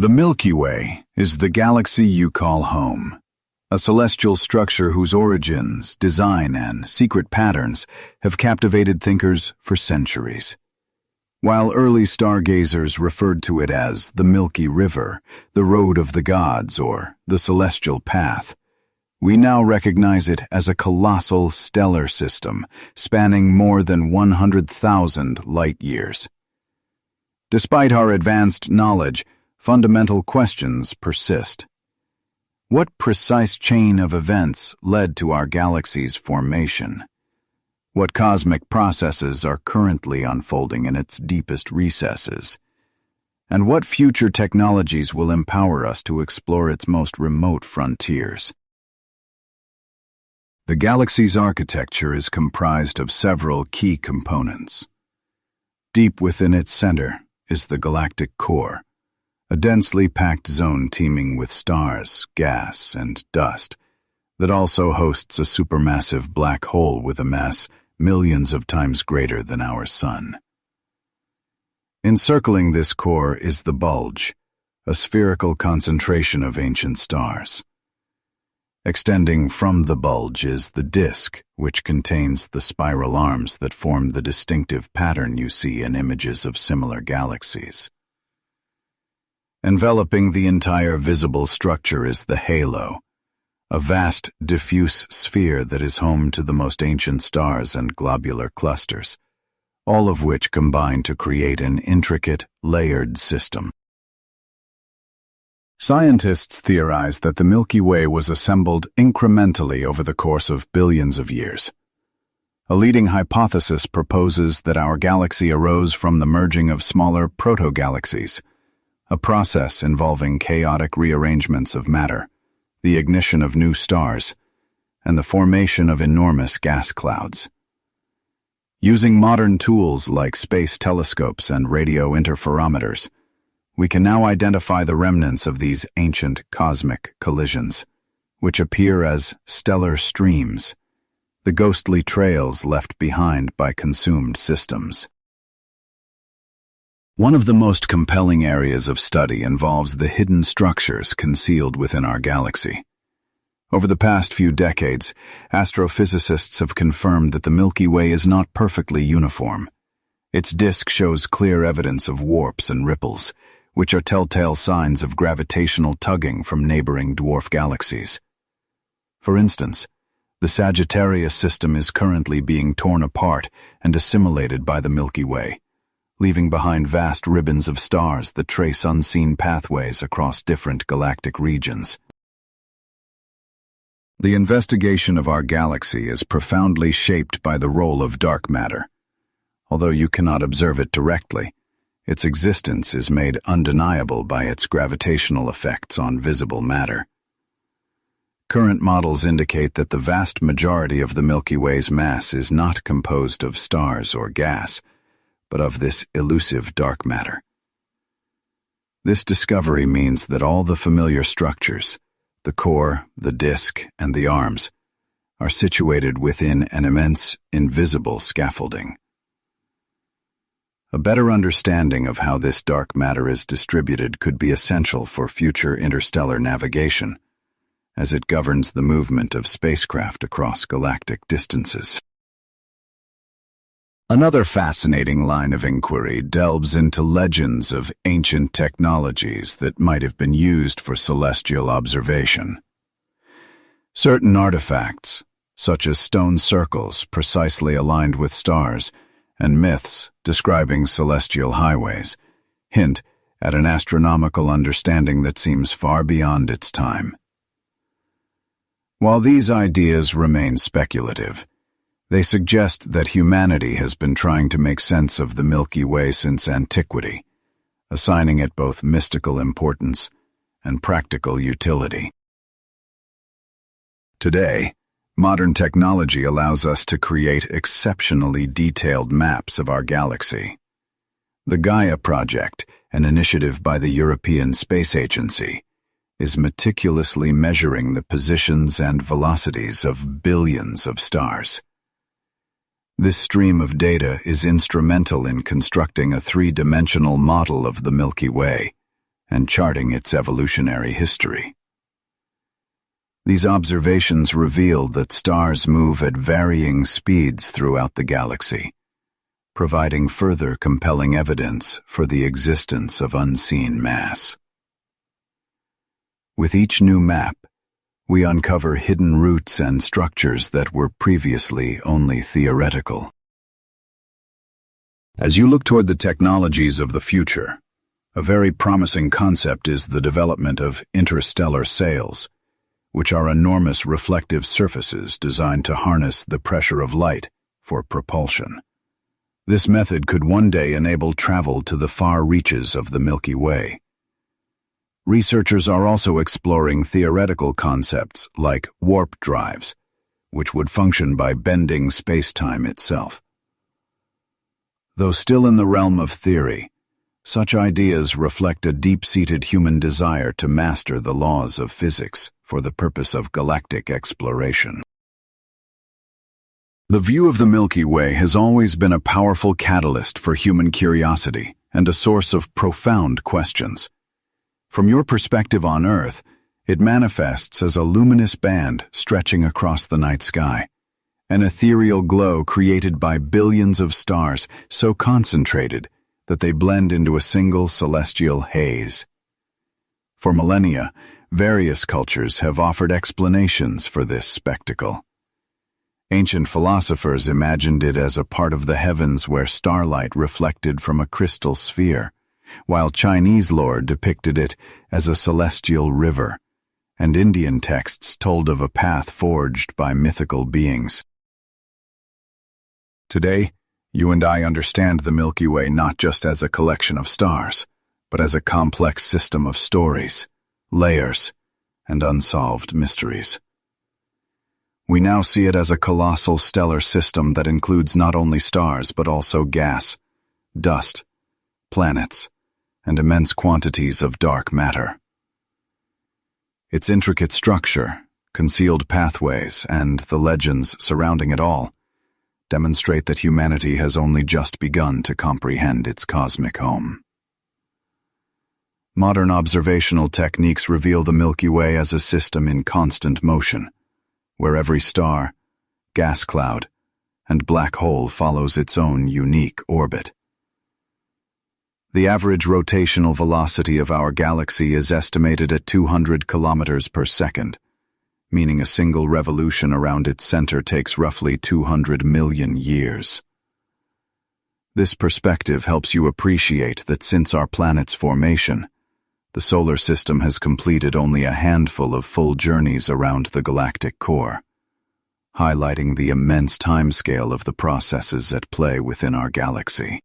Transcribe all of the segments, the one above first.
The Milky Way is the galaxy you call home, a celestial structure whose origins, design, and secret patterns have captivated thinkers for centuries. While early stargazers referred to it as the Milky River, the Road of the Gods, or the Celestial Path, we now recognize it as a colossal stellar system spanning more than 100,000 light-years. Despite our advanced knowledge, fundamental questions persist. What precise chain of events led to our galaxy's formation? What cosmic processes are currently unfolding in its deepest recesses? And what future technologies will empower us to explore its most remote frontiers? The galaxy's architecture is comprised of several key components. Deep within its center is the galactic core, a densely packed zone teeming with stars, gas, and dust that also hosts a supermassive black hole with a mass millions of times greater than our Sun. Encircling this core is the bulge, a spherical concentration of ancient stars. Extending from the bulge is the disk, which contains the spiral arms that form the distinctive pattern you see in images of similar galaxies. Enveloping the entire visible structure is the halo, a vast, diffuse sphere that is home to the most ancient stars and globular clusters, all of which combine to create an intricate, layered system. Scientists theorize that the Milky Way was assembled incrementally over the course of billions of years. A leading hypothesis proposes that our galaxy arose from the merging of smaller proto-galaxies, a process involving chaotic rearrangements of matter, the ignition of new stars, and the formation of enormous gas clouds. Using modern tools like space telescopes and radio interferometers, we can now identify the remnants of these ancient cosmic collisions, which appear as stellar streams, the ghostly trails left behind by consumed systems. One of the most compelling areas of study involves the hidden structures concealed within our galaxy. Over the past few decades, astrophysicists have confirmed that the Milky Way is not perfectly uniform. Its disk shows clear evidence of warps and ripples, which are telltale signs of gravitational tugging from neighboring dwarf galaxies. For instance, the Sagittarius system is currently being torn apart and assimilated by the Milky Way, leaving behind vast ribbons of stars that trace unseen pathways across different galactic regions. The investigation of our galaxy is profoundly shaped by the role of dark matter. Although you cannot observe it directly, its existence is made undeniable by its gravitational effects on visible matter. Current models indicate that the vast majority of the Milky Way's mass is not composed of stars or gas, but of this elusive dark matter. This discovery means that all the familiar structures, the core, the disk, and the arms, are situated within an immense, invisible scaffolding. A better understanding of how this dark matter is distributed could be essential for future interstellar navigation, as it governs the movement of spacecraft across galactic distances. Another fascinating line of inquiry delves into legends of ancient technologies that might have been used for celestial observation. Certain artifacts, such as stone circles precisely aligned with stars, and myths describing celestial highways, hint at an astronomical understanding that seems far beyond its time. While these ideas remain speculative, they suggest that humanity has been trying to make sense of the Milky Way since antiquity, assigning it both mystical importance and practical utility. Today, modern technology allows us to create exceptionally detailed maps of our galaxy. The Gaia project, an initiative by the European Space Agency, is meticulously measuring the positions and velocities of billions of stars. This stream of data is instrumental in constructing a three-dimensional model of the Milky Way, and charting its evolutionary history. These observations revealed that stars move at varying speeds throughout the galaxy, providing further compelling evidence for the existence of unseen mass. With each new map, we uncover hidden routes and structures that were previously only theoretical. As you look toward the technologies of the future, a very promising concept is the development of interstellar sails, which are enormous reflective surfaces designed to harness the pressure of light for propulsion. This method could one day enable travel to the far reaches of the Milky Way. Researchers are also exploring theoretical concepts like warp drives, which would function by bending space-time itself. Though still in the realm of theory, such ideas reflect a deep-seated human desire to master the laws of physics for the purpose of galactic exploration. The view of the Milky Way has always been a powerful catalyst for human curiosity and a source of profound questions. From your perspective on Earth, it manifests as a luminous band stretching across the night sky, an ethereal glow created by billions of stars so concentrated that they blend into a single celestial haze. For millennia, various cultures have offered explanations for this spectacle. Ancient philosophers imagined it as a part of the heavens where starlight reflected from a crystal sphere, while Chinese lore depicted it as a celestial river, and Indian texts told of a path forged by mythical beings. Today, you and I understand the Milky Way not just as a collection of stars, but as a complex system of stories, layers, and unsolved mysteries. We now see it as a colossal stellar system that includes not only stars but also gas, dust, planets, and immense quantities of dark matter. Its intricate structure, concealed pathways, and the legends surrounding it all demonstrate that humanity has only just begun to comprehend its cosmic home. Modern observational techniques reveal the Milky Way as a system in constant motion, where every star, gas cloud, and black hole follows its own unique orbit. The average rotational velocity of our galaxy is estimated at 200 kilometers per second, meaning a single revolution around its center takes roughly 200 million years. This perspective helps you appreciate that since our planet's formation, the solar system has completed only a handful of full journeys around the galactic core, highlighting the immense timescale of the processes at play within our galaxy.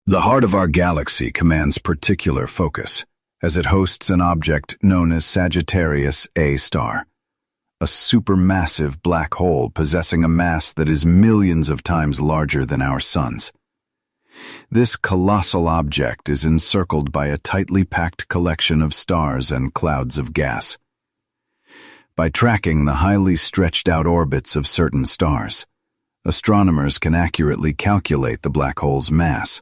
The heart of our galaxy commands particular focus, as it hosts an object known as Sagittarius A star, a supermassive black hole possessing a mass that is millions of times larger than our Sun's. This colossal object is encircled by a tightly packed collection of stars and clouds of gas. By tracking the highly stretched-out orbits of certain stars, astronomers can accurately calculate the black hole's mass,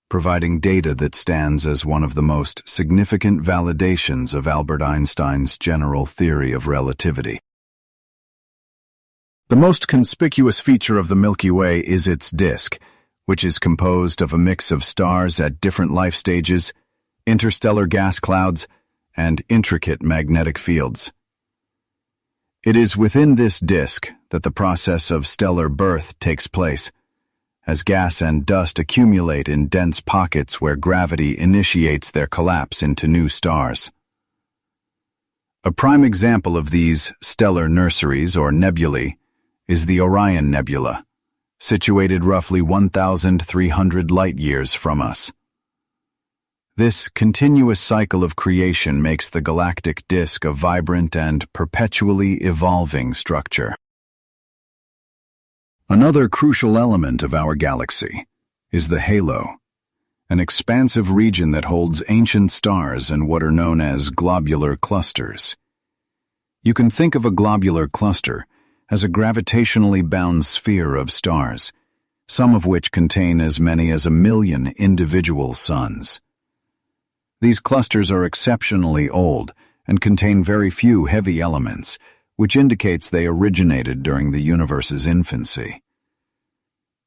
providing data that stands as one of the most significant validations of Albert Einstein's general theory of relativity. The most conspicuous feature of the Milky Way is its disk, which is composed of a mix of stars at different life stages, interstellar gas clouds, and intricate magnetic fields. It is within this disk that the process of stellar birth takes place, as gas and dust accumulate in dense pockets where gravity initiates their collapse into new stars. A prime example of these stellar nurseries or nebulae is the Orion Nebula, situated roughly 1,300 light-years from us. This continuous cycle of creation makes the galactic disk a vibrant and perpetually evolving structure. Another crucial element of our galaxy is the halo, an expansive region that holds ancient stars and what are known as globular clusters. You can think of a globular cluster as a gravitationally bound sphere of stars, some of which contain as many as 1 million individual suns. These clusters are exceptionally old and contain very few heavy elements, which indicates they originated during the universe's infancy.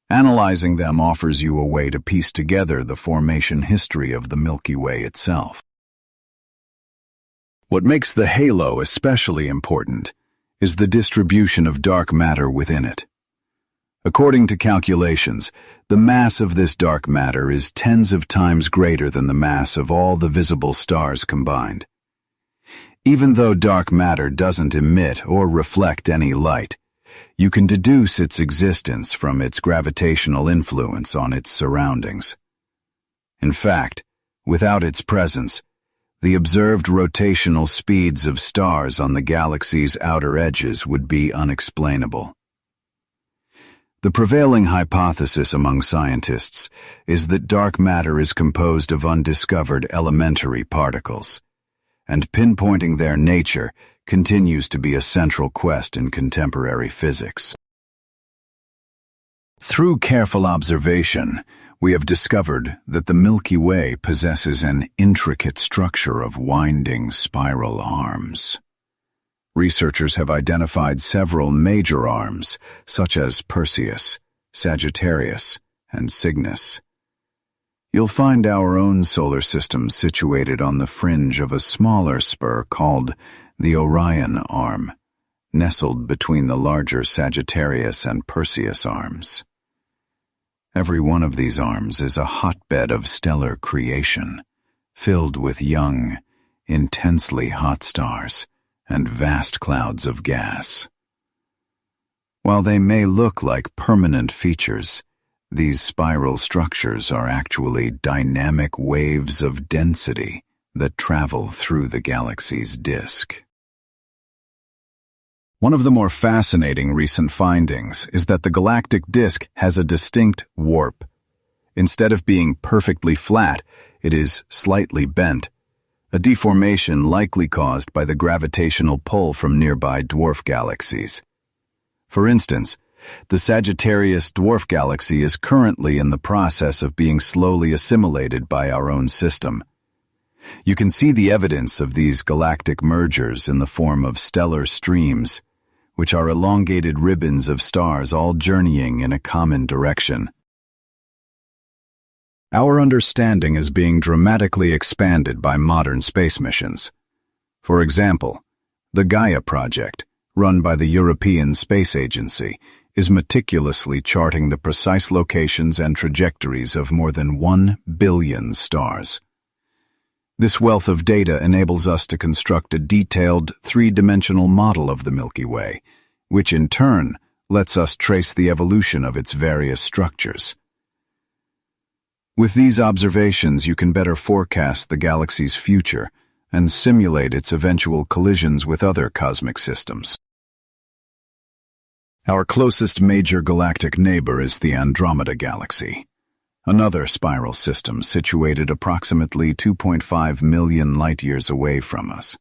Analyzing them offers you a way to piece together the formation history of the Milky Way itself. What makes the halo especially important is the distribution of dark matter within it. According to calculations, the mass of this dark matter is tens of times greater than the mass of all the visible stars combined. Even though dark matter doesn't emit or reflect any light, you can deduce its existence from its gravitational influence on its surroundings. In fact, without its presence, the observed rotational speeds of stars on the galaxy's outer edges would be unexplainable. The prevailing hypothesis among scientists is that dark matter is composed of undiscovered elementary particles, and pinpointing their nature continues to be a central quest in contemporary physics. Through careful observation, we have discovered that the Milky Way possesses an intricate structure of winding spiral arms. Researchers have identified several major arms, such as Perseus, Sagittarius, and Cygnus. You'll find our own solar system situated on the fringe of a smaller spur called the Orion Arm, nestled between the larger Sagittarius and Perseus arms. Every one of these arms is a hotbed of stellar creation, filled with young, intensely hot stars and vast clouds of gas. While they may look like permanent features, these spiral structures are actually dynamic waves of density that travel through the galaxy's disk. One of the more fascinating recent findings is that the galactic disk has a distinct warp. Instead of being perfectly flat, it is slightly bent, a deformation likely caused by the gravitational pull from nearby dwarf galaxies. For instance, the Sagittarius dwarf galaxy is currently in the process of being slowly assimilated by our own system. You can see the evidence of these galactic mergers in the form of stellar streams, which are elongated ribbons of stars all journeying in a common direction. Our understanding is being dramatically expanded by modern space missions. For example, the Gaia project, run by the European Space Agency, is meticulously charting the precise locations and trajectories of more than 1 billion stars. This wealth of data enables us to construct a detailed, three-dimensional model of the Milky Way, which in turn lets us trace the evolution of its various structures. With these observations, you can better forecast the galaxy's future and simulate its eventual collisions with other cosmic systems. Our closest major galactic neighbor is the Andromeda Galaxy, another spiral system situated approximately 2.5 million light-years away from us.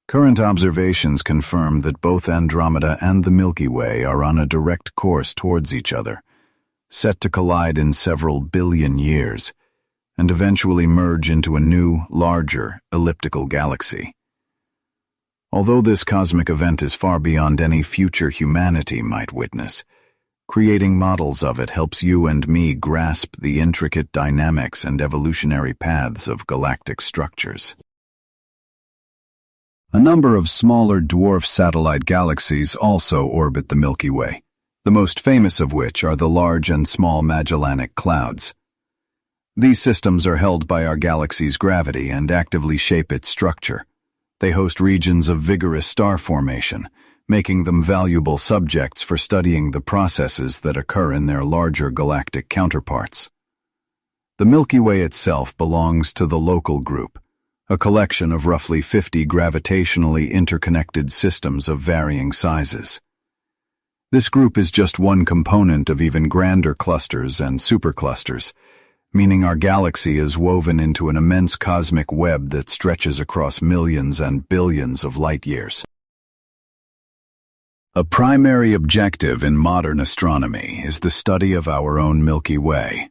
Current observations confirm that both Andromeda and the Milky Way are on a direct course towards each other, set to collide in several billion years, and eventually merge into a new, larger, elliptical galaxy. Although this cosmic event is far beyond any future humanity might witness, creating models of it helps you and me grasp the intricate dynamics and evolutionary paths of galactic structures. A number of smaller dwarf satellite galaxies also orbit the Milky Way, the most famous of which are the Large and Small Magellanic Clouds. These systems are held by our galaxy's gravity and actively shape its structure. They host regions of vigorous star formation, making them valuable subjects for studying the processes that occur in their larger galactic counterparts. The Milky Way itself belongs to the Local Group, a collection of roughly 50 gravitationally interconnected systems of varying sizes. This group is just one component of even grander clusters and superclusters, meaning our galaxy is woven into an immense cosmic web that stretches across millions and billions of light-years. A primary objective in modern astronomy is the study of our own Milky Way.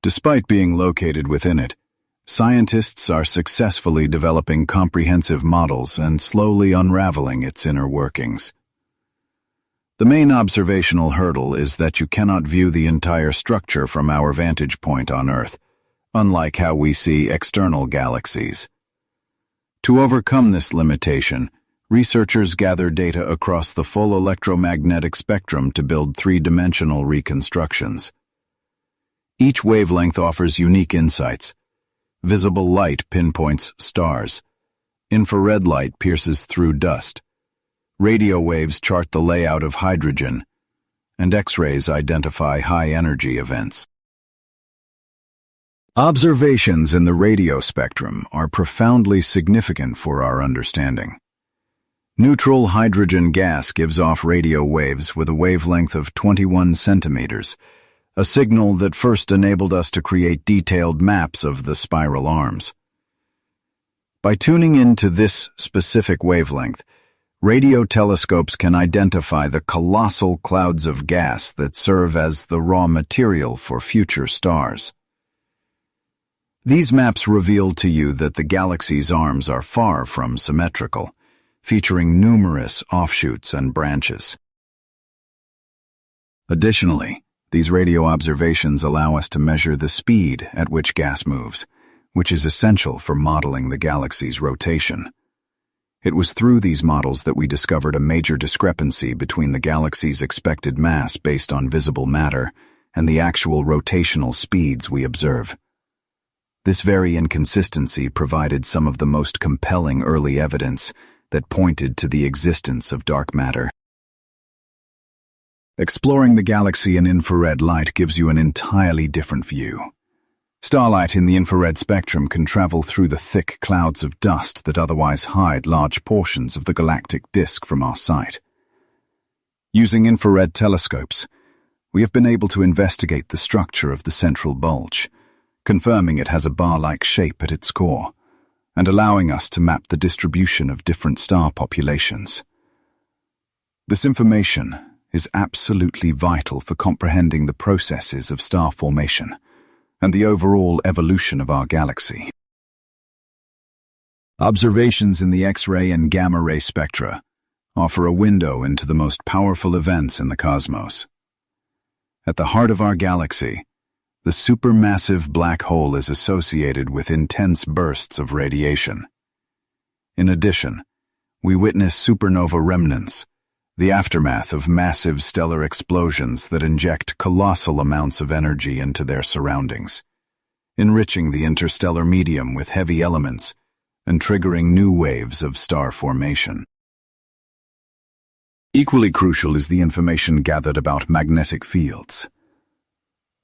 Despite being located within it, Scientists are successfully developing comprehensive models and slowly unraveling its inner workings. The main observational hurdle is that you cannot view the entire structure from our vantage point on Earth, unlike how we see external galaxies. To overcome this limitation, researchers gather data across the full electromagnetic spectrum to build three-dimensional reconstructions. Each wavelength offers unique insights. Visible light pinpoints stars. Infrared light pierces through dust. Radio waves chart the layout of hydrogen, and X-rays identify high-energy events. Observations in the radio spectrum are profoundly significant for our understanding. Neutral hydrogen gas gives off radio waves with a wavelength of 21 centimeters, a signal that first enabled us to create detailed maps of the spiral arms. By tuning into this specific wavelength, radio telescopes can identify the colossal clouds of gas that serve as the raw material for future stars. These maps reveal to you that the galaxy's arms are far from symmetrical, featuring numerous offshoots and branches. Additionally, these radio observations allow us to measure the speed at which gas moves, which is essential for modeling the galaxy's rotation. It was through these models that we discovered a major discrepancy between the galaxy's expected mass based on visible matter and the actual rotational speeds we observe. This very inconsistency provided some of the most compelling early evidence that pointed to the existence of dark matter. Exploring the galaxy in infrared light gives you an entirely different view. Starlight in the infrared spectrum can travel through the thick clouds of dust that otherwise hide large portions of the galactic disk from our sight. Using infrared telescopes, we have been able to investigate the structure of the central bulge, confirming it has a bar-like shape at its core, and allowing us to map the distribution of different star populations. This information is absolutely vital for comprehending the processes of star formation and the overall evolution of our galaxy. Observations in the X-ray and gamma-ray spectra offer a window into the most powerful events in the cosmos. At the heart of our galaxy, the supermassive black hole is associated with intense bursts of radiation. In addition, we witness supernova remnants, the aftermath of massive stellar explosions that inject colossal amounts of energy into their surroundings, enriching the interstellar medium with heavy elements and triggering new waves of star formation. Equally crucial is the information gathered about magnetic fields.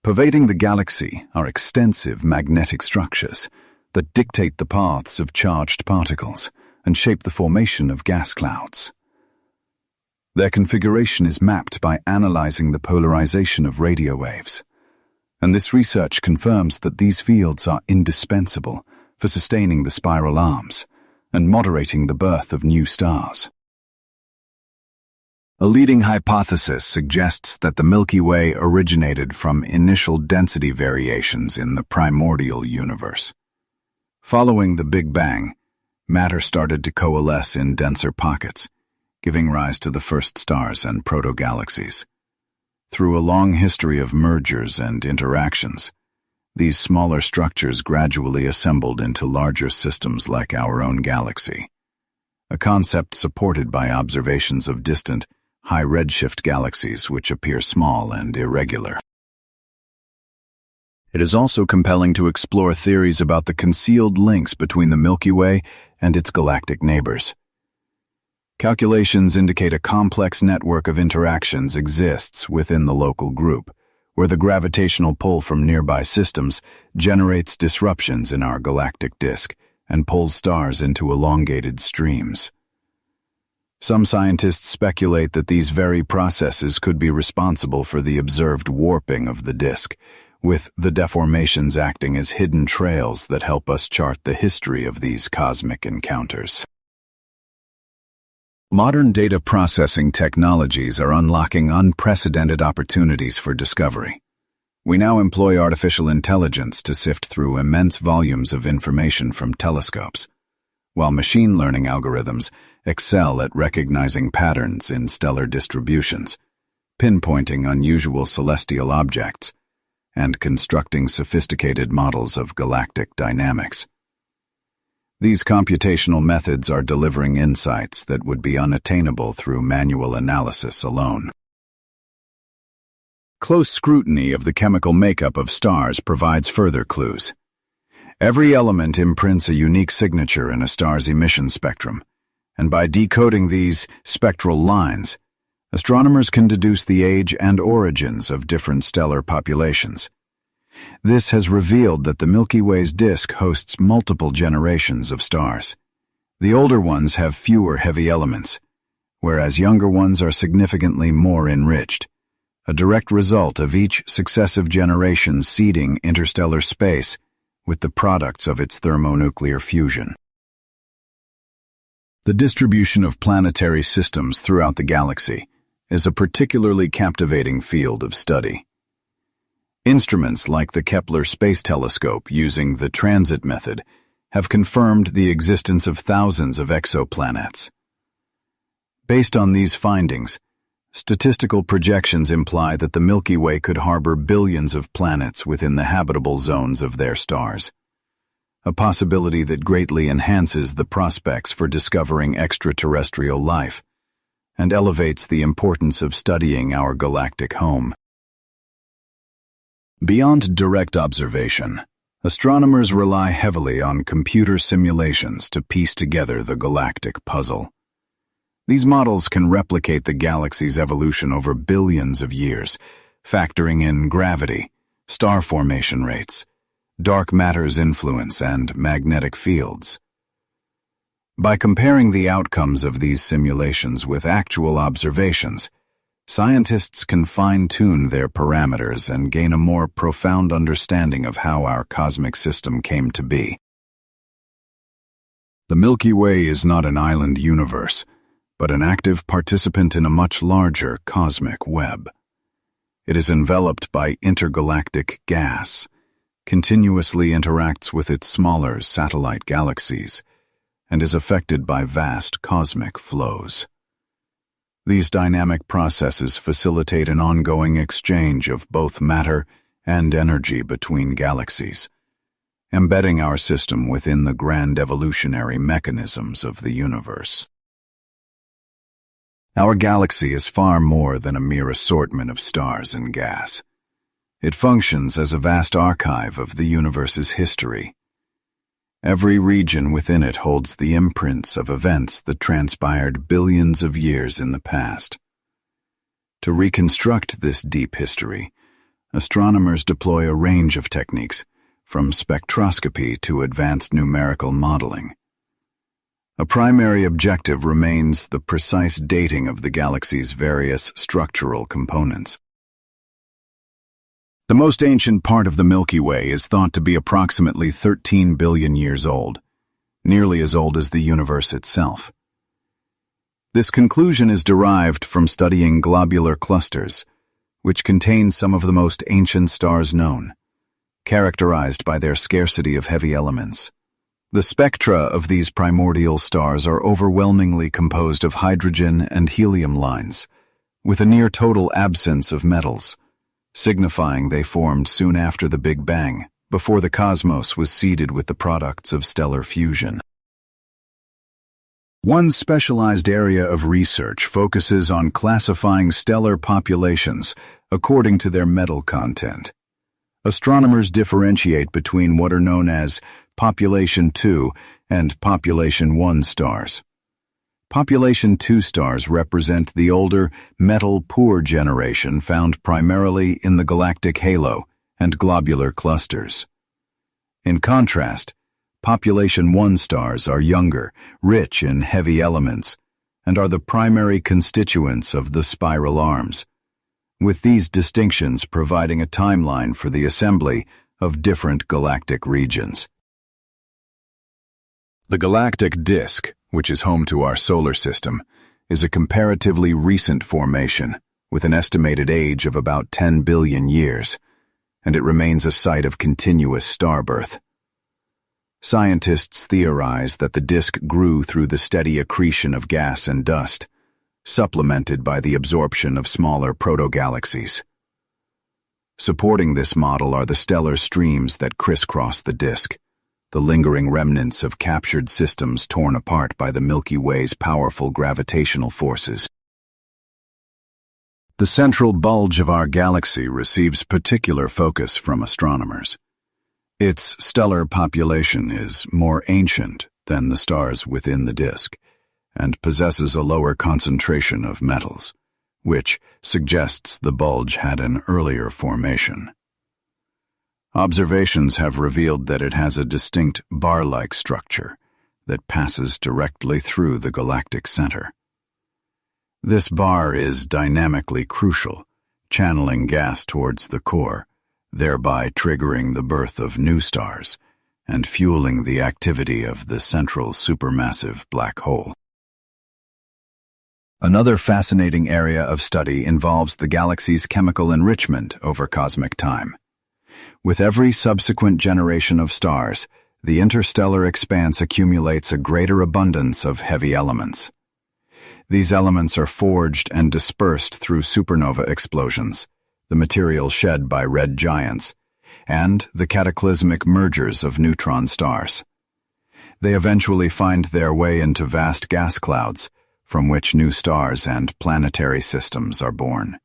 Pervading the galaxy are extensive magnetic structures that dictate the paths of charged particles and shape the formation of gas clouds. Their configuration is mapped by analyzing the polarization of radio waves, and this research confirms that these fields are indispensable for sustaining the spiral arms and moderating the birth of new stars. A leading hypothesis suggests that the Milky Way originated from initial density variations in the primordial universe. Following the Big Bang, matter started to coalesce in denser pockets, giving rise to the first stars and proto-galaxies. Through a long history of mergers and interactions, these smaller structures gradually assembled into larger systems like our own galaxy, a concept supported by observations of distant, high-redshift galaxies which appear small and irregular. It is also compelling to explore theories about the concealed links between the Milky Way and its galactic neighbors. Calculations indicate a complex network of interactions exists within the local group, where the gravitational pull from nearby systems generates disruptions in our galactic disk and pulls stars into elongated streams. Some scientists speculate that these very processes could be responsible for the observed warping of the disk, with the deformations acting as hidden trails that help us chart the history of these cosmic encounters. Modern data processing technologies are unlocking unprecedented opportunities for discovery. We now employ artificial intelligence to sift through immense volumes of information from telescopes, while machine learning algorithms excel at recognizing patterns in stellar distributions, pinpointing unusual celestial objects, and constructing sophisticated models of galactic dynamics. These computational methods are delivering insights that would be unattainable through manual analysis alone. Close scrutiny of the chemical makeup of stars provides further clues. Every element imprints a unique signature in a star's emission spectrum, and by decoding these spectral lines, astronomers can deduce the age and origins of different stellar populations. This has revealed that the Milky Way's disk hosts multiple generations of stars. The older ones have fewer heavy elements, whereas younger ones are significantly more enriched, a direct result of each successive generation seeding interstellar space with the products of its thermonuclear fusion. The distribution of planetary systems throughout the galaxy is a particularly captivating field of study. Instruments like the Kepler Space Telescope using the transit method have confirmed the existence of thousands of exoplanets. Based on these findings, statistical projections imply that the Milky Way could harbor billions of planets within the habitable zones of their stars, a possibility that greatly enhances the prospects for discovering extraterrestrial life and elevates the importance of studying our galactic home. Beyond direct observation, astronomers rely heavily on computer simulations to piece together the galactic puzzle. These models can replicate the galaxy's evolution over billions of years, factoring in gravity, star formation rates, dark matter's influence, and magnetic fields. By comparing the outcomes of these simulations with actual observations, scientists can fine-tune their parameters and gain a more profound understanding of how our cosmic system came to be. The Milky Way is not an island universe, but an active participant in a much larger cosmic web. It is enveloped by intergalactic gas, continuously interacts with its smaller satellite galaxies, and is affected by vast cosmic flows. These dynamic processes facilitate an ongoing exchange of both matter and energy between galaxies, embedding our system within the grand evolutionary mechanisms of the universe. Our galaxy is far more than a mere assortment of stars and gas. It functions as a vast archive of the universe's history. Every region within it holds the imprints of events that transpired billions of years in the past. To reconstruct this deep history, astronomers deploy a range of techniques, from spectroscopy to advanced numerical modeling. A primary objective remains the precise dating of the galaxy's various structural components. The most ancient part of the Milky Way is thought to be approximately 13 billion years old, nearly as old as the universe itself. This conclusion is derived from studying globular clusters, which contain some of the most ancient stars known, characterized by their scarcity of heavy elements. The spectra of these primordial stars are overwhelmingly composed of hydrogen and helium lines, with a near-total absence of metals, signifying they formed soon after the Big Bang, before the cosmos was seeded with the products of stellar fusion. One specialized area of research focuses on classifying stellar populations according to their metal content. Astronomers differentiate between what are known as Population 2 and Population 1 stars. Population 2 stars represent the older, metal-poor generation found primarily in the galactic halo and globular clusters. In contrast, Population 1 stars are younger, rich in heavy elements, and are the primary constituents of the spiral arms, with these distinctions providing a timeline for the assembly of different galactic regions. The galactic disk, which is home to our solar system, is a comparatively recent formation, with an estimated age of about 10 billion years. and it remains a site of continuous star birth. Scientists theorize that the disk grew through the steady accretion of gas and dust, supplemented by the absorption of smaller protogalaxies. Supporting this model are the stellar streams that crisscross the disk, the lingering remnants of captured systems torn apart by the Milky Way's powerful gravitational forces. The central bulge of our galaxy receives particular focus from astronomers. Its stellar population is more ancient than the stars within the disk, and possesses a lower concentration of metals, which suggests the bulge had an earlier formation. Observations have revealed that it has a distinct bar-like structure that passes directly through the galactic center. This bar is dynamically crucial, channeling gas towards the core, thereby triggering the birth of new stars and fueling the activity of the central supermassive black hole. Another fascinating area of study involves the galaxy's chemical enrichment over cosmic time. With every subsequent generation of stars, the interstellar expanse accumulates a greater abundance of heavy elements. These elements are forged and dispersed through supernova explosions, the material shed by red giants, and the cataclysmic mergers of neutron stars. They eventually find their way into vast gas clouds, from which new stars and planetary systems are born,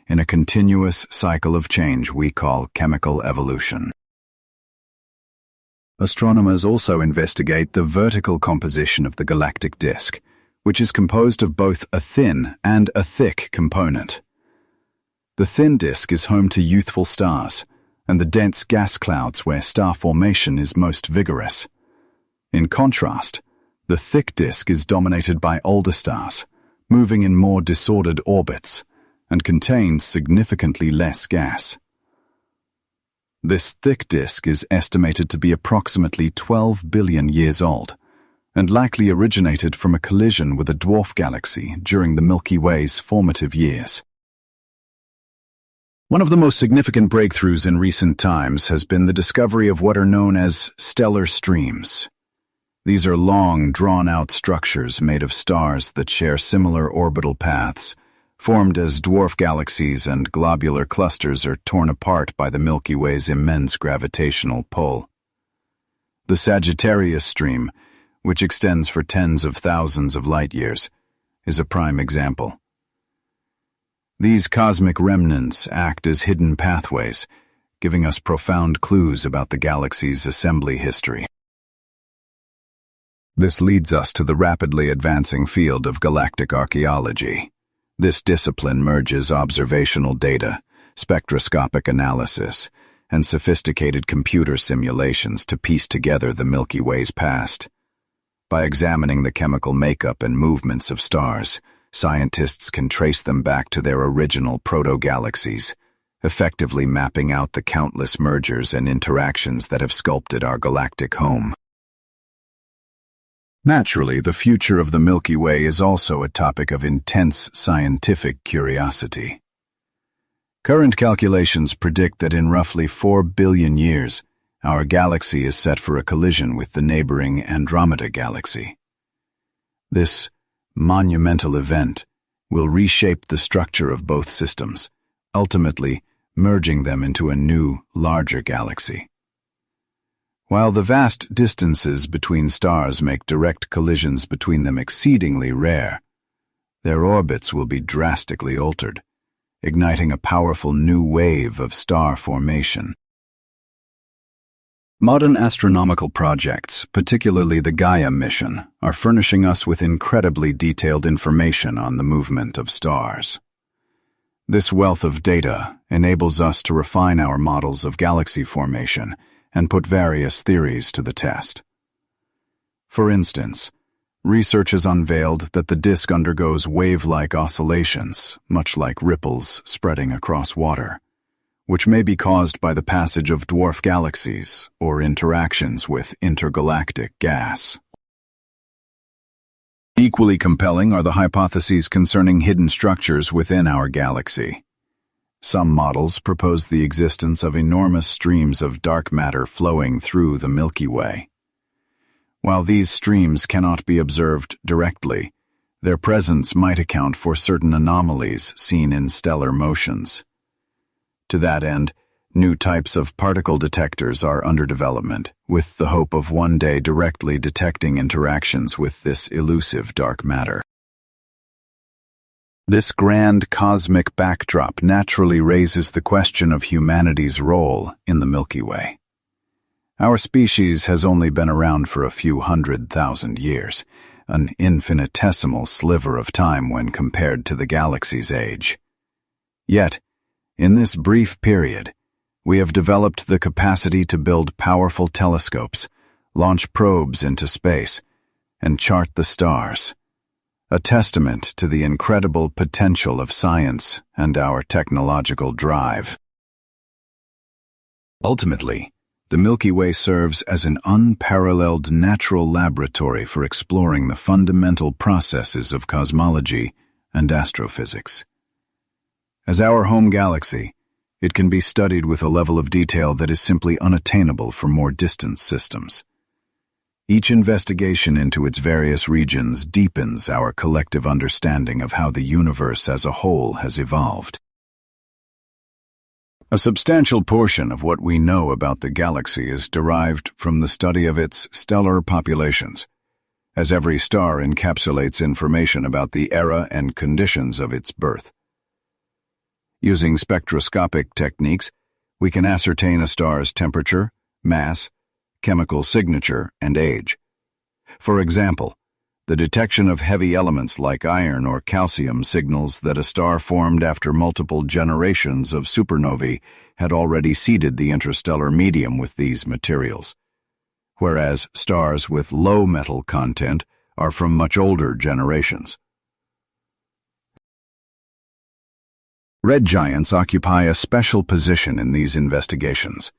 in a continuous cycle of change we call chemical evolution. Astronomers also investigate the vertical composition of the galactic disk, which is composed of both a thin and a thick component. The thin disk is home to youthful stars, and the dense gas clouds where star formation is most vigorous. In contrast, the thick disk is dominated by older stars, moving in more disordered orbits, and contains significantly less gas. This thick disk is estimated to be approximately 12 billion years old, and likely originated from a collision with a dwarf galaxy during the Milky Way's formative years. One of the most significant breakthroughs in recent times has been the discovery of what are known as stellar streams. These are long, drawn-out structures made of stars that share similar orbital paths, formed as dwarf galaxies and globular clusters are torn apart by the Milky Way's immense gravitational pull. The Sagittarius stream, which extends for tens of thousands of light-years, is a prime example. These cosmic remnants act as hidden pathways, giving us profound clues about the galaxy's assembly history. This leads us to the rapidly advancing field of galactic archaeology. This discipline merges observational data, spectroscopic analysis, and sophisticated computer simulations to piece together the Milky Way's past. By examining the chemical makeup and movements of stars, scientists can trace them back to their original proto-galaxies, effectively mapping out the countless mergers and interactions that have sculpted our galactic home. Naturally, the future of the Milky Way is also a topic of intense scientific curiosity. Current calculations predict that in roughly 4 billion years, our galaxy is set for a collision with the neighboring Andromeda galaxy. This monumental event will reshape the structure of both systems, ultimately merging them into a new, larger galaxy. While the vast distances between stars make direct collisions between them exceedingly rare, their orbits will be drastically altered, igniting a powerful new wave of star formation. Modern astronomical projects, particularly the Gaia mission, are furnishing us with incredibly detailed information on the movement of stars. This wealth of data enables us to refine our models of galaxy formation and put various theories to the test. For instance, research has unveiled that the disk undergoes wave-like oscillations, much like ripples spreading across water, which may be caused by the passage of dwarf galaxies or interactions with intergalactic gas. Equally compelling are the hypotheses concerning hidden structures within our galaxy. Some models propose the existence of enormous streams of dark matter flowing through the Milky Way. While these streams cannot be observed directly, their presence might account for certain anomalies seen in stellar motions. To that end, new types of particle detectors are under development, with the hope of one day directly detecting interactions with this elusive dark matter. This grand cosmic backdrop naturally raises the question of humanity's role in the Milky Way. Our species has only been around for a few 100,000 years, an infinitesimal sliver of time when compared to the galaxy's age. Yet, in this brief period, we have developed the capacity to build powerful telescopes, launch probes into space, and chart the stars, a testament to the incredible potential of science and our technological drive. Ultimately, the Milky Way serves as an unparalleled natural laboratory for exploring the fundamental processes of cosmology and astrophysics. As our home galaxy, it can be studied with a level of detail that is simply unattainable for more distant systems. Each investigation into its various regions deepens our collective understanding of how the universe as a whole has evolved. A substantial portion of what we know about the galaxy is derived from the study of its stellar populations, as every star encapsulates information about the era and conditions of its birth. Using spectroscopic techniques, we can ascertain a star's temperature, mass, chemical signature, and age. For example, the detection of heavy elements like iron or calcium signals that a star formed after multiple generations of supernovae had already seeded the interstellar medium with these materials, whereas stars with low metal content are from much older generations. Red giants occupy a special position in these investigations,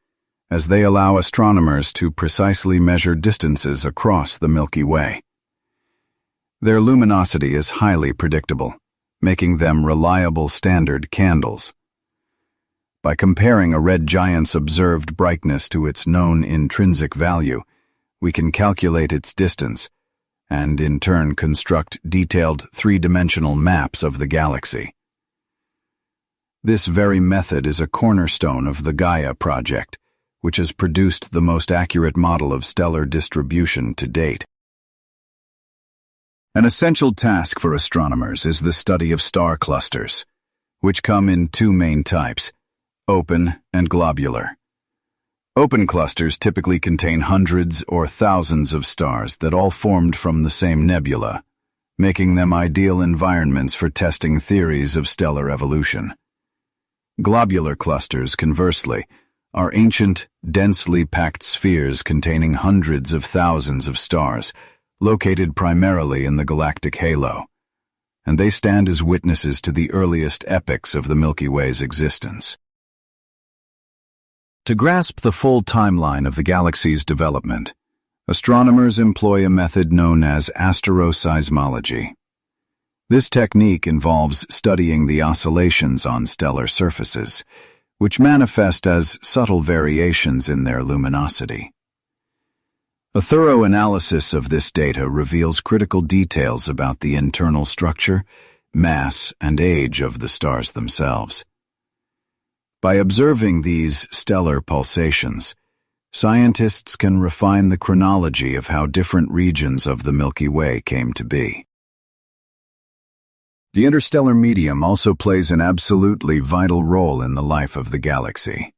as they allow astronomers to precisely measure distances across the Milky Way. Their luminosity is highly predictable, making them reliable standard candles. By comparing a red giant's observed brightness to its known intrinsic value, we can calculate its distance, and in turn construct detailed three-dimensional maps of the galaxy. This very method is a cornerstone of the Gaia project, which has produced the most accurate model of stellar distribution to date. An essential task for astronomers is the study of star clusters, which come in two main types, open and globular. Open clusters typically contain hundreds or thousands of stars that all formed from the same nebula, making them ideal environments for testing theories of stellar evolution. Globular clusters, conversely, are ancient, densely packed spheres containing hundreds of thousands of stars, located primarily in the galactic halo, and they stand as witnesses to the earliest epochs of the Milky Way's existence. To grasp the full timeline of the galaxy's development, astronomers employ a method known as asteroseismology. This technique involves studying the oscillations on stellar surfaces, which manifest as subtle variations in their luminosity. A thorough analysis of this data reveals critical details about the internal structure, mass, and age of the stars themselves. By observing these stellar pulsations, scientists can refine the chronology of how different regions of the Milky Way came to be. The interstellar medium also plays an absolutely vital role in the life of the galaxy.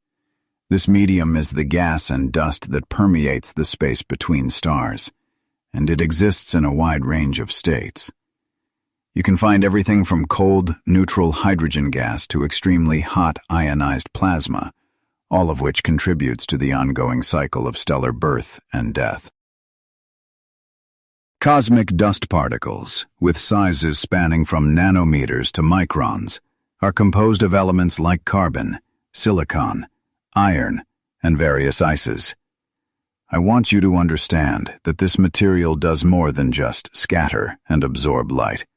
This medium is the gas and dust that permeates the space between stars, and it exists in a wide range of states. You can find everything from cold, neutral hydrogen gas to extremely hot ionized plasma, all of which contributes to the ongoing cycle of stellar birth and death. Cosmic dust particles, with sizes spanning from nanometers to microns, are composed of elements like carbon, silicon, iron, and various ices. I want you to understand that this material does more than just scatter and absorb light.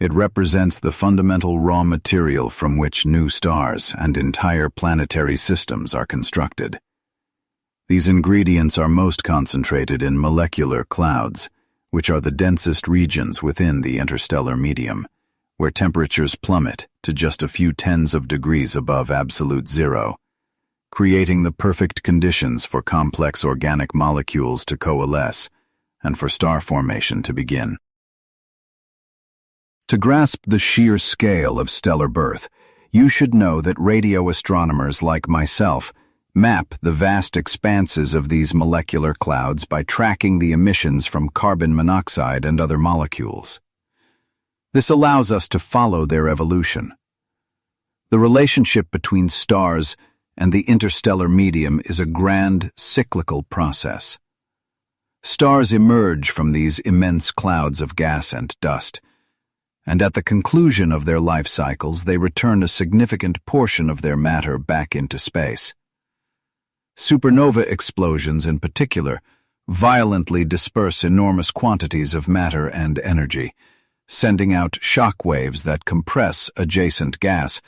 It represents the fundamental raw material from which new stars and entire planetary systems are constructed. These ingredients are most concentrated in molecular clouds, which are the densest regions within the interstellar medium, where temperatures plummet to just a few tens of degrees above absolute zero, creating the perfect conditions for complex organic molecules to coalesce and for star formation to begin. To grasp the sheer scale of stellar birth, you should know that radio astronomers like myself map the vast expanses of these molecular clouds by tracking the emissions from carbon monoxide and other molecules. This allows us to follow their evolution. The relationship between stars and the interstellar medium is a grand, cyclical process. Stars emerge from these immense clouds of gas and dust, and at the conclusion of their life cycles, they return a significant portion of their matter back into space. Supernova explosions, in particular, violently disperse enormous quantities of matter and energy, sending out shock waves that compress adjacent gas,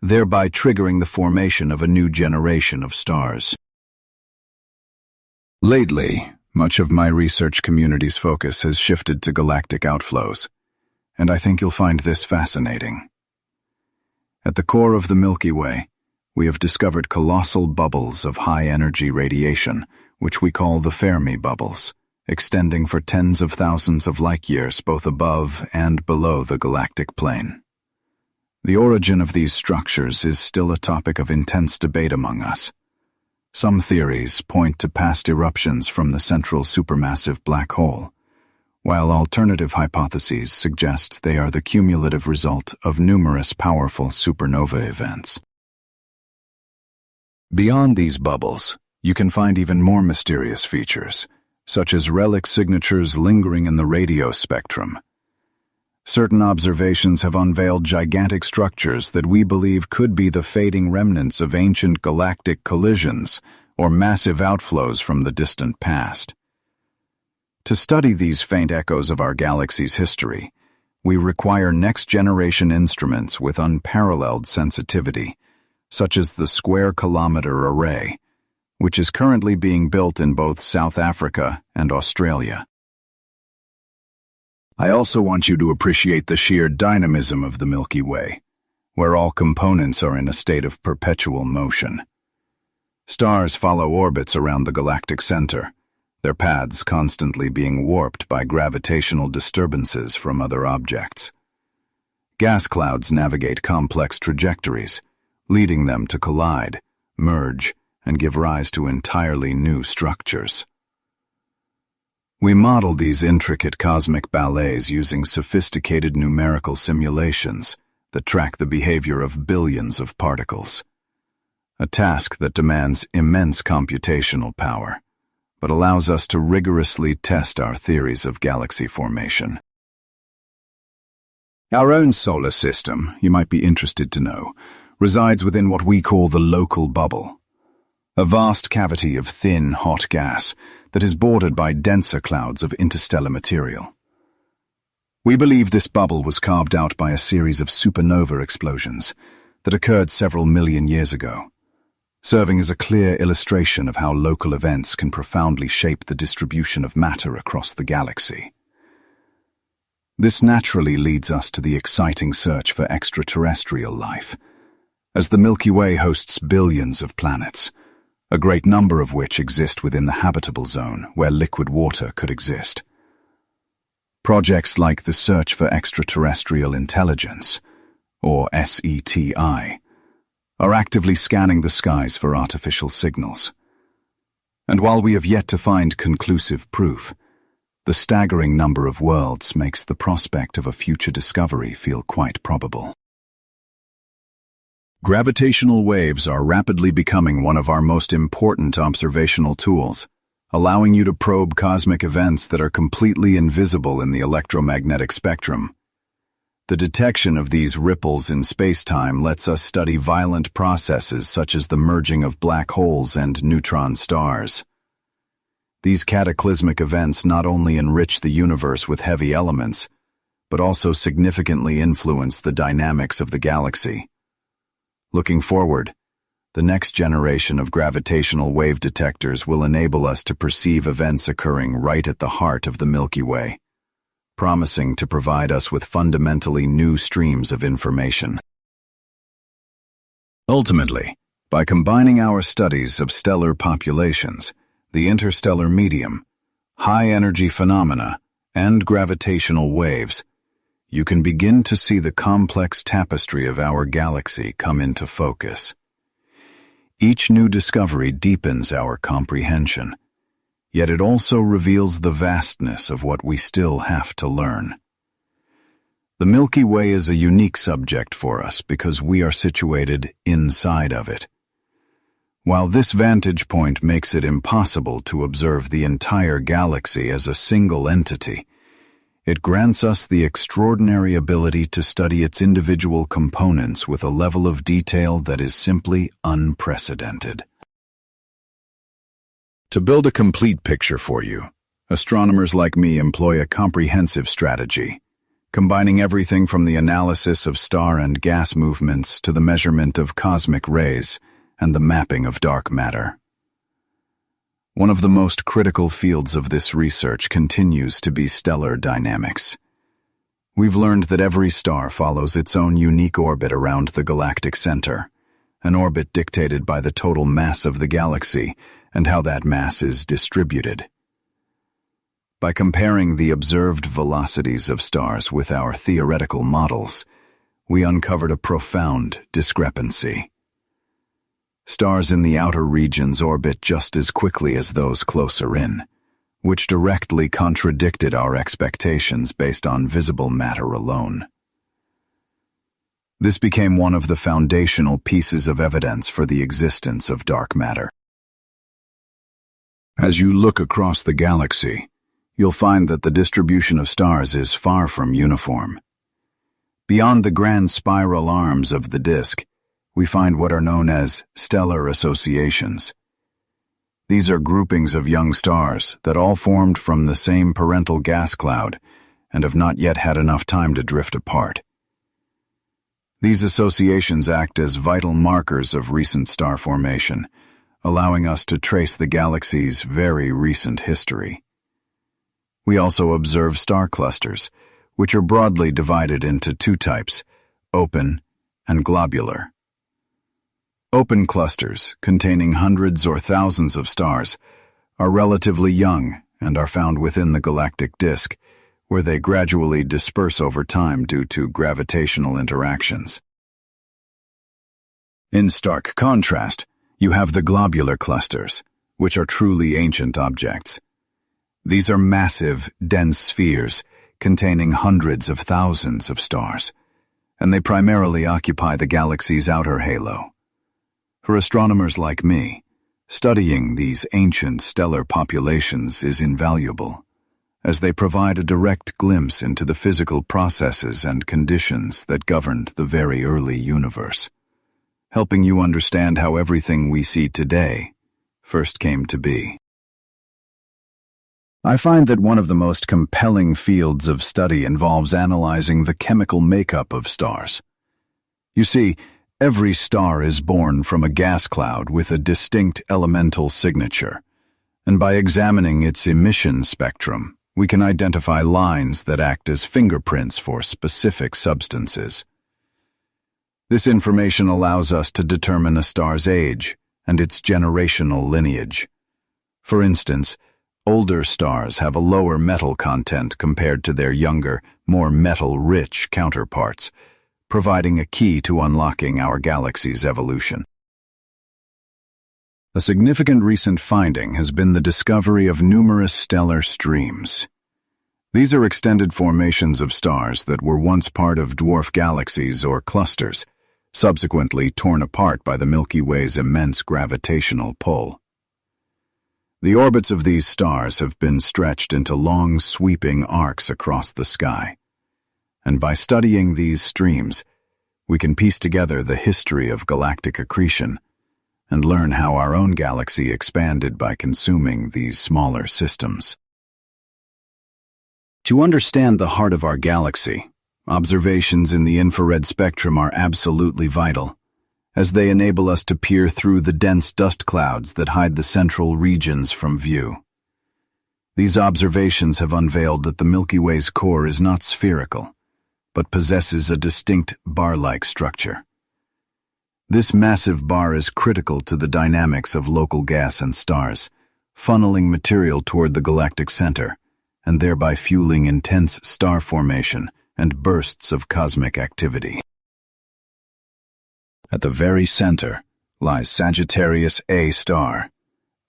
thereby triggering the formation of a new generation of stars. Lately, much of my research community's focus has shifted to galactic outflows, and I think you'll find this fascinating. At the core of the Milky Way, we have discovered colossal bubbles of high-energy radiation, which we call the Fermi bubbles, extending for tens of thousands of light-years both above and below the galactic plane. The origin of these structures is still a topic of intense debate among us. Some theories point to past eruptions from the central supermassive black hole, while alternative hypotheses suggest they are the cumulative result of numerous powerful supernova events. Beyond these bubbles, you can find even more mysterious features, such as relic signatures lingering in the radio spectrum. Certain observations have unveiled gigantic structures that we believe could be the fading remnants of ancient galactic collisions or massive outflows from the distant past. To study these faint echoes of our galaxy's history, we require next-generation instruments with unparalleled sensitivity, such as the Square Kilometre Array, which is currently being built in both South Africa and Australia. I also want you to appreciate the sheer dynamism of the Milky Way, where all components are in a state of perpetual motion. Stars follow orbits around the galactic center, their paths constantly being warped by gravitational disturbances from other objects. Gas clouds navigate complex trajectories, leading them to collide, merge, and give rise to entirely new structures. We modeled these intricate cosmic ballets using sophisticated numerical simulations that track the behavior of billions of particles, a task that demands immense computational power, but allows us to rigorously test our theories of galaxy formation. Our own solar system, you might be interested to know, resides within what we call the local bubble, a vast cavity of thin, hot gas that is bordered by denser clouds of interstellar material. We believe this bubble was carved out by a series of supernova explosions that occurred several million years ago, serving as a clear illustration of how local events can profoundly shape the distribution of matter across the galaxy. This naturally leads us to the exciting search for extraterrestrial life, as the Milky Way hosts billions of planets, a great number of which exist within the habitable zone where liquid water could exist. Projects like the Search for Extraterrestrial Intelligence, or SETI, are actively scanning the skies for artificial signals. And while we have yet to find conclusive proof, the staggering number of worlds makes the prospect of a future discovery feel quite probable. Gravitational waves are rapidly becoming one of our most important observational tools, allowing you to probe cosmic events that are completely invisible in the electromagnetic spectrum. The detection of these ripples in space-time lets us study violent processes such as the merging of black holes and neutron stars. These cataclysmic events not only enrich the universe with heavy elements, but also significantly influence the dynamics of the galaxy. Looking forward, the next generation of gravitational wave detectors will enable us to perceive events occurring right at the heart of the Milky Way, promising to provide us with fundamentally new streams of information. Ultimately, by combining our studies of stellar populations, the interstellar medium, high-energy phenomena, and gravitational waves, you can begin to see the complex tapestry of our galaxy come into focus. Each new discovery deepens our comprehension, yet it also reveals the vastness of what we still have to learn. The Milky Way is a unique subject for us because we are situated inside of it. While this vantage point makes it impossible to observe the entire galaxy as a single entity, it grants us the extraordinary ability to study its individual components with a level of detail that is simply unprecedented. To build a complete picture for you, astronomers like me employ a comprehensive strategy, combining everything from the analysis of star and gas movements to the measurement of cosmic rays and the mapping of dark matter. One of the most critical fields of this research continues to be stellar dynamics. We've learned that every star follows its own unique orbit around the galactic center, an orbit dictated by the total mass of the galaxy and how that mass is distributed. By comparing the observed velocities of stars with our theoretical models, we uncovered a profound discrepancy. Stars in the outer regions orbit just as quickly as those closer in, which directly contradicted our expectations based on visible matter alone. This became one of the foundational pieces of evidence for the existence of dark matter. As you look across the galaxy, you'll find that the distribution of stars is far from uniform. Beyond the grand spiral arms of the disk, we find what are known as stellar associations. These are groupings of young stars that all formed from the same parental gas cloud and have not yet had enough time to drift apart. These associations act as vital markers of recent star formation, allowing us to trace the galaxy's very recent history. We also observe star clusters, which are broadly divided into two types, open and globular. Open clusters, containing hundreds or thousands of stars, are relatively young and are found within the galactic disk, where they gradually disperse over time due to gravitational interactions. In stark contrast, you have the globular clusters, which are truly ancient objects. These are massive, dense spheres containing hundreds of thousands of stars, and they primarily occupy the galaxy's outer halo. For astronomers like me, studying these ancient stellar populations is invaluable, as they provide a direct glimpse into the physical processes and conditions that governed the very early universe, helping you understand how everything we see today first came to be. I find that one of the most compelling fields of study involves analyzing the chemical makeup of stars. You see, every star is born from a gas cloud with a distinct elemental signature, and by examining its emission spectrum, we can identify lines that act as fingerprints for specific substances. This information allows us to determine a star's age and its generational lineage. For instance, older stars have a lower metal content compared to their younger, more metal-rich counterparts, providing a key to unlocking our galaxy's evolution. A significant recent finding has been the discovery of numerous stellar streams. These are extended formations of stars that were once part of dwarf galaxies or clusters, subsequently torn apart by the Milky Way's immense gravitational pull. The orbits of these stars have been stretched into long, sweeping arcs across the sky. And by studying these streams, we can piece together the history of galactic accretion and learn how our own galaxy expanded by consuming these smaller systems. To understand the heart of our galaxy, observations in the infrared spectrum are absolutely vital, as they enable us to peer through the dense dust clouds that hide the central regions from view. These observations have unveiled that the Milky Way's core is not spherical, but possesses a distinct bar-like structure. This massive bar is critical to the dynamics of local gas and stars, funneling material toward the galactic center, and thereby fueling intense star formation and bursts of cosmic activity. At the very center lies Sagittarius A star,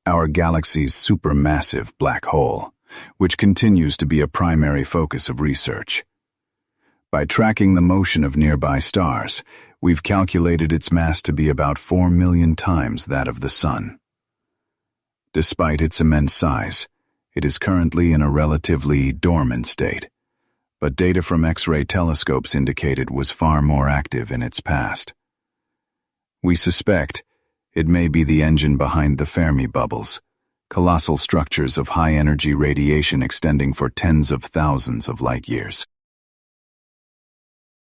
our galaxy's supermassive black hole, which continues to be a primary focus of research. By tracking the motion of nearby stars, we've calculated its mass to be about 4 million times that of the Sun. Despite its immense size, it is currently in a relatively dormant state, but data from X-ray telescopes indicate it was far more active in its past. We suspect it may be the engine behind the Fermi bubbles, colossal structures of high-energy radiation extending for tens of thousands of light-years.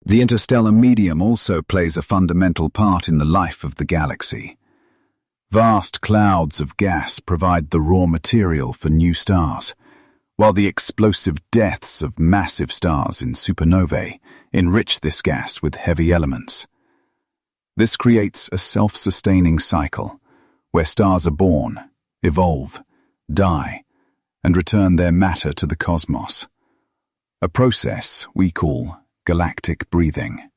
The interstellar medium also plays a fundamental part in the life of the galaxy. Vast clouds of gas provide the raw material for new stars, while the explosive deaths of massive stars in supernovae enrich this gas with heavy elements. This creates a self-sustaining cycle, where stars are born, evolve, die, and return their matter to the cosmos. A process we call galactic breathing.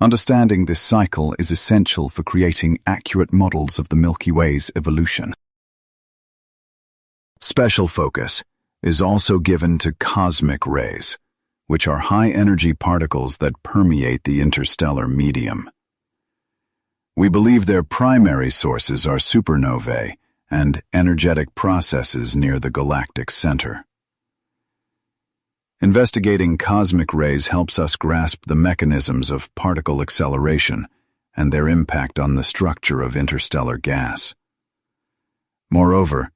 Understanding this cycle is essential for creating accurate models of the Milky Way's evolution. Special focus is also given to cosmic rays, which are high-energy particles that permeate the interstellar medium. We believe their primary sources are supernovae and energetic processes near the galactic center. Investigating cosmic rays helps us grasp the mechanisms of particle acceleration and their impact on the structure of interstellar gas. Moreover,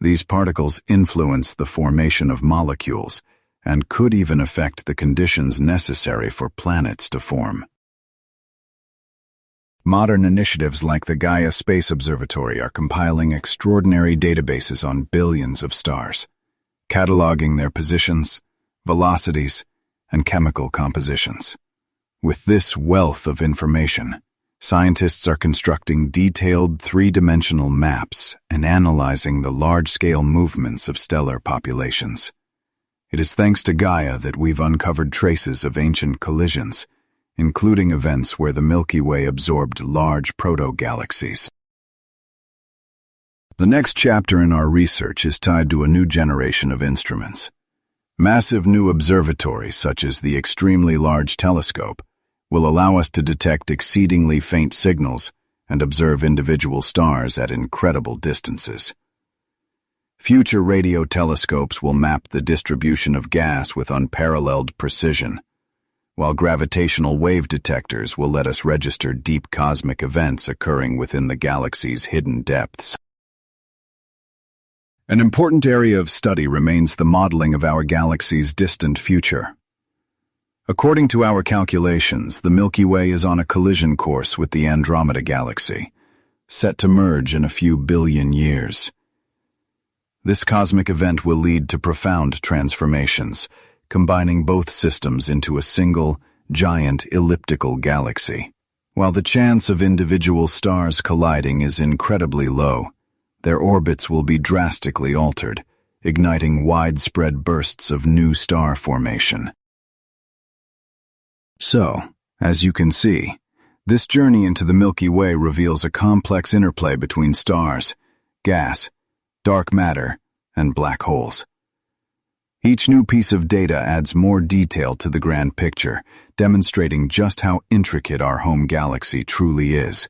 these particles influence the formation of molecules and could even affect the conditions necessary for planets to form. Modern initiatives like the Gaia Space Observatory are compiling extraordinary databases on billions of stars, cataloging their positions, velocities, and chemical compositions. With this wealth of information, scientists are constructing detailed three-dimensional maps and analyzing the large-scale movements of stellar populations. It is thanks to Gaia that we've uncovered traces of ancient collisions, including events where the Milky Way absorbed large proto-galaxies. The next chapter in our research is tied to a new generation of instruments. Massive new observatories, such as the Extremely Large Telescope, will allow us to detect exceedingly faint signals and observe individual stars at incredible distances. Future radio telescopes will map the distribution of gas with unparalleled precision, while gravitational wave detectors will let us register deep cosmic events occurring within the galaxy's hidden depths. An important area of study remains the modeling of our galaxy's distant future. According to our calculations, the Milky Way is on a collision course with the Andromeda Galaxy, set to merge in a few billion years. This cosmic event will lead to profound transformations, combining both systems into a single, giant elliptical galaxy. While the chance of individual stars colliding is incredibly low, their orbits will be drastically altered, igniting widespread bursts of new star formation. So, as you can see, this journey into the Milky Way reveals a complex interplay between stars, gas, dark matter, and black holes. Each new piece of data adds more detail to the grand picture, demonstrating just how intricate our home galaxy truly is.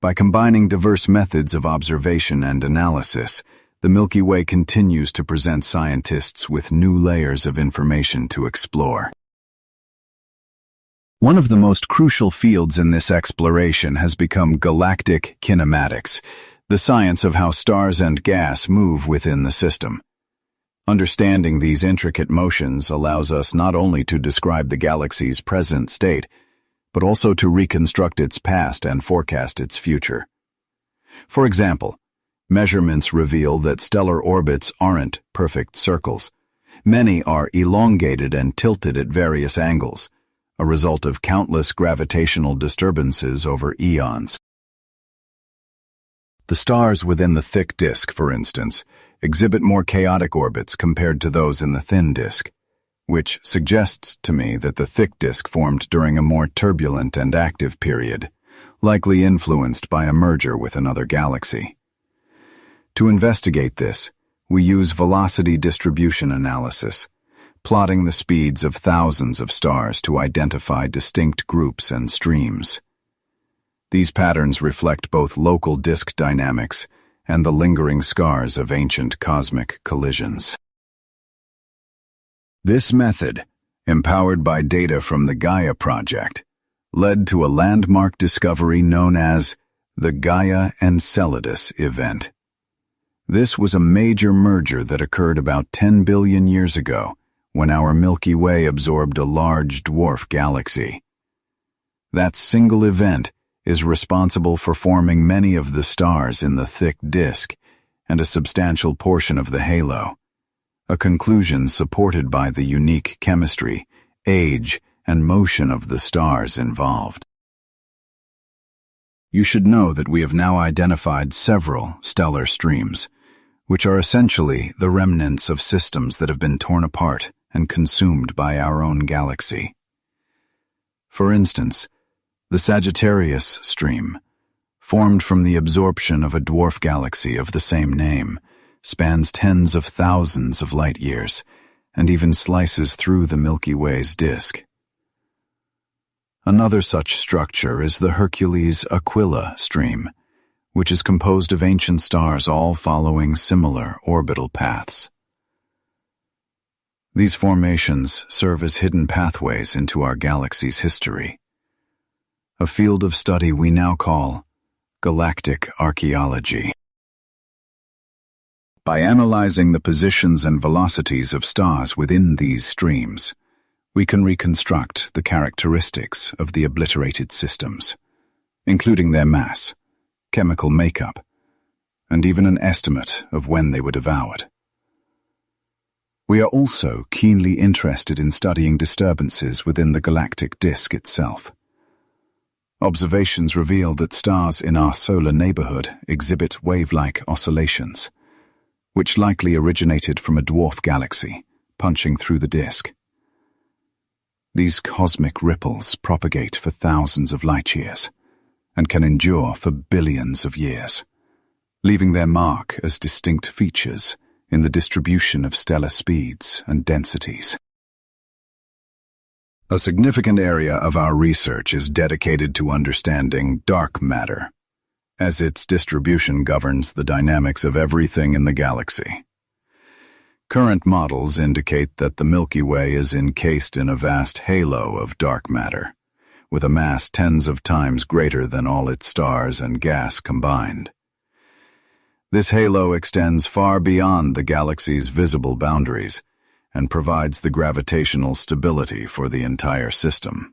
By combining diverse methods of observation and analysis, the Milky Way continues to present scientists with new layers of information to explore. One of the most crucial fields in this exploration has become galactic kinematics, the science of how stars and gas move within the system. Understanding these intricate motions allows us not only to describe the galaxy's present state, but also to reconstruct its past and forecast its future. For example, measurements reveal that stellar orbits aren't perfect circles. Many are elongated and tilted at various angles, a result of countless gravitational disturbances over eons. The stars within the thick disk, for instance, exhibit more chaotic orbits compared to those in the thin disk, which suggests to me that the thick disk formed during a more turbulent and active period, likely influenced by a merger with another galaxy. To investigate this, we use velocity distribution analysis, plotting the speeds of thousands of stars to identify distinct groups and streams. These patterns reflect both local disk dynamics and the lingering scars of ancient cosmic collisions. This method, empowered by data from the Gaia project, led to a landmark discovery known as the Gaia Enceladus event. This was a major merger that occurred about 10 billion years ago when our Milky Way absorbed a large dwarf galaxy. That single event is responsible for forming many of the stars in the thick disk and a substantial portion of the halo, a conclusion supported by the unique chemistry, age, and motion of the stars involved. You should know that we have now identified several stellar streams, which are essentially the remnants of systems that have been torn apart and consumed by our own galaxy. For instance, the Sagittarius stream, formed from the absorption of a dwarf galaxy of the same name, spans tens of thousands of light years and even slices through the Milky Way's disk. Another such structure is the Hercules Aquila stream, which is composed of ancient stars all following similar orbital paths. These formations serve as hidden pathways into our galaxy's history, a field of study we now call Galactic Archaeology. By analyzing the positions and velocities of stars within these streams, we can reconstruct the characteristics of the obliterated systems, including their mass, chemical makeup, and even an estimate of when they were devoured. We are also keenly interested in studying disturbances within the galactic disk itself. Observations reveal that stars in our solar neighborhood exhibit wave-like oscillations, which likely originated from a dwarf galaxy punching through the disk. These cosmic ripples propagate for thousands of light years and can endure for billions of years, leaving their mark as distinct features in the distribution of stellar speeds and densities. A significant area of our research is dedicated to understanding dark matter, as its distribution governs the dynamics of everything in the galaxy. Current models indicate that the Milky Way is encased in a vast halo of dark matter, with a mass tens of times greater than all its stars and gas combined. This halo extends far beyond the galaxy's visible boundaries and provides the gravitational stability for the entire system.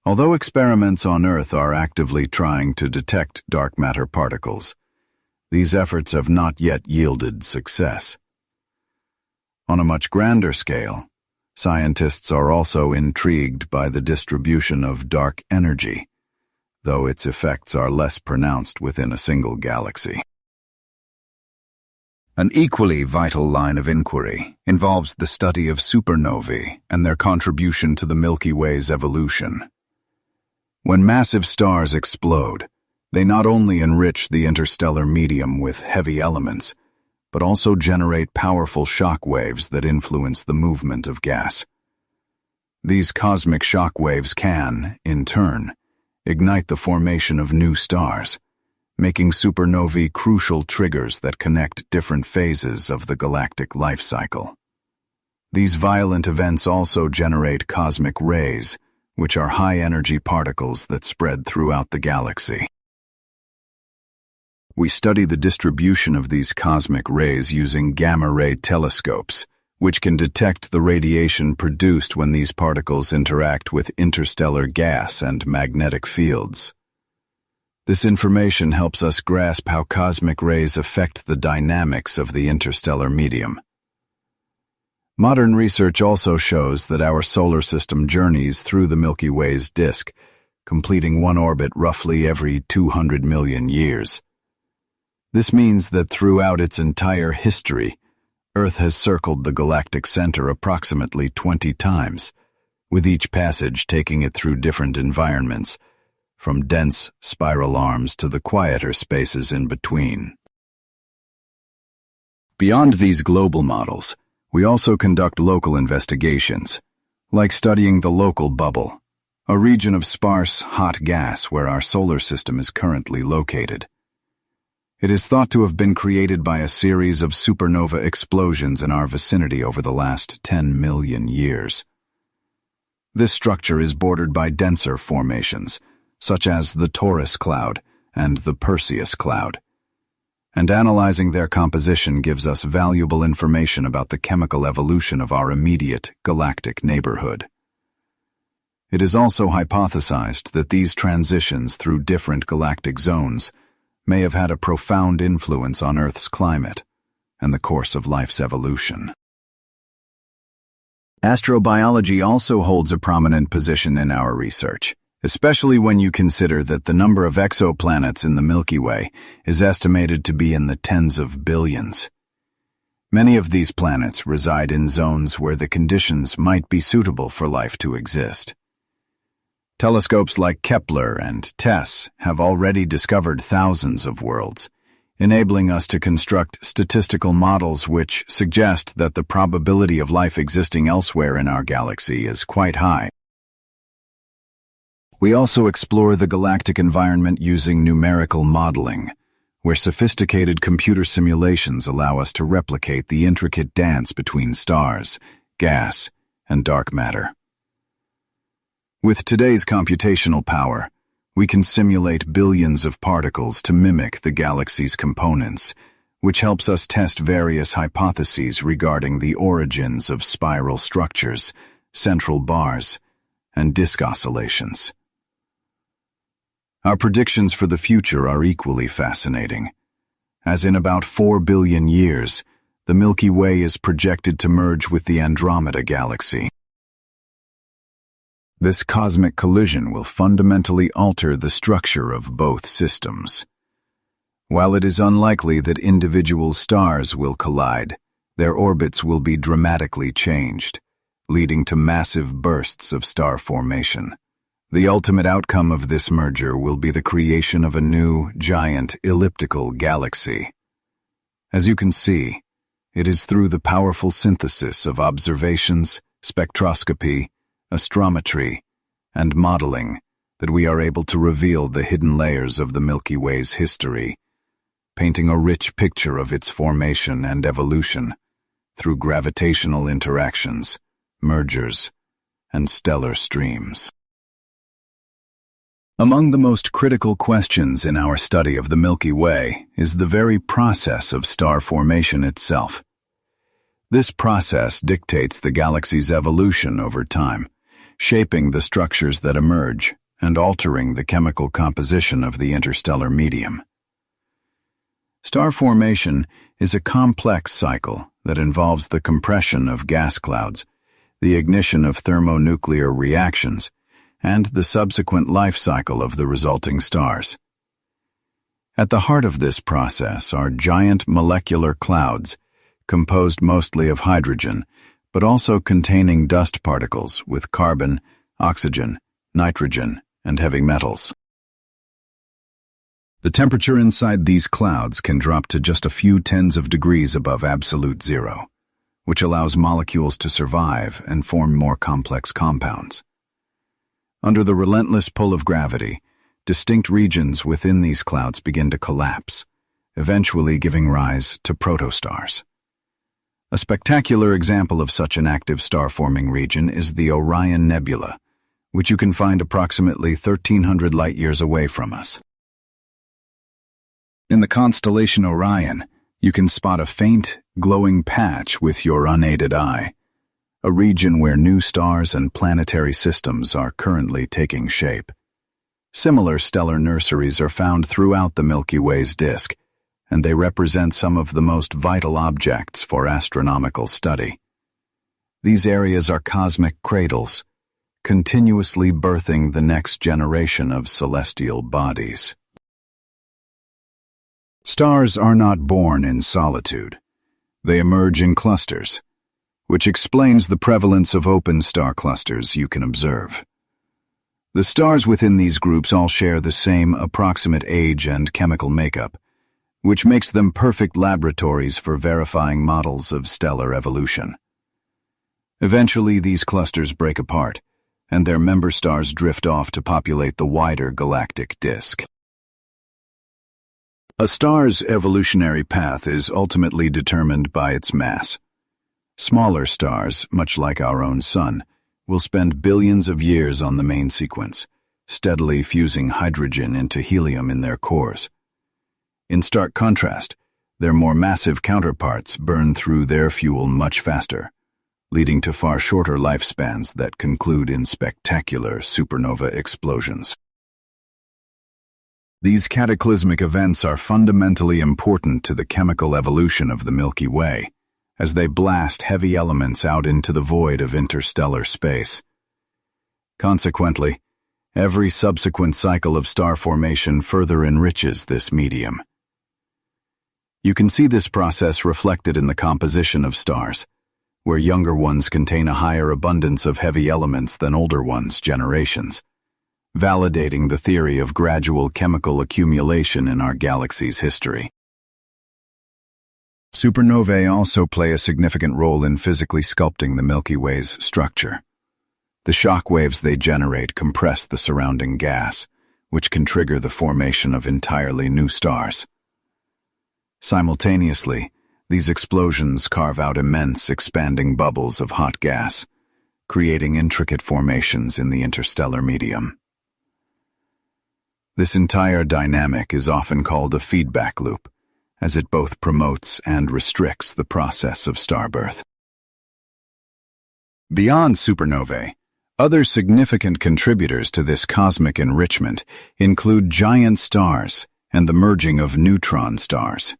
Although experiments on Earth are actively trying to detect dark matter particles, these efforts have not yet yielded success. On a much grander scale, scientists are also intrigued by the distribution of dark energy, though its effects are less pronounced within a single galaxy. An equally vital line of inquiry involves the study of supernovae and their contribution to the Milky Way's evolution. When massive stars explode, they not only enrich the interstellar medium with heavy elements, but also generate powerful shock waves that influence the movement of gas. These cosmic shock waves can, in turn, ignite the formation of new stars, making supernovae crucial triggers that connect different phases of the galactic life cycle. These violent events also generate cosmic rays, which are high-energy particles that spread throughout the galaxy. We study the distribution of these cosmic rays using gamma-ray telescopes, which can detect the radiation produced when these particles interact with interstellar gas and magnetic fields. This information helps us grasp how cosmic rays affect the dynamics of the interstellar medium. Modern research also shows that our solar system journeys through the Milky Way's disk, completing one orbit roughly every 200 million years. This means that throughout its entire history, Earth has circled the galactic center approximately 20 times, with each passage taking it through different environments, from dense spiral arms to the quieter spaces in between. Beyond these global models, we also conduct local investigations, like studying the local bubble, a region of sparse, hot gas where our solar system is currently located. It is thought to have been created by a series of supernova explosions in our vicinity over the last 10 million years. This structure is bordered by denser formations, such as the Taurus cloud and the Perseus cloud, and analyzing their composition gives us valuable information about the chemical evolution of our immediate galactic neighborhood. It is also hypothesized that these transitions through different galactic zones may have had a profound influence on Earth's climate and the course of life's evolution. Astrobiology also holds a prominent position in our research, especially when you consider that the number of exoplanets in the Milky Way is estimated to be in the tens of billions. Many of these planets reside in zones where the conditions might be suitable for life to exist. Telescopes like Kepler and TESS have already discovered thousands of worlds, enabling us to construct statistical models which suggest that the probability of life existing elsewhere in our galaxy is quite high. We also explore the galactic environment using numerical modeling, where sophisticated computer simulations allow us to replicate the intricate dance between stars, gas, and dark matter. With today's computational power, we can simulate billions of particles to mimic the galaxy's components, which helps us test various hypotheses regarding the origins of spiral structures, central bars, and disk oscillations. Our predictions for the future are equally fascinating, as in about 4 billion years, the Milky Way is projected to merge with the Andromeda Galaxy. This cosmic collision will fundamentally alter the structure of both systems. While it is unlikely that individual stars will collide, their orbits will be dramatically changed, leading to massive bursts of star formation. The ultimate outcome of this merger will be the creation of a new, giant, elliptical galaxy. As you can see, it is through the powerful synthesis of observations, spectroscopy, astrometry, and modeling that we are able to reveal the hidden layers of the Milky Way's history, painting a rich picture of its formation and evolution through gravitational interactions, mergers, and stellar streams. Among the most critical questions in our study of the Milky Way is the very process of star formation itself. This process dictates the galaxy's evolution over time, shaping the structures that emerge and altering the chemical composition of the interstellar medium. Star formation is a complex cycle that involves the compression of gas clouds, the ignition of thermonuclear reactions, and the subsequent life cycle of the resulting stars. At the heart of this process are giant molecular clouds, composed mostly of hydrogen, but also containing dust particles with carbon, oxygen, nitrogen, and heavy metals. The temperature inside these clouds can drop to just a few tens of degrees above absolute zero, which allows molecules to survive and form more complex compounds. Under the relentless pull of gravity, distinct regions within these clouds begin to collapse, eventually giving rise to protostars. A spectacular example of such an active star-forming region is the Orion Nebula, which you can find approximately 1,300 light-years away from us. In the constellation Orion, you can spot a faint, glowing patch with your unaided eye, a region where new stars and planetary systems are currently taking shape. Similar stellar nurseries are found throughout the Milky Way's disk, and they represent some of the most vital objects for astronomical study. These areas are cosmic cradles, continuously birthing the next generation of celestial bodies. Stars are not born in solitude. They emerge in clusters, which explains the prevalence of open star clusters you can observe. The stars within these groups all share the same approximate age and chemical makeup, which makes them perfect laboratories for verifying models of stellar evolution. Eventually, these clusters break apart, and their member stars drift off to populate the wider galactic disk. A star's evolutionary path is ultimately determined by its mass. Smaller stars, much like our own Sun, will spend billions of years on the main sequence, steadily fusing hydrogen into helium in their cores. In stark contrast, their more massive counterparts burn through their fuel much faster, leading to far shorter lifespans that conclude in spectacular supernova explosions. These cataclysmic events are fundamentally important to the chemical evolution of the Milky Way, as they blast heavy elements out into the void of interstellar space. Consequently, every subsequent cycle of star formation further enriches this medium. You can see this process reflected in the composition of stars, where younger ones contain a higher abundance of heavy elements than older ones' generations, validating the theory of gradual chemical accumulation in our galaxy's history. Supernovae also play a significant role in physically sculpting the Milky Way's structure. The shock waves they generate compress the surrounding gas, which can trigger the formation of entirely new stars. Simultaneously, these explosions carve out immense, expanding bubbles of hot gas, creating intricate formations in the interstellar medium. This entire dynamic is often called a feedback loop, as it both promotes and restricts the process of starbirth. Beyond supernovae, other significant contributors to this cosmic enrichment include giant stars and the merging of neutron stars.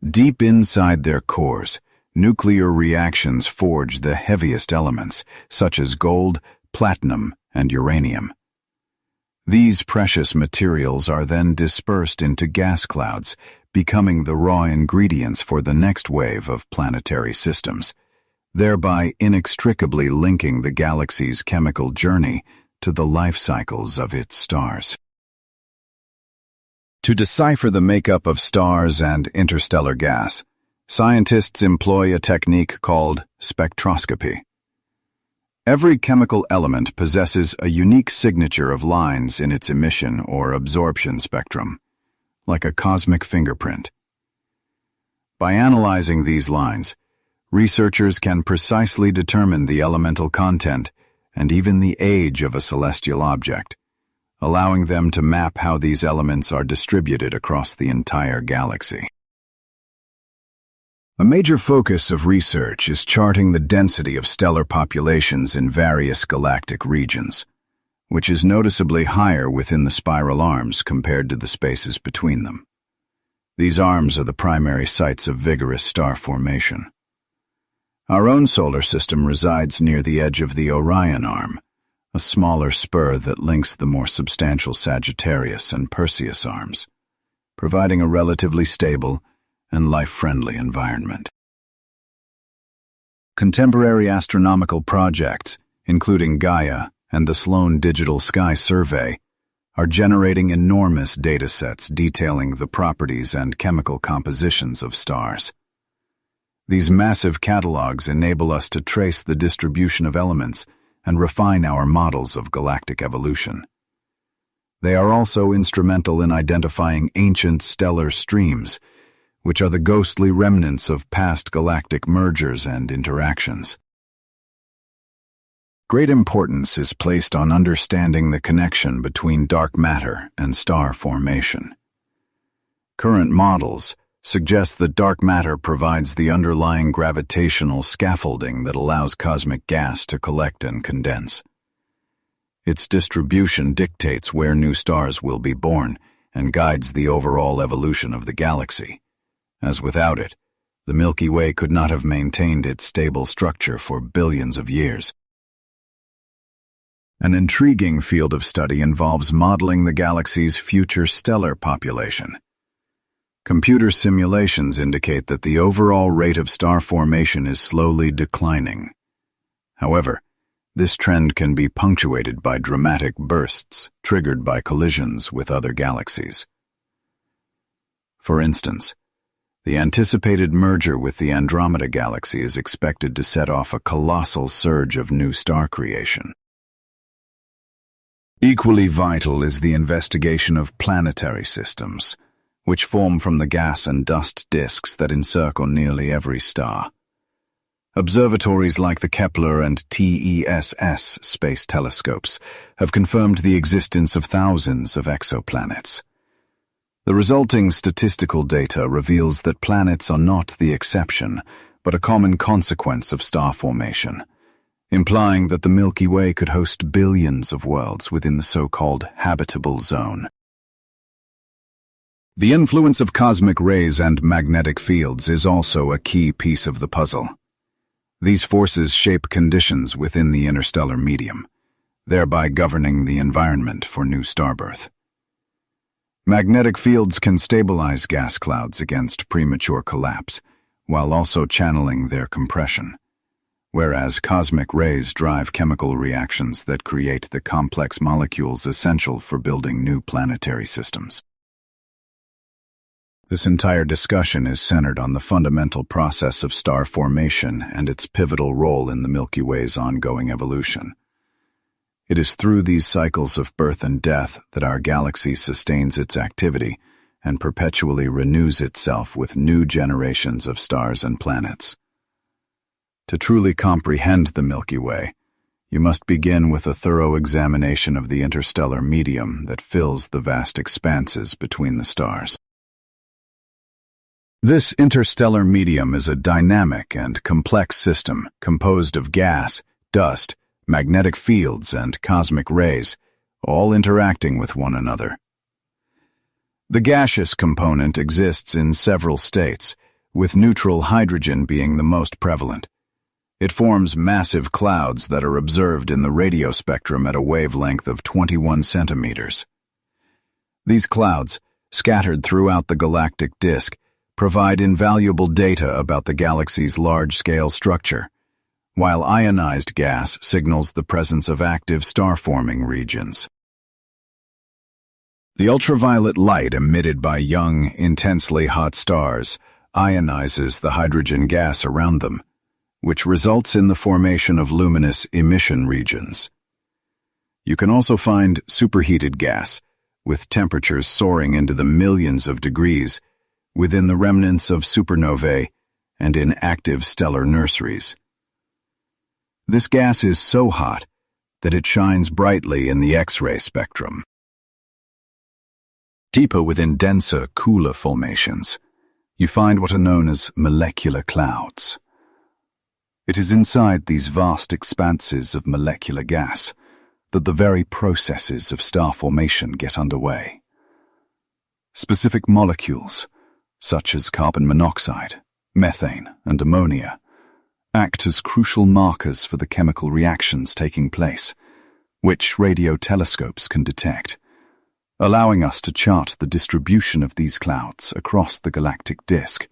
Deep inside their cores, nuclear reactions forge the heaviest elements, such as gold, platinum, and uranium. These precious materials are then dispersed into gas clouds, becoming the raw ingredients for the next wave of planetary systems, thereby inextricably linking the galaxy's chemical journey to the life cycles of its stars. To decipher the makeup of stars and interstellar gas, scientists employ a technique called spectroscopy. Every chemical element possesses a unique signature of lines in its emission or absorption spectrum, like a cosmic fingerprint. By analyzing these lines, researchers can precisely determine the elemental content and even the age of a celestial object, allowing them to map how these elements are distributed across the entire galaxy. A major focus of research is charting the density of stellar populations in various galactic regions, which is noticeably higher within the spiral arms compared to the spaces between them. These arms are the primary sites of vigorous star formation. Our own solar system resides near the edge of the Orion arm, a smaller spur that links the more substantial Sagittarius and Perseus arms, providing a relatively stable and life-friendly environment. Contemporary astronomical projects, including Gaia and the Sloan Digital Sky Survey, are generating enormous datasets detailing the properties and chemical compositions of stars. These massive catalogs enable us to trace the distribution of elements and refine our models of galactic evolution. They are also instrumental in identifying ancient stellar streams, which are the ghostly remnants of past galactic mergers and interactions. Great importance is placed on understanding the connection between dark matter and star formation. Current models suggest that dark matter provides the underlying gravitational scaffolding that allows cosmic gas to collect and condense. Its distribution dictates where new stars will be born and guides the overall evolution of the galaxy, as without it, the Milky Way could not have maintained its stable structure for billions of years. An intriguing field of study involves modeling the galaxy's future stellar population. Computer simulations indicate that the overall rate of star formation is slowly declining. However, this trend can be punctuated by dramatic bursts triggered by collisions with other galaxies. For instance, the anticipated merger with the Andromeda Galaxy is expected to set off a colossal surge of new star creation. Equally vital is the investigation of planetary systems, which form from the gas and dust disks that encircle nearly every star. Observatories like the Kepler and TESS space telescopes have confirmed the existence of thousands of exoplanets. The resulting statistical data reveals that planets are not the exception, but a common consequence of star formation, implying that the Milky Way could host billions of worlds within the so-called habitable zone. The influence of cosmic rays and magnetic fields is also a key piece of the puzzle. These forces shape conditions within the interstellar medium, thereby governing the environment for new starbirth. Magnetic fields can stabilize gas clouds against premature collapse, while also channeling their compression, whereas cosmic rays drive chemical reactions that create the complex molecules essential for building new planetary systems. This entire discussion is centered on the fundamental process of star formation and its pivotal role in the Milky Way's ongoing evolution. It is through these cycles of birth and death that our galaxy sustains its activity and perpetually renews itself with new generations of stars and planets. To truly comprehend the Milky Way, you must begin with a thorough examination of the interstellar medium that fills the vast expanses between the stars. This interstellar medium is a dynamic and complex system composed of gas, dust, magnetic fields, and cosmic rays, all interacting with one another. The gaseous component exists in several states, with neutral hydrogen being the most prevalent. It forms massive clouds that are observed in the radio spectrum at a wavelength of 21 centimeters. These clouds, scattered throughout the galactic disk, provide invaluable data about the galaxy's large-scale structure, while ionized gas signals the presence of active star-forming regions. The ultraviolet light emitted by young, intensely hot stars ionizes the hydrogen gas around them, which results in the formation of luminous emission regions. You can also find superheated gas, with temperatures soaring into the millions of degrees, within the remnants of supernovae and in active stellar nurseries. This gas is so hot that it shines brightly in the X-ray spectrum. Deeper within denser, cooler formations, you find what are known as molecular clouds. It is inside these vast expanses of molecular gas that the very processes of star formation get underway. Specific molecules, such as carbon monoxide, methane, and ammonia, act as crucial markers for the chemical reactions taking place, which radio telescopes can detect, allowing us to chart the distribution of these clouds across the galactic disk,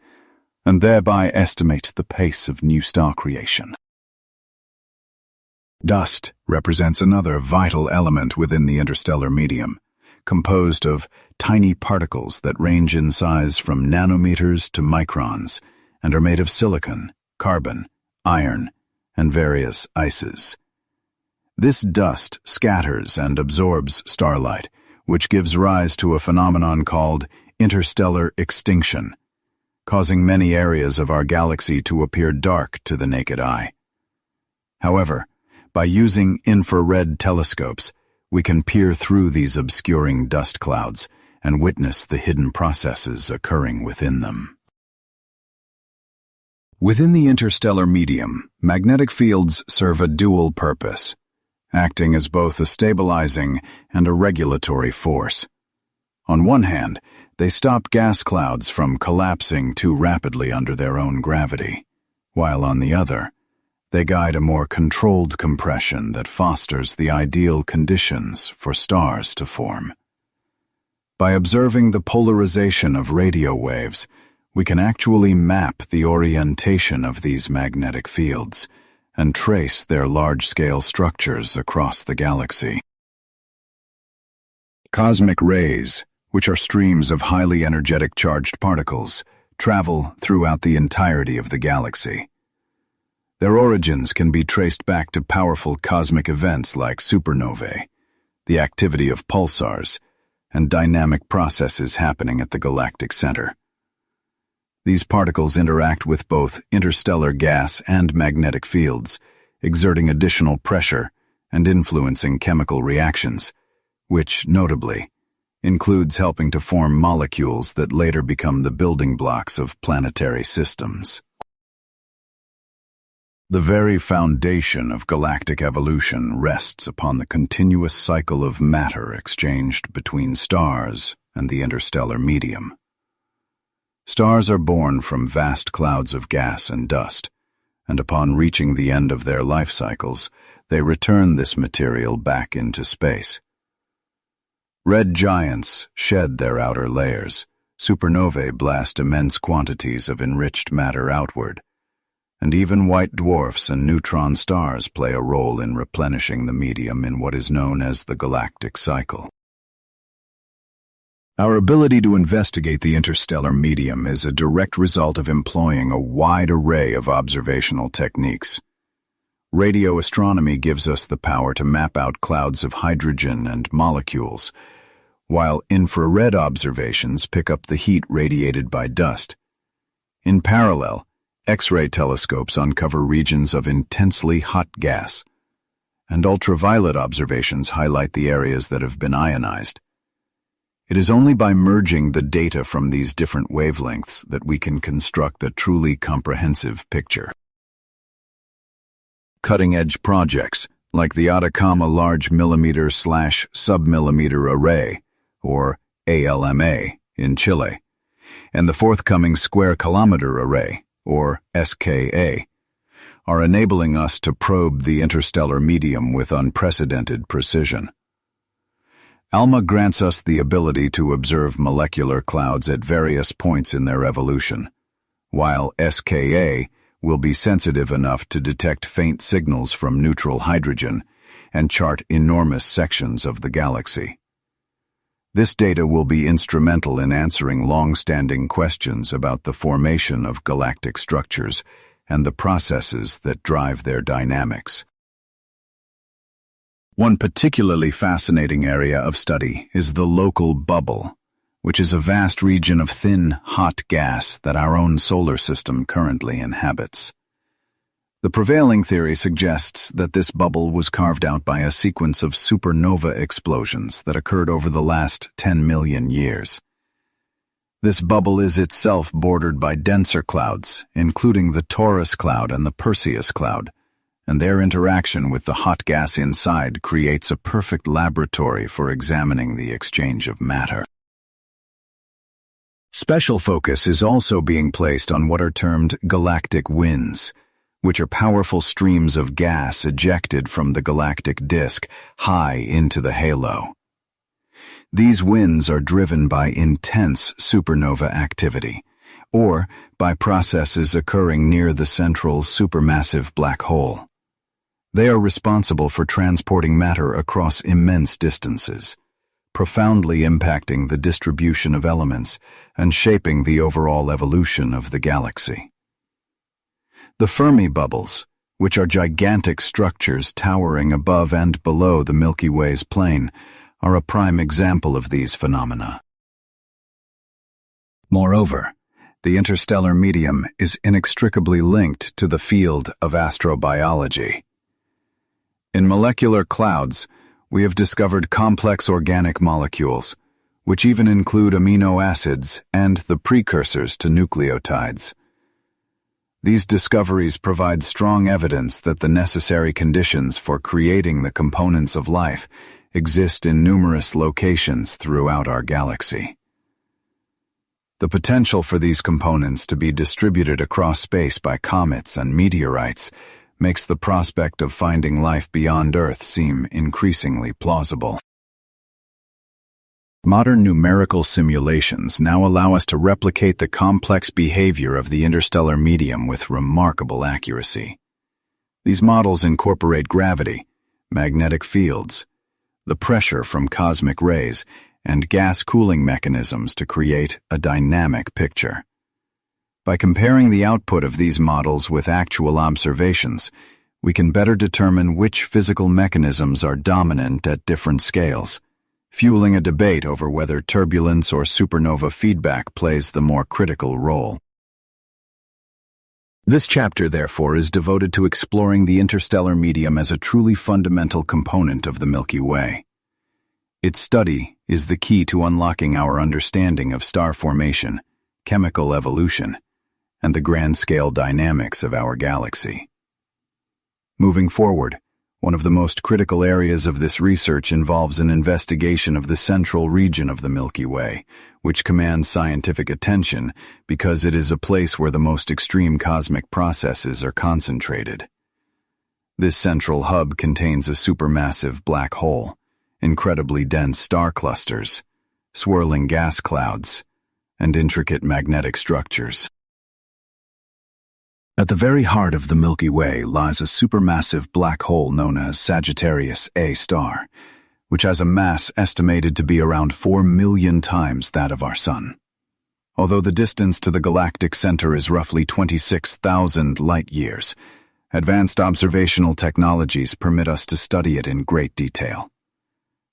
and thereby estimate the pace of new star creation. Dust represents another vital element within the interstellar medium, composed of tiny particles that range in size from nanometers to microns and are made of silicon, carbon, iron, and various ices. This dust scatters and absorbs starlight, which gives rise to a phenomenon called interstellar extinction, causing many areas of our galaxy to appear dark to the naked eye. However, by using infrared telescopes, we can peer through these obscuring dust clouds and witness the hidden processes occurring within them. Within the interstellar medium, magnetic fields serve a dual purpose, acting as both a stabilizing and a regulatory force. On one hand, they stop gas clouds from collapsing too rapidly under their own gravity, while on the other, they guide a more controlled compression that fosters the ideal conditions for stars to form. By observing the polarization of radio waves, we can actually map the orientation of these magnetic fields and trace their large-scale structures across the galaxy. Cosmic rays, which are streams of highly energetic charged particles, travel throughout the entirety of the galaxy. Their origins can be traced back to powerful cosmic events like supernovae, the activity of pulsars, and dynamic processes happening at the galactic center. These particles interact with both interstellar gas and magnetic fields, exerting additional pressure and influencing chemical reactions, which, notably, includes helping to form molecules that later become the building blocks of planetary systems. The very foundation of galactic evolution rests upon the continuous cycle of matter exchanged between stars and the interstellar medium. Stars are born from vast clouds of gas and dust, and upon reaching the end of their life cycles, they return this material back into space. Red giants shed their outer layers, supernovae blast immense quantities of enriched matter outward, and even white dwarfs and neutron stars play a role in replenishing the medium in what is known as the galactic cycle. Our ability to investigate the interstellar medium is a direct result of employing a wide array of observational techniques. Radio astronomy gives us the power to map out clouds of hydrogen and molecules, while infrared observations pick up the heat radiated by dust. In parallel, X-ray telescopes uncover regions of intensely hot gas, and ultraviolet observations highlight the areas that have been ionized. It is only by merging the data from these different wavelengths that we can construct a truly comprehensive picture. Cutting-edge projects, like the Atacama Large Millimeter/Submillimeter Array, or ALMA, in Chile, and the forthcoming Square Kilometer Array, or SKA, are enabling us to probe the interstellar medium with unprecedented precision. ALMA grants us the ability to observe molecular clouds at various points in their evolution, while SKA will be sensitive enough to detect faint signals from neutral hydrogen and chart enormous sections of the galaxy. This data will be instrumental in answering long-standing questions about the formation of galactic structures and the processes that drive their dynamics. One particularly fascinating area of study is the local bubble, which is a vast region of thin, hot gas that our own solar system currently inhabits. The prevailing theory suggests that this bubble was carved out by a sequence of supernova explosions that occurred over the last 10 million years. This bubble is itself bordered by denser clouds, including the Taurus cloud and the Perseus cloud, and their interaction with the hot gas inside creates a perfect laboratory for examining the exchange of matter. Special focus is also being placed on what are termed galactic winds, which are powerful streams of gas ejected from the galactic disk high into the halo. These winds are driven by intense supernova activity, or by processes occurring near the central supermassive black hole. They are responsible for transporting matter across immense distances, profoundly impacting the distribution of elements and shaping the overall evolution of the galaxy. The Fermi bubbles, which are gigantic structures towering above and below the Milky Way's plane, are a prime example of these phenomena. Moreover, the interstellar medium is inextricably linked to the field of astrobiology. In molecular clouds, we have discovered complex organic molecules, which even include amino acids and the precursors to nucleotides. These discoveries provide strong evidence that the necessary conditions for creating the components of life exist in numerous locations throughout our galaxy. The potential for these components to be distributed across space by comets and meteorites makes the prospect of finding life beyond Earth seem increasingly plausible. Modern numerical simulations now allow us to replicate the complex behavior of the interstellar medium with remarkable accuracy. These models incorporate gravity, magnetic fields, the pressure from cosmic rays, and gas cooling mechanisms to create a dynamic picture. By comparing the output of these models with actual observations, we can better determine which physical mechanisms are dominant at different scales, fueling a debate over whether turbulence or supernova feedback plays the more critical role. This chapter, therefore, is devoted to exploring the interstellar medium as a truly fundamental component of the Milky Way. Its study is the key to unlocking our understanding of star formation, chemical evolution, and the grand-scale dynamics of our galaxy. Moving forward, one of the most critical areas of this research involves an investigation of the central region of the Milky Way, which commands scientific attention because it is a place where the most extreme cosmic processes are concentrated. This central hub contains a supermassive black hole, incredibly dense star clusters, swirling gas clouds, and intricate magnetic structures. At the very heart of the Milky Way lies a supermassive black hole known as Sagittarius A star, which has a mass estimated to be around 4 million times that of our Sun. Although the distance to the galactic center is roughly 26,000 light-years, advanced observational technologies permit us to study it in great detail.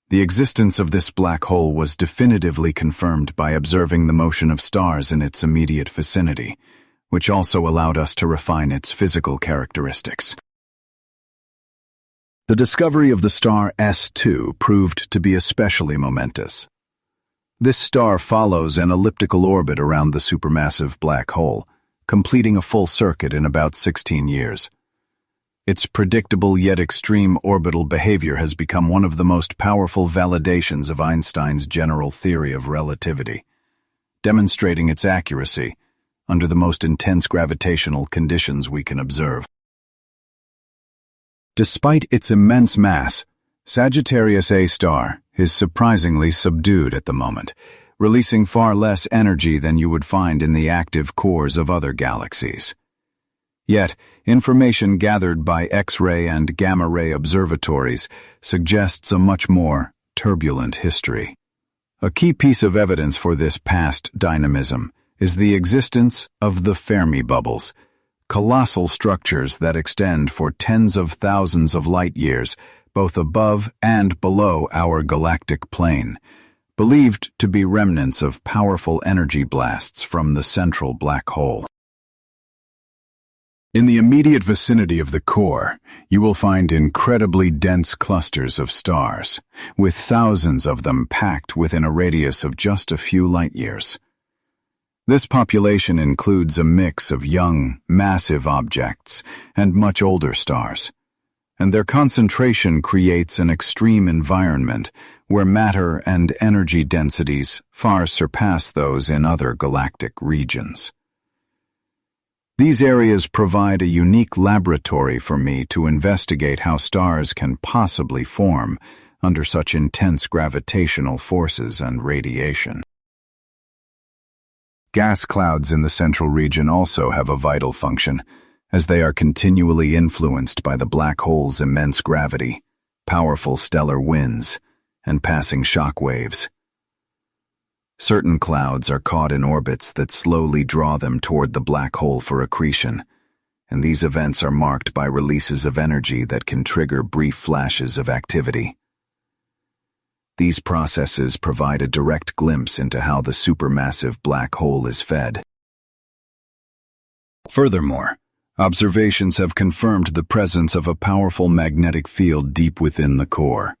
The existence of this black hole was definitively confirmed by observing the motion of stars in its immediate vicinity, which also allowed us to refine its physical characteristics. The discovery of the star S2 proved to be especially momentous. This star follows an elliptical orbit around the supermassive black hole, completing a full circuit in about 16 years. Its predictable yet extreme orbital behavior has become one of the most powerful validations of Einstein's general theory of relativity, demonstrating its accuracy under the most intense gravitational conditions we can observe. Despite its immense mass, Sagittarius A star is surprisingly subdued at the moment, releasing far less energy than you would find in the active cores of other galaxies. Yet, information gathered by X-ray and gamma-ray observatories suggests a much more turbulent history. A key piece of evidence for this past dynamism is the existence of the Fermi bubbles, colossal structures that extend for tens of thousands of light-years, both above and below our galactic plane, believed to be remnants of powerful energy blasts from the central black hole. In the immediate vicinity of the core, you will find incredibly dense clusters of stars, with thousands of them packed within a radius of just a few light-years. This population includes a mix of young, massive objects and much older stars, and their concentration creates an extreme environment where matter and energy densities far surpass those in other galactic regions. These areas provide a unique laboratory for me to investigate how stars can possibly form under such intense gravitational forces and radiation. Gas clouds in the central region also have a vital function, as they are continually influenced by the black hole's immense gravity, powerful stellar winds, and passing shock waves. Certain clouds are caught in orbits that slowly draw them toward the black hole for accretion, and these events are marked by releases of energy that can trigger brief flashes of activity. These processes provide a direct glimpse into how the supermassive black hole is fed. Furthermore, observations have confirmed the presence of a powerful magnetic field deep within the core,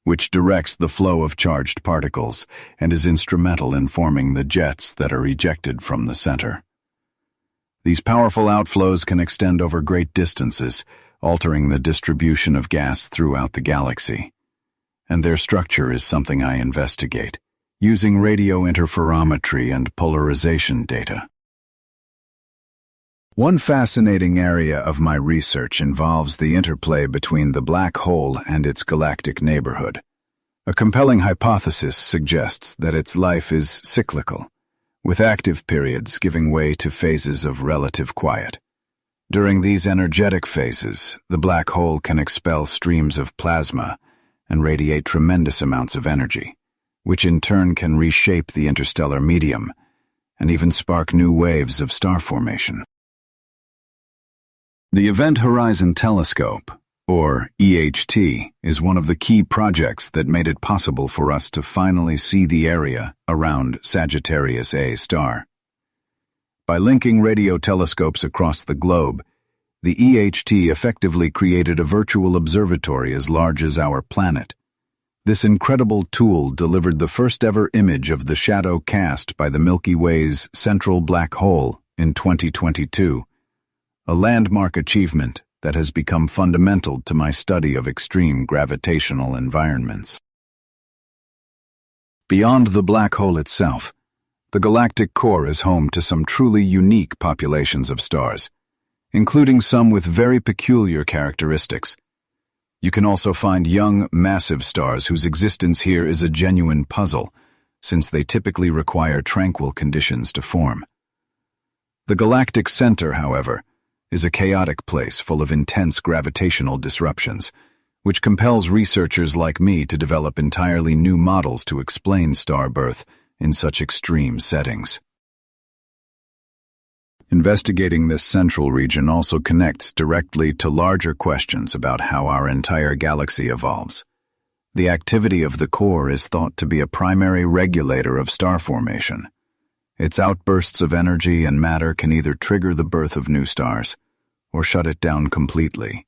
which directs the flow of charged particles and is instrumental in forming the jets that are ejected from the center. These powerful outflows can extend over great distances, altering the distribution of gas throughout the galaxy. And their structure is something I investigate, using radio interferometry and polarization data. One fascinating area of my research involves the interplay between the black hole and its galactic neighborhood. A compelling hypothesis suggests that its life is cyclical, with active periods giving way to phases of relative quiet. During these energetic phases, the black hole can expel streams of plasma and radiate tremendous amounts of energy, which in turn can reshape the interstellar medium and even spark new waves of star formation. The Event Horizon Telescope, or EHT, is one of the key projects that made it possible for us to finally see the area around Sagittarius A star. By linking radio telescopes across the globe, the EHT effectively created a virtual observatory as large as our planet. This incredible tool delivered the first-ever image of the shadow cast by the Milky Way's central black hole in 2022, a landmark achievement that has become fundamental to my study of extreme gravitational environments. Beyond the black hole itself, the galactic core is home to some truly unique populations of stars, including some with very peculiar characteristics. You can also find young, massive stars whose existence here is a genuine puzzle, since they typically require tranquil conditions to form. The galactic center, however, is a chaotic place full of intense gravitational disruptions, which compels researchers like me to develop entirely new models to explain star birth in such extreme settings. Investigating this central region also connects directly to larger questions about how our entire galaxy evolves. The activity of the core is thought to be a primary regulator of star formation. Its outbursts of energy and matter can either trigger the birth of new stars or shut it down completely.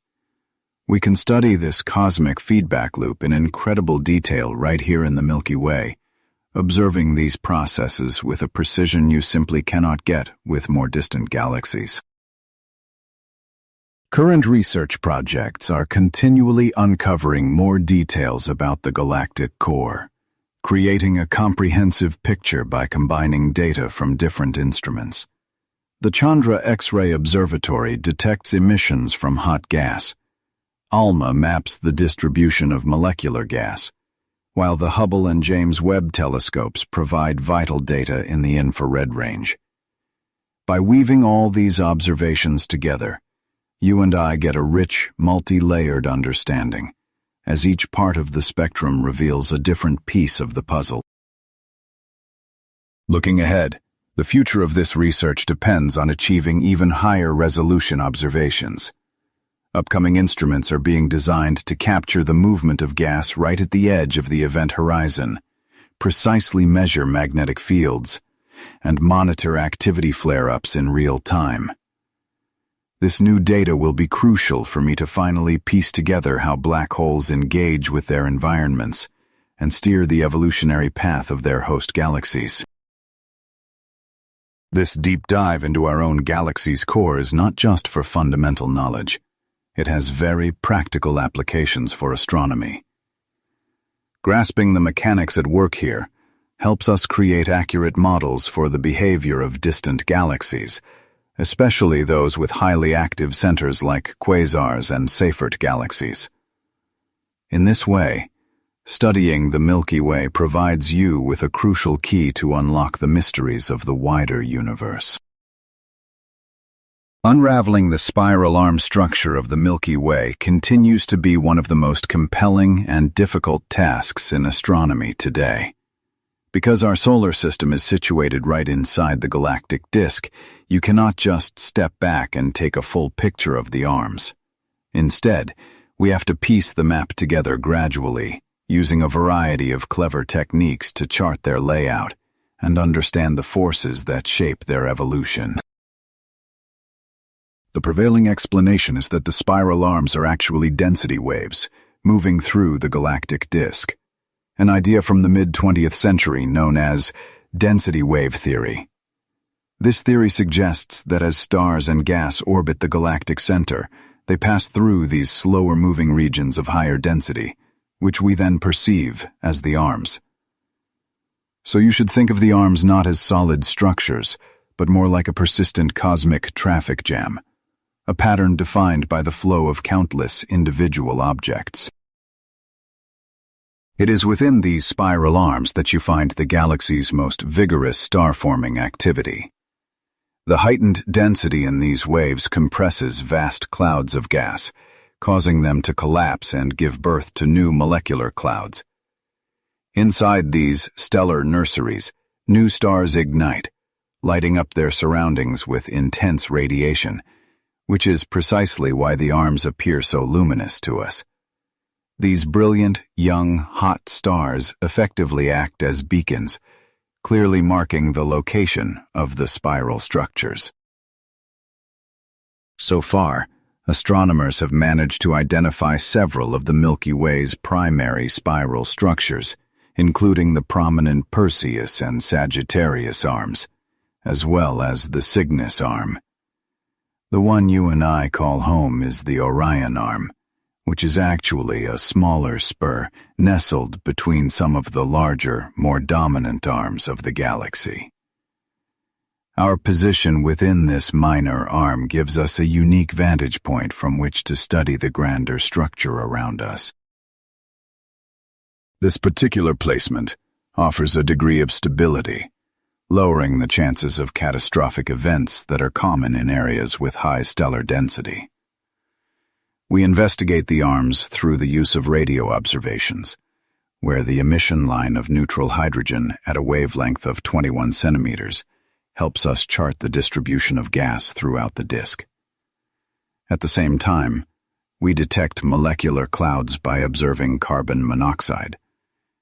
We can study this cosmic feedback loop in incredible detail right here in the Milky Way, observing these processes with a precision you simply cannot get with more distant galaxies. Current research projects are continually uncovering more details about the galactic core, creating a comprehensive picture by combining data from different instruments. The Chandra X-ray Observatory detects emissions from hot gas. ALMA maps the distribution of molecular gas, while the Hubble and James Webb telescopes provide vital data in the infrared range. By weaving all these observations together, you and I get a rich, multi-layered understanding, as each part of the spectrum reveals a different piece of the puzzle. Looking ahead, the future of this research depends on achieving even higher resolution observations. Upcoming instruments are being designed to capture the movement of gas right at the edge of the event horizon, precisely measure magnetic fields, and monitor activity flare-ups in real time. This new data will be crucial for me to finally piece together how black holes engage with their environments and steer the evolutionary path of their host galaxies. This deep dive into our own galaxy's core is not just for fundamental knowledge. It has very practical applications for astronomy. Grasping the mechanics at work here helps us create accurate models for the behavior of distant galaxies, especially those with highly active centers like quasars and Seyfert galaxies. In this way, studying the Milky Way provides you with a crucial key to unlock the mysteries of the wider universe. Unraveling the spiral arm structure of the Milky Way continues to be one of the most compelling and difficult tasks in astronomy today. Because our solar system is situated right inside the galactic disk, you cannot just step back and take a full picture of the arms. Instead, we have to piece the map together gradually, using a variety of clever techniques to chart their layout and understand the forces that shape their evolution. The prevailing explanation is that the spiral arms are actually density waves, moving through the galactic disk, an idea from the mid-20th century known as density wave theory. This theory suggests that as stars and gas orbit the galactic center, they pass through these slower-moving regions of higher density, which we then perceive as the arms. So you should think of the arms not as solid structures, but more like a persistent cosmic traffic jam, a pattern defined by the flow of countless individual objects. It is within these spiral arms that you find the galaxy's most vigorous star-forming activity. The heightened density in these waves compresses vast clouds of gas, causing them to collapse and give birth to new molecular clouds. Inside these stellar nurseries, new stars ignite, lighting up their surroundings with intense radiation, which is precisely why the arms appear so luminous to us. These brilliant, young, hot stars effectively act as beacons, clearly marking the location of the spiral structures. So far, astronomers have managed to identify several of the Milky Way's primary spiral structures, including the prominent Perseus and Sagittarius arms, as well as the Cygnus arm. The one you and I call home is the Orion arm, which is actually a smaller spur nestled between some of the larger, more dominant arms of the galaxy. Our position within this minor arm gives us a unique vantage point from which to study the grander structure around us. This particular placement offers a degree of stability, lowering the chances of catastrophic events that are common in areas with high stellar density. We investigate the arms through the use of radio observations, where the emission line of neutral hydrogen at a wavelength of 21 centimeters helps us chart the distribution of gas throughout the disk. At the same time, we detect molecular clouds by observing carbon monoxide,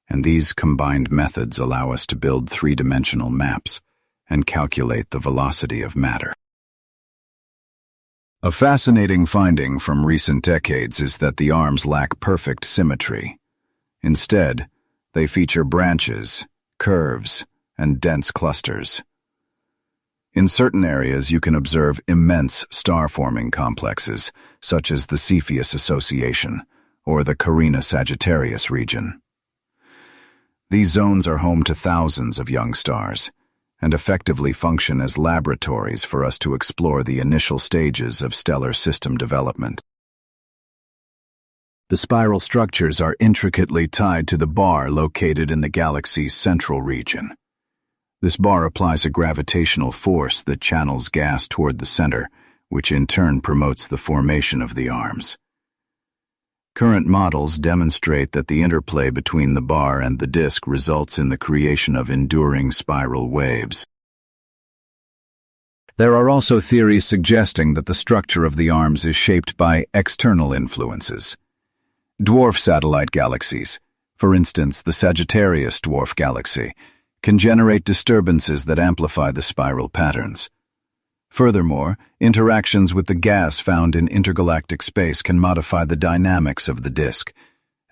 and these combined methods allow us to build three-dimensional maps and calculate the velocity of matter. A fascinating finding from recent decades is that the arms lack perfect symmetry. Instead, they feature branches, curves, and dense clusters. In certain areas, you can observe immense star-forming complexes, such as the Cepheus Association or the Carina-Sagittarius region. These zones are home to thousands of young stars, and effectively function as laboratories for us to explore the initial stages of stellar system development. The spiral structures are intricately tied to the bar located in the galaxy's central region. This bar applies a gravitational force that channels gas toward the center, which in turn promotes the formation of the arms. Current models demonstrate that the interplay between the bar and the disk results in the creation of enduring spiral waves. There are also theories suggesting that the structure of the arms is shaped by external influences. Dwarf satellite galaxies, for instance the Sagittarius dwarf galaxy, can generate disturbances that amplify the spiral patterns. Furthermore, interactions with the gas found in intergalactic space can modify the dynamics of the disk,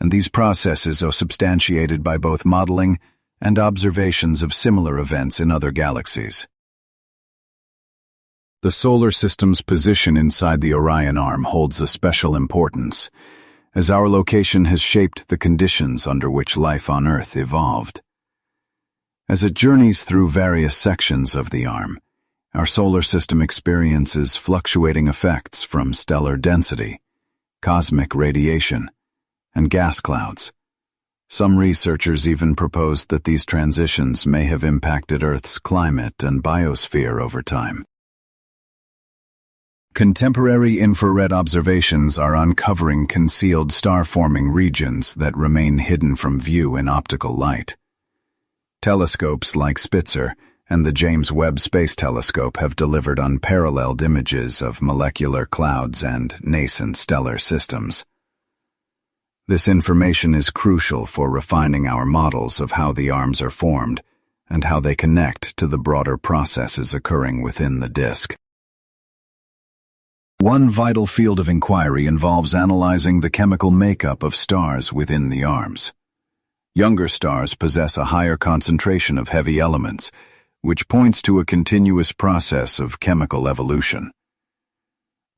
and these processes are substantiated by both modeling and observations of similar events in other galaxies. The solar system's position inside the Orion arm holds a special importance, as our location has shaped the conditions under which life on Earth evolved. As it journeys through various sections of the arm, our solar system experiences fluctuating effects from stellar density, cosmic radiation, and gas clouds. Some researchers even propose that these transitions may have impacted Earth's climate and biosphere over time. Contemporary infrared observations are uncovering concealed star-forming regions that remain hidden from view in optical light. Telescopes like Spitzer and the James Webb Space Telescope have delivered unparalleled images of molecular clouds and nascent stellar systems. This information is crucial for refining our models of how the arms are formed and how they connect to the broader processes occurring within the disk. One vital field of inquiry involves analyzing the chemical makeup of stars within the arms. Younger stars possess a higher concentration of heavy elements, which points to a continuous process of chemical evolution.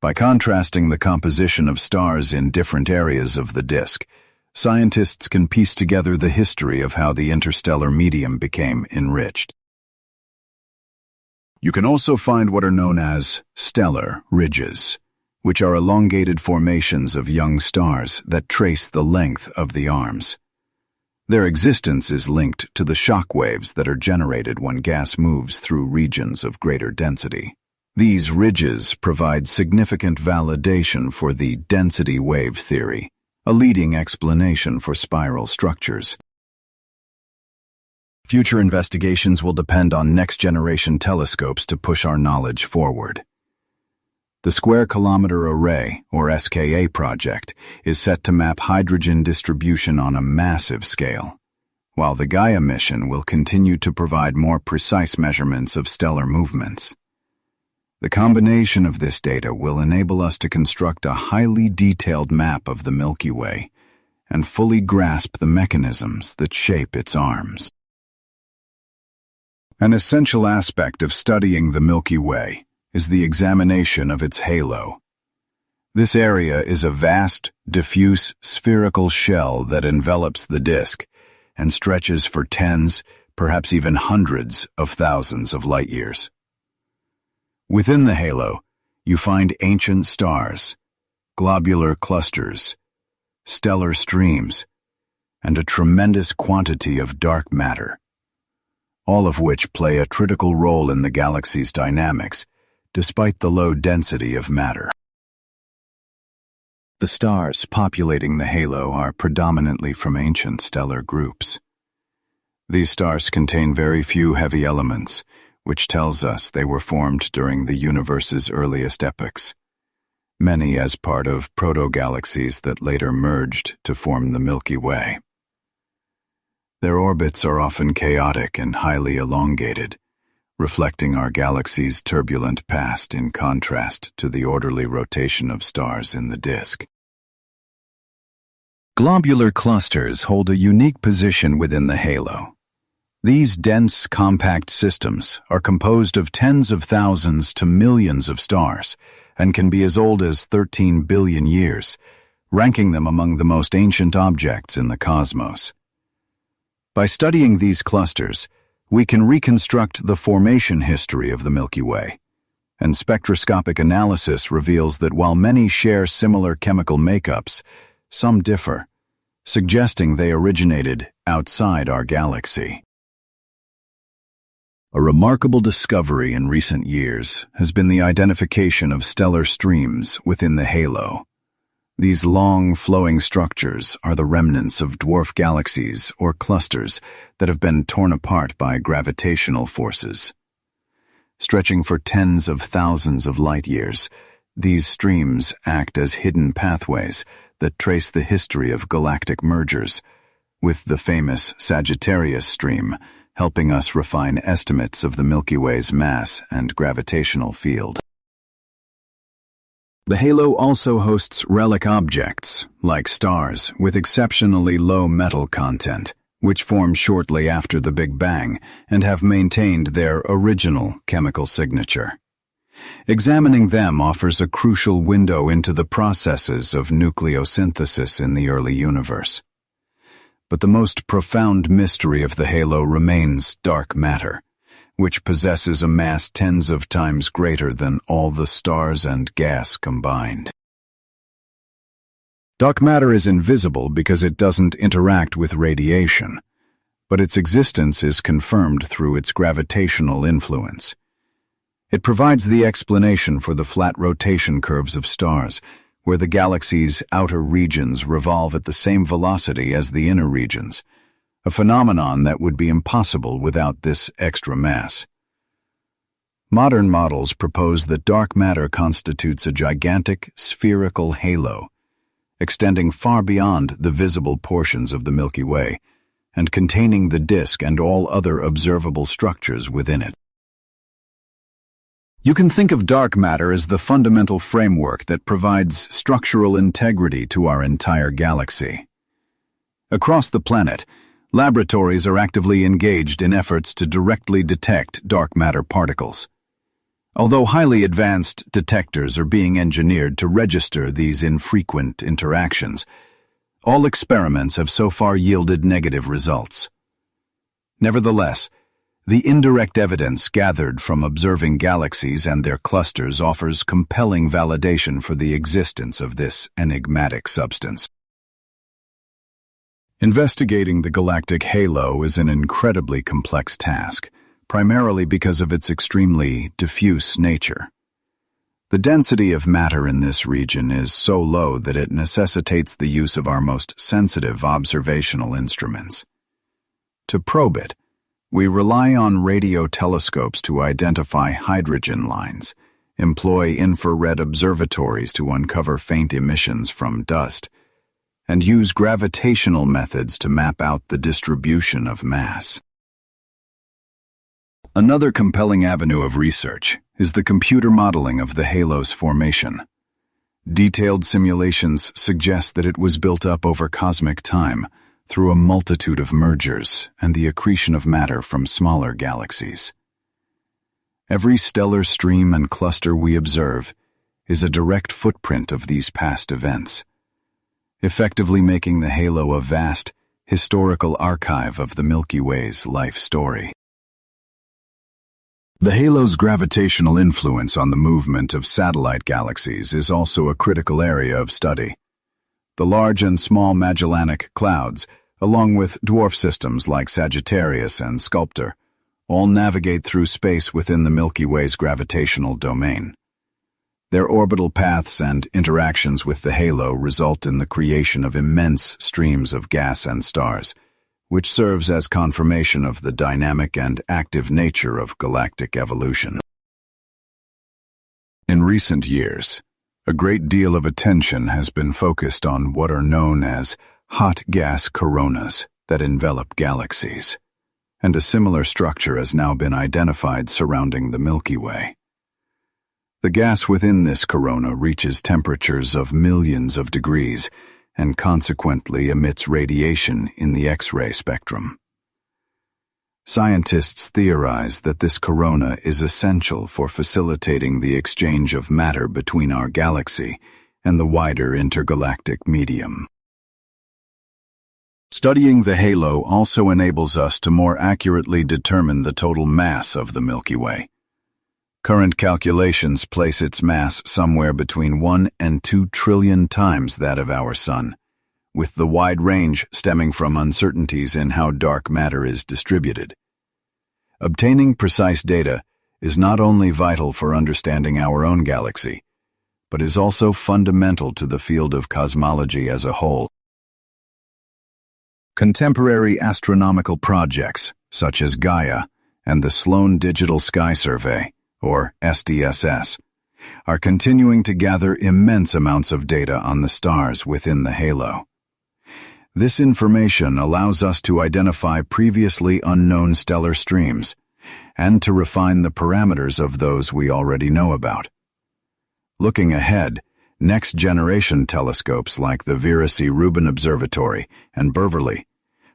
By contrasting the composition of stars in different areas of the disk, scientists can piece together the history of how the interstellar medium became enriched. You can also find what are known as stellar ridges, which are elongated formations of young stars that trace the length of the arms. Their existence is linked to the shock waves that are generated when gas moves through regions of greater density. These ridges provide significant validation for the density wave theory, a leading explanation for spiral structures. Future investigations will depend on next-generation telescopes to push our knowledge forward. The Square Kilometre Array, or SKA project, is set to map hydrogen distribution on a massive scale, while the Gaia mission will continue to provide more precise measurements of stellar movements. The combination of this data will enable us to construct a highly detailed map of the Milky Way and fully grasp the mechanisms that shape its arms. An essential aspect of studying the Milky Way is the examination of its halo. This area is a vast, diffuse, spherical shell that envelops the disk and stretches for tens, perhaps even hundreds of thousands of light-years. Within the halo, you find ancient stars, globular clusters, stellar streams, and a tremendous quantity of dark matter, all of which play a critical role in the galaxy's dynamics, despite the low density of matter. The stars populating the halo are predominantly from ancient stellar groups. These stars contain very few heavy elements, which tells us they were formed during the universe's earliest epochs, many as part of proto-galaxies that later merged to form the Milky Way. Their orbits are often chaotic and highly elongated, reflecting our galaxy's turbulent past in contrast to the orderly rotation of stars in the disk. Globular clusters hold a unique position within the halo. These dense, compact systems are composed of tens of thousands to millions of stars and can be as old as 13 billion years, ranking them among the most ancient objects in the cosmos. By studying these clusters, we can reconstruct the formation history of the Milky Way, and spectroscopic analysis reveals that while many share similar chemical makeups, some differ, suggesting they originated outside our galaxy. A remarkable discovery in recent years has been the identification of stellar streams within the halo. These long, flowing structures are the remnants of dwarf galaxies or clusters that have been torn apart by gravitational forces. Stretching for tens of thousands of light-years, these streams act as hidden pathways that trace the history of galactic mergers, with the famous Sagittarius stream helping us refine estimates of the Milky Way's mass and gravitational field. The halo also hosts relic objects, like stars, with exceptionally low metal content, which formed shortly after the Big Bang and have maintained their original chemical signature. Examining them offers a crucial window into the processes of nucleosynthesis in the early universe. But the most profound mystery of the halo remains dark matter, which possesses a mass tens of times greater than all the stars and gas combined. Dark matter is invisible because it doesn't interact with radiation, but its existence is confirmed through its gravitational influence. It provides the explanation for the flat rotation curves of stars, where the galaxy's outer regions revolve at the same velocity as the inner regions, a phenomenon that would be impossible without this extra mass. Modern models propose that dark matter constitutes a gigantic, spherical halo, extending far beyond the visible portions of the Milky Way, and containing the disk and all other observable structures within it. You can think of dark matter as the fundamental framework that provides structural integrity to our entire galaxy. Across the planet, laboratories are actively engaged in efforts to directly detect dark matter particles. Although highly advanced detectors are being engineered to register these infrequent interactions, all experiments have so far yielded negative results. Nevertheless, the indirect evidence gathered from observing galaxies and their clusters offers compelling validation for the existence of this enigmatic substance. Investigating the galactic halo is an incredibly complex task, primarily because of its extremely diffuse nature. The density of matter in this region is so low that it necessitates the use of our most sensitive observational instruments. To probe it, we rely on radio telescopes to identify hydrogen lines, employ infrared observatories to uncover faint emissions from dust, and use gravitational methods to map out the distribution of mass. Another compelling avenue of research is the computer modeling of the halo's formation. Detailed simulations suggest that it was built up over cosmic time, through a multitude of mergers and the accretion of matter from smaller galaxies. Every stellar stream and cluster we observe is a direct footprint of these past events, effectively making the halo a vast, historical archive of the Milky Way's life story. The halo's gravitational influence on the movement of satellite galaxies is also a critical area of study. The large and small Magellanic Clouds, along with dwarf systems like Sagittarius and Sculptor, all navigate through space within the Milky Way's gravitational domain. Their orbital paths and interactions with the halo result in the creation of immense streams of gas and stars, which serves as confirmation of the dynamic and active nature of galactic evolution. In recent years, a great deal of attention has been focused on what are known as hot gas coronas that envelop galaxies, and a similar structure has now been identified surrounding the Milky Way. The gas within this corona reaches temperatures of millions of degrees and consequently emits radiation in the X-ray spectrum. Scientists theorize that this corona is essential for facilitating the exchange of matter between our galaxy and the wider intergalactic medium. Studying the halo also enables us to more accurately determine the total mass of the Milky Way. Current calculations place its mass somewhere between 1 and 2 trillion times that of our Sun, with the wide range stemming from uncertainties in how dark matter is distributed. Obtaining precise data is not only vital for understanding our own galaxy, but is also fundamental to the field of cosmology as a whole. Contemporary astronomical projects, such as Gaia and the Sloan Digital Sky Survey, or SDSS, are continuing to gather immense amounts of data on the stars within the halo. This information allows us to identify previously unknown stellar streams and to refine the parameters of those we already know about. Looking ahead, next-generation telescopes like the Vera C. Rubin Observatory and Beverly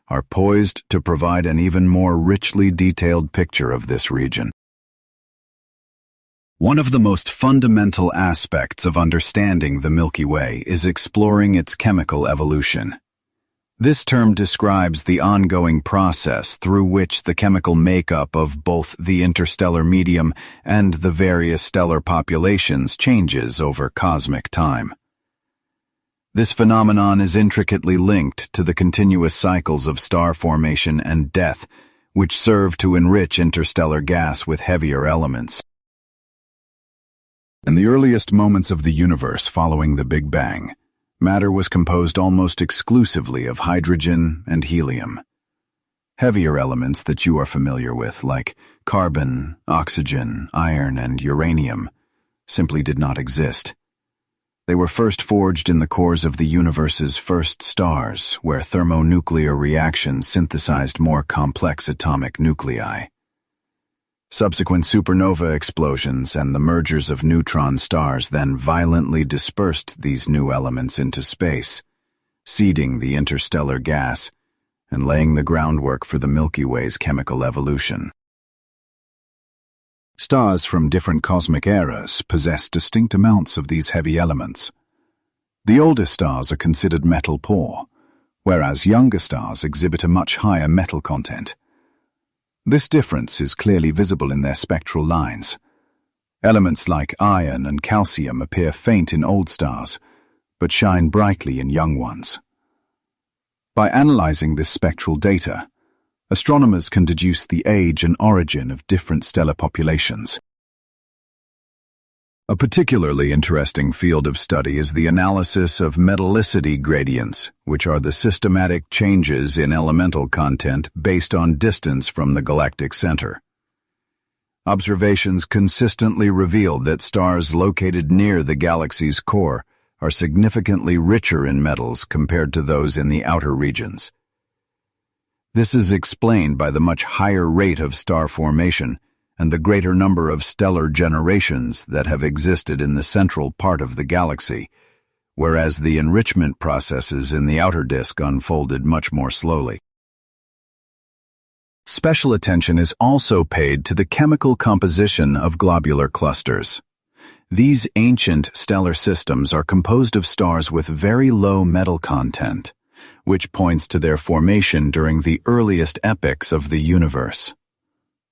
are poised to provide an even more richly detailed picture of this region. One of the most fundamental aspects of understanding the Milky Way is exploring its chemical evolution. This term describes the ongoing process through which the chemical makeup of both the interstellar medium and the various stellar populations changes over cosmic time. This phenomenon is intricately linked to the continuous cycles of star formation and death, which serve to enrich interstellar gas with heavier elements. In the earliest moments of the universe following the Big Bang, matter was composed almost exclusively of hydrogen and helium. Heavier elements that you are familiar with, like carbon, oxygen, iron, and uranium, simply did not exist. They were first forged in the cores of the universe's first stars, where thermonuclear reactions synthesized more complex atomic nuclei. Subsequent supernova explosions and the mergers of neutron stars then violently dispersed these new elements into space, seeding the interstellar gas and laying the groundwork for the Milky Way's chemical evolution. Stars from different cosmic eras possess distinct amounts of these heavy elements. The oldest stars are considered metal-poor, whereas younger stars exhibit a much higher metal content. This difference is clearly visible in their spectral lines. Elements like iron and calcium appear faint in old stars, but shine brightly in young ones. By analyzing this spectral data, astronomers can deduce the age and origin of different stellar populations. A particularly interesting field of study is the analysis of metallicity gradients, which are the systematic changes in elemental content based on distance from the galactic center. Observations consistently reveal that stars located near the galaxy's core are significantly richer in metals compared to those in the outer regions. This is explained by the much higher rate of star formation and the greater number of stellar generations that have existed in the central part of the galaxy, whereas the enrichment processes in the outer disk unfolded much more slowly. Special attention is also paid to the chemical composition of globular clusters. These ancient stellar systems are composed of stars with very low metal content, which points to their formation during the earliest epochs of the universe.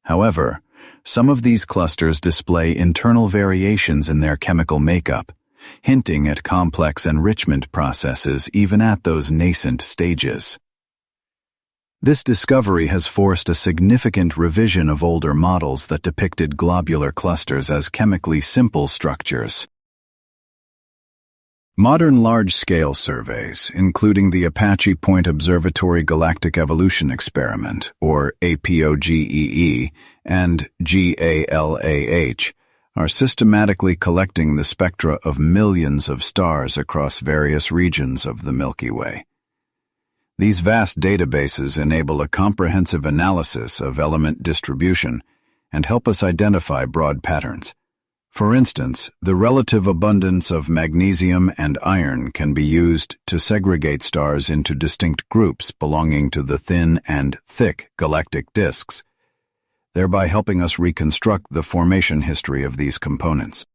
However, some of these clusters display internal variations in their chemical makeup, hinting at complex enrichment processes even at those nascent stages. This discovery has forced a significant revision of older models that depicted globular clusters as chemically simple structures. Modern large-scale surveys, including the Apache Point Observatory Galactic Evolution Experiment, or APOGEE, and GALAH, are systematically collecting the spectra of millions of stars across various regions of the Milky Way. These vast databases enable a comprehensive analysis of element distribution and help us identify broad patterns. For instance, the relative abundance of magnesium and iron can be used to segregate stars into distinct groups belonging to the thin and thick galactic disks, thereby helping us reconstruct the formation history of these components.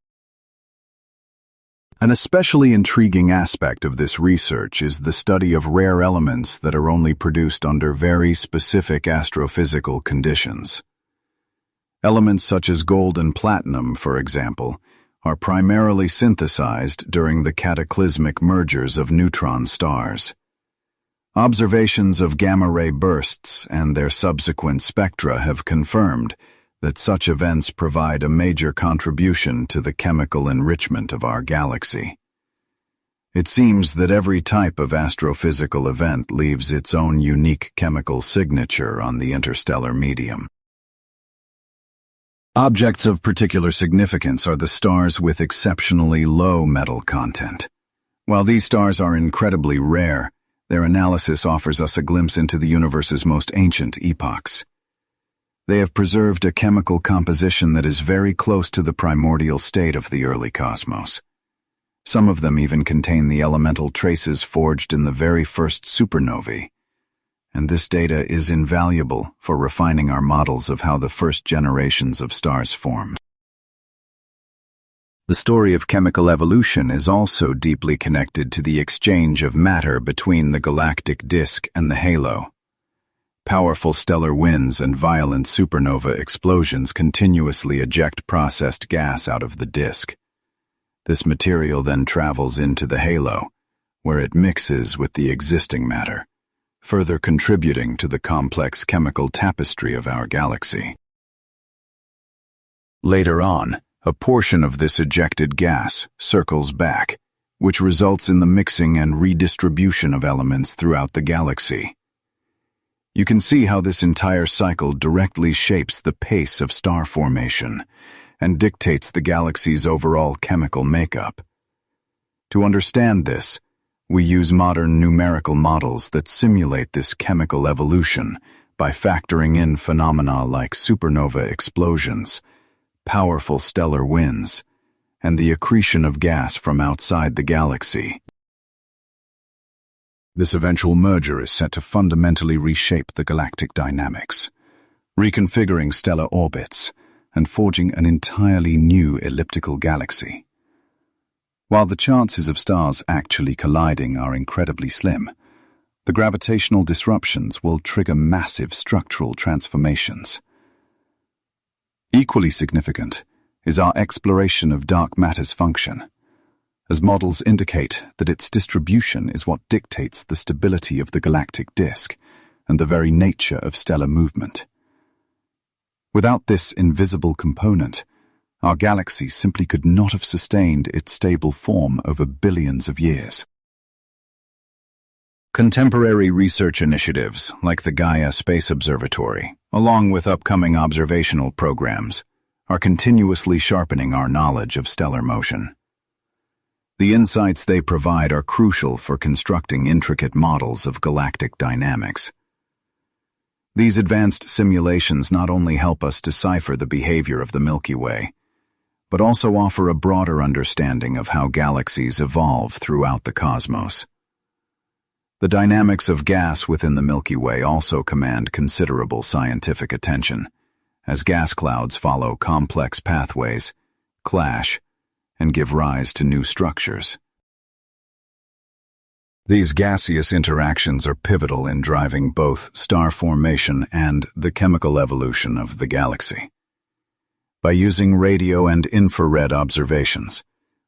An especially intriguing aspect of this research is the study of rare elements that are only produced under very specific astrophysical conditions. Elements such as gold and platinum, for example, are primarily synthesized during the cataclysmic mergers of neutron stars. Observations of gamma-ray bursts and their subsequent spectra have confirmed that such events provide a major contribution to the chemical enrichment of our galaxy. It seems that every type of astrophysical event leaves its own unique chemical signature on the interstellar medium. Objects of particular significance are the stars with exceptionally low metal content. While these stars are incredibly rare, their analysis offers us a glimpse into the universe's most ancient epochs. They have preserved a chemical composition that is very close to the primordial state of the early cosmos. Some of them even contain the elemental traces forged in the very first supernovae, and this data is invaluable for refining our models of how the first generations of stars formed. The story of chemical evolution is also deeply connected to the exchange of matter between the galactic disk and the halo. Powerful stellar winds and violent supernova explosions continuously eject processed gas out of the disk. This material then travels into the halo, where it mixes with the existing matter, further contributing to the complex chemical tapestry of our galaxy. Later on, a portion of this ejected gas circles back, which results in the mixing and redistribution of elements throughout the galaxy. You can see how this entire cycle directly shapes the pace of star formation and dictates the galaxy's overall chemical makeup. To understand this, we use modern numerical models that simulate this chemical evolution by factoring in phenomena like supernova explosions, powerful stellar winds, and the accretion of gas from outside the galaxy. This eventual merger is set to fundamentally reshape the galactic dynamics, reconfiguring stellar orbits and forging an entirely new elliptical galaxy. While the chances of stars actually colliding are incredibly slim, the gravitational disruptions will trigger massive structural transformations. Equally significant is our exploration of dark matter's function, as models indicate that its distribution is what dictates the stability of the galactic disk and the very nature of stellar movement. Without this invisible component, our galaxy simply could not have sustained its stable form over billions of years. Contemporary research initiatives like the Gaia Space Observatory, along with upcoming observational programs, are continuously sharpening our knowledge of stellar motion. The insights they provide are crucial for constructing intricate models of galactic dynamics. These advanced simulations not only help us decipher the behavior of the Milky Way, but also offer a broader understanding of how galaxies evolve throughout the cosmos. The dynamics of gas within the Milky Way also command considerable scientific attention, as gas clouds follow complex pathways, clash, and give rise to new structures. These gaseous interactions are pivotal in driving both star formation and the chemical evolution of the galaxy. By using radio and infrared observations,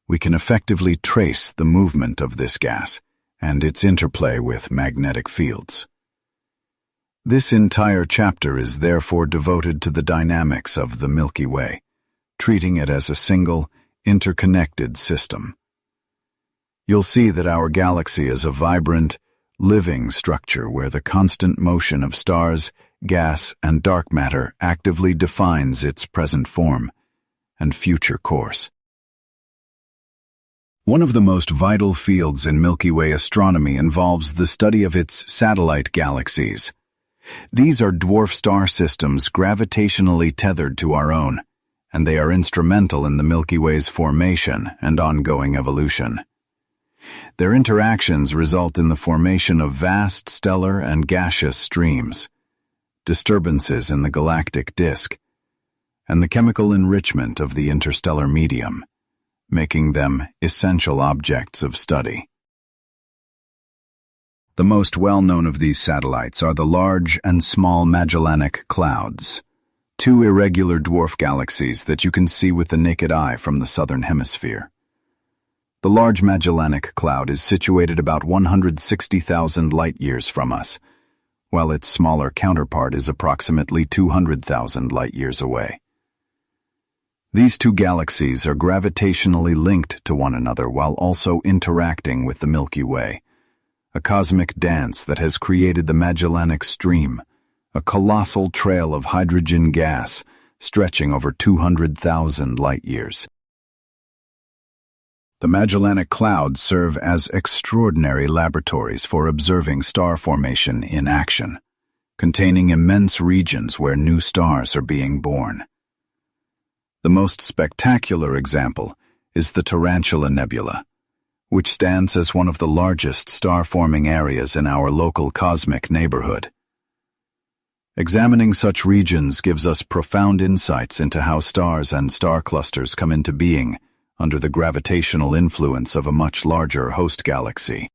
we can effectively trace the movement of this gas and its interplay with magnetic fields. This entire chapter is therefore devoted to the dynamics of the Milky Way, treating it as a single, interconnected system. You'll see that our galaxy is a vibrant, living structure where the constant motion of stars, gas, and dark matter actively defines its present form and future course. One of the most vital fields in Milky Way astronomy involves the study of its satellite galaxies. These are dwarf star systems gravitationally tethered to our own, and they are instrumental in the Milky Way's formation and ongoing evolution. Their interactions result in the formation of vast stellar and gaseous streams, disturbances in the galactic disk, and the chemical enrichment of the interstellar medium, making them essential objects of study. The most well-known of these satellites are the Large and Small Magellanic Clouds, two irregular dwarf galaxies that you can see with the naked eye from the southern hemisphere. The Large Magellanic Cloud is situated about 160,000 light-years from us, while its smaller counterpart is approximately 200,000 light-years away. These two galaxies are gravitationally linked to one another while also interacting with the Milky Way, a cosmic dance that has created the Magellanic Stream, a colossal trail of hydrogen gas stretching over 200,000 light-years. The Magellanic Clouds serve as extraordinary laboratories for observing star formation in action, containing immense regions where new stars are being born. The most spectacular example is the Tarantula Nebula, which stands as one of the largest star-forming areas in our local cosmic neighborhood. Examining such regions gives us profound insights into how stars and star clusters come into being under the gravitational influence of a much larger host galaxy.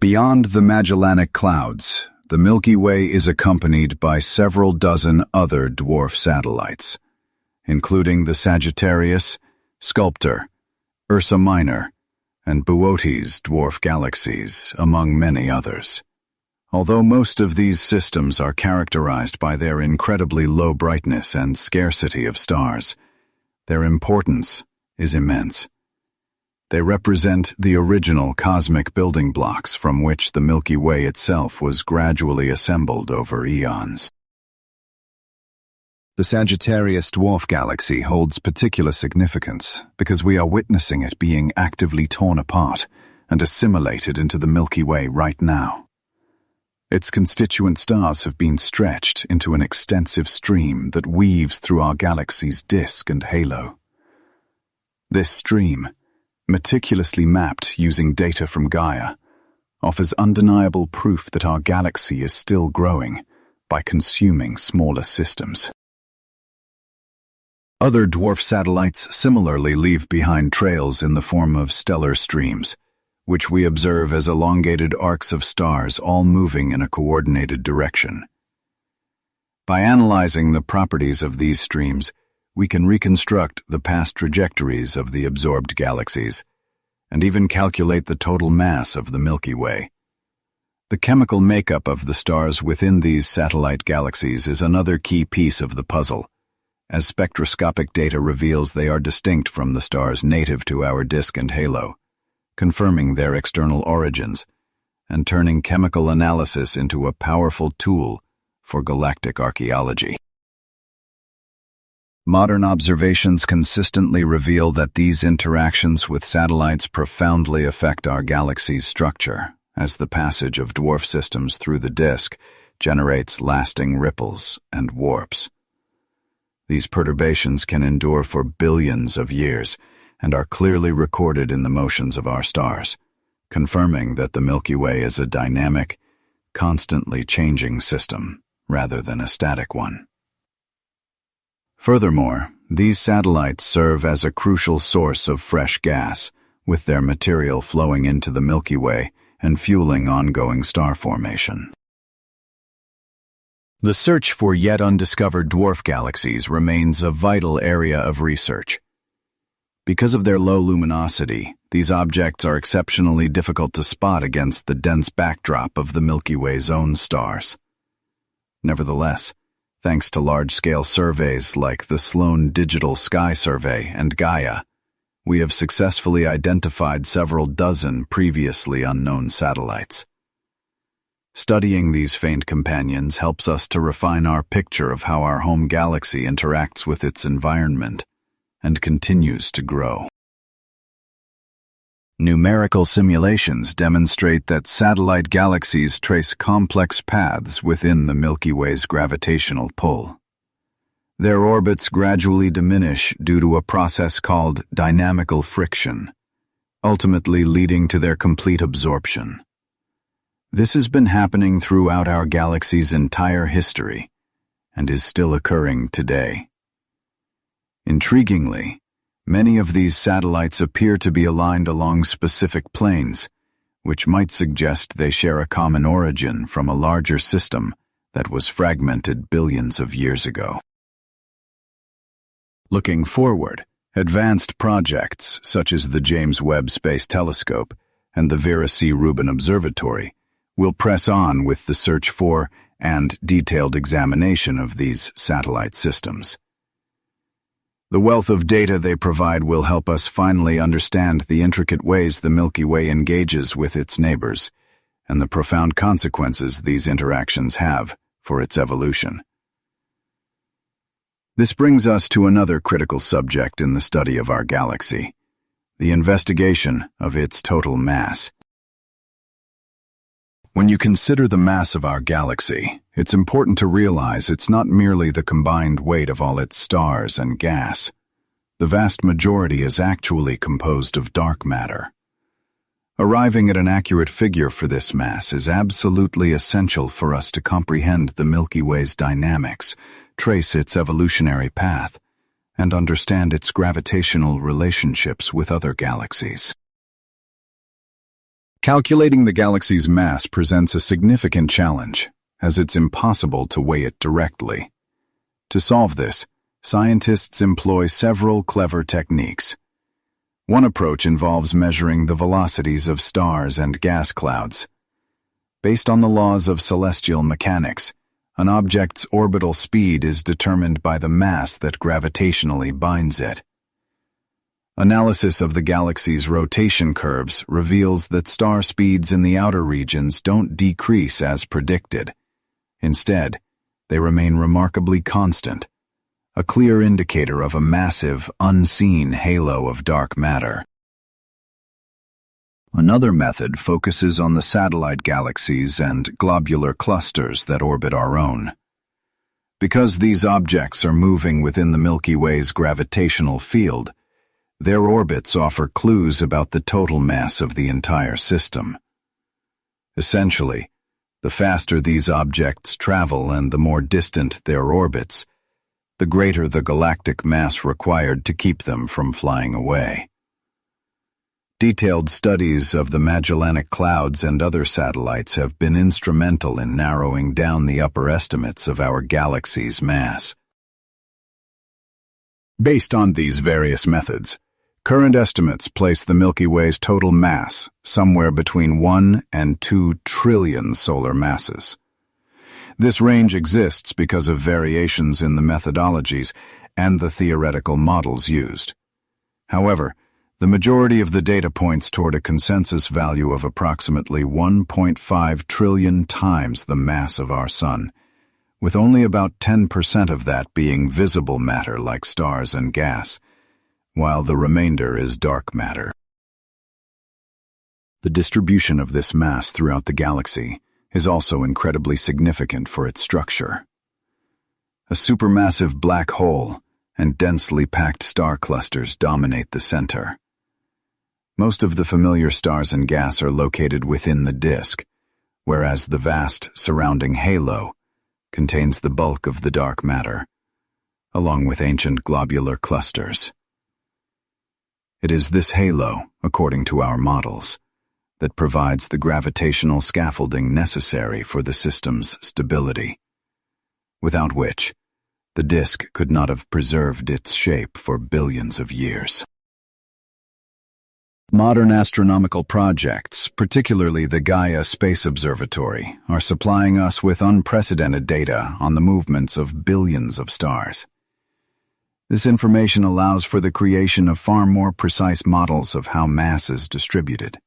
Beyond the Magellanic Clouds, the Milky Way is accompanied by several dozen other dwarf satellites, including the Sagittarius, Sculptor, Ursa Minor, and Boötes dwarf galaxies, among many others. Although most of these systems are characterized by their incredibly low brightness and scarcity of stars, their importance is immense. They represent the original cosmic building blocks from which the Milky Way itself was gradually assembled over eons. The Sagittarius dwarf galaxy holds particular significance because we are witnessing it being actively torn apart and assimilated into the Milky Way right now. Its constituent stars have been stretched into an extensive stream that weaves through our galaxy's disk and halo. This stream, meticulously mapped using data from Gaia, offers undeniable proof that our galaxy is still growing by consuming smaller systems. Other dwarf satellites similarly leave behind trails in the form of stellar streams, which we observe as elongated arcs of stars all moving in a coordinated direction. By analyzing the properties of these streams, we can reconstruct the past trajectories of the absorbed galaxies, and even calculate the total mass of the Milky Way. The chemical makeup of the stars within these satellite galaxies is another key piece of the puzzle, as spectroscopic data reveals they are distinct from the stars native to our disk and halo, confirming their external origins and turning chemical analysis into a powerful tool for galactic archaeology. Modern observations consistently reveal that these interactions with satellites profoundly affect our galaxy's structure, as the passage of dwarf systems through the disk generates lasting ripples and warps. These perturbations can endure for billions of years and are clearly recorded in the motions of our stars, confirming that the Milky Way is a dynamic, constantly changing system rather than a static one. Furthermore, these satellites serve as a crucial source of fresh gas, with their material flowing into the Milky Way and fueling ongoing star formation. The search for yet undiscovered dwarf galaxies remains a vital area of research. Because of their low luminosity, these objects are exceptionally difficult to spot against the dense backdrop of the Milky Way's own stars. Nevertheless, thanks to large-scale surveys like the Sloan Digital Sky Survey and Gaia, we have successfully identified several dozen previously unknown satellites. Studying these faint companions helps us to refine our picture of how our home galaxy interacts with its environment and continues to grow. Numerical simulations demonstrate that satellite galaxies trace complex paths within the Milky Way's gravitational pull. Their orbits gradually diminish due to a process called dynamical friction, ultimately leading to their complete absorption. This has been happening throughout our galaxy's entire history and is still occurring today. Intriguingly, many of these satellites appear to be aligned along specific planes, which might suggest they share a common origin from a larger system that was fragmented billions of years ago. Looking forward, advanced projects such as the James Webb Space Telescope and the Vera C. Rubin Observatory will press on with the search for and detailed examination of these satellite systems. The wealth of data they provide will help us finally understand the intricate ways the Milky Way engages with its neighbors and the profound consequences these interactions have for its evolution. This brings us to another critical subject in the study of our galaxy, the investigation of its total mass. When you consider the mass of our galaxy, it's important to realize it's not merely the combined weight of all its stars and gas. The vast majority is actually composed of dark matter. Arriving at an accurate figure for this mass is absolutely essential for us to comprehend the Milky Way's dynamics, trace its evolutionary path, and understand its gravitational relationships with other galaxies. Calculating the galaxy's mass presents a significant challenge, as it's impossible to weigh it directly. To solve this, scientists employ several clever techniques. One approach involves measuring the velocities of stars and gas clouds. Based on the laws of celestial mechanics, an object's orbital speed is determined by the mass that gravitationally binds it. Analysis of the galaxy's rotation curves reveals that star speeds in the outer regions don't decrease as predicted. Instead, they remain remarkably constant, a clear indicator of a massive, unseen halo of dark matter. Another method focuses on the satellite galaxies and globular clusters that orbit our own. Because these objects are moving within the Milky Way's gravitational field, their orbits offer clues about the total mass of the entire system. Essentially, the faster these objects travel and the more distant their orbits, the greater the galactic mass required to keep them from flying away. Detailed studies of the Magellanic Clouds and other satellites have been instrumental in narrowing down the upper estimates of our galaxy's mass. Based on these various methods, current estimates place the Milky Way's total mass somewhere between 1 and 2 trillion solar masses. This range exists because of variations in the methodologies and the theoretical models used. However, the majority of the data points toward a consensus value of approximately 1.5 trillion times the mass of our Sun, with only about 10% of that being visible matter like stars and gas, while the remainder is dark matter. The distribution of this mass throughout the galaxy is also incredibly significant for its structure. A supermassive black hole and densely packed star clusters dominate the center. Most of the familiar stars and gas are located within the disk, whereas the vast surrounding halo contains the bulk of the dark matter, along with ancient globular clusters. It is this halo, according to our models, that provides the gravitational scaffolding necessary for the system's stability, without which the disk could not have preserved its shape for billions of years. Modern astronomical projects, particularly the Gaia Space Observatory, are supplying us with unprecedented data on the movements of billions of stars. This information allows for the creation of far more precise models of how mass is distributed.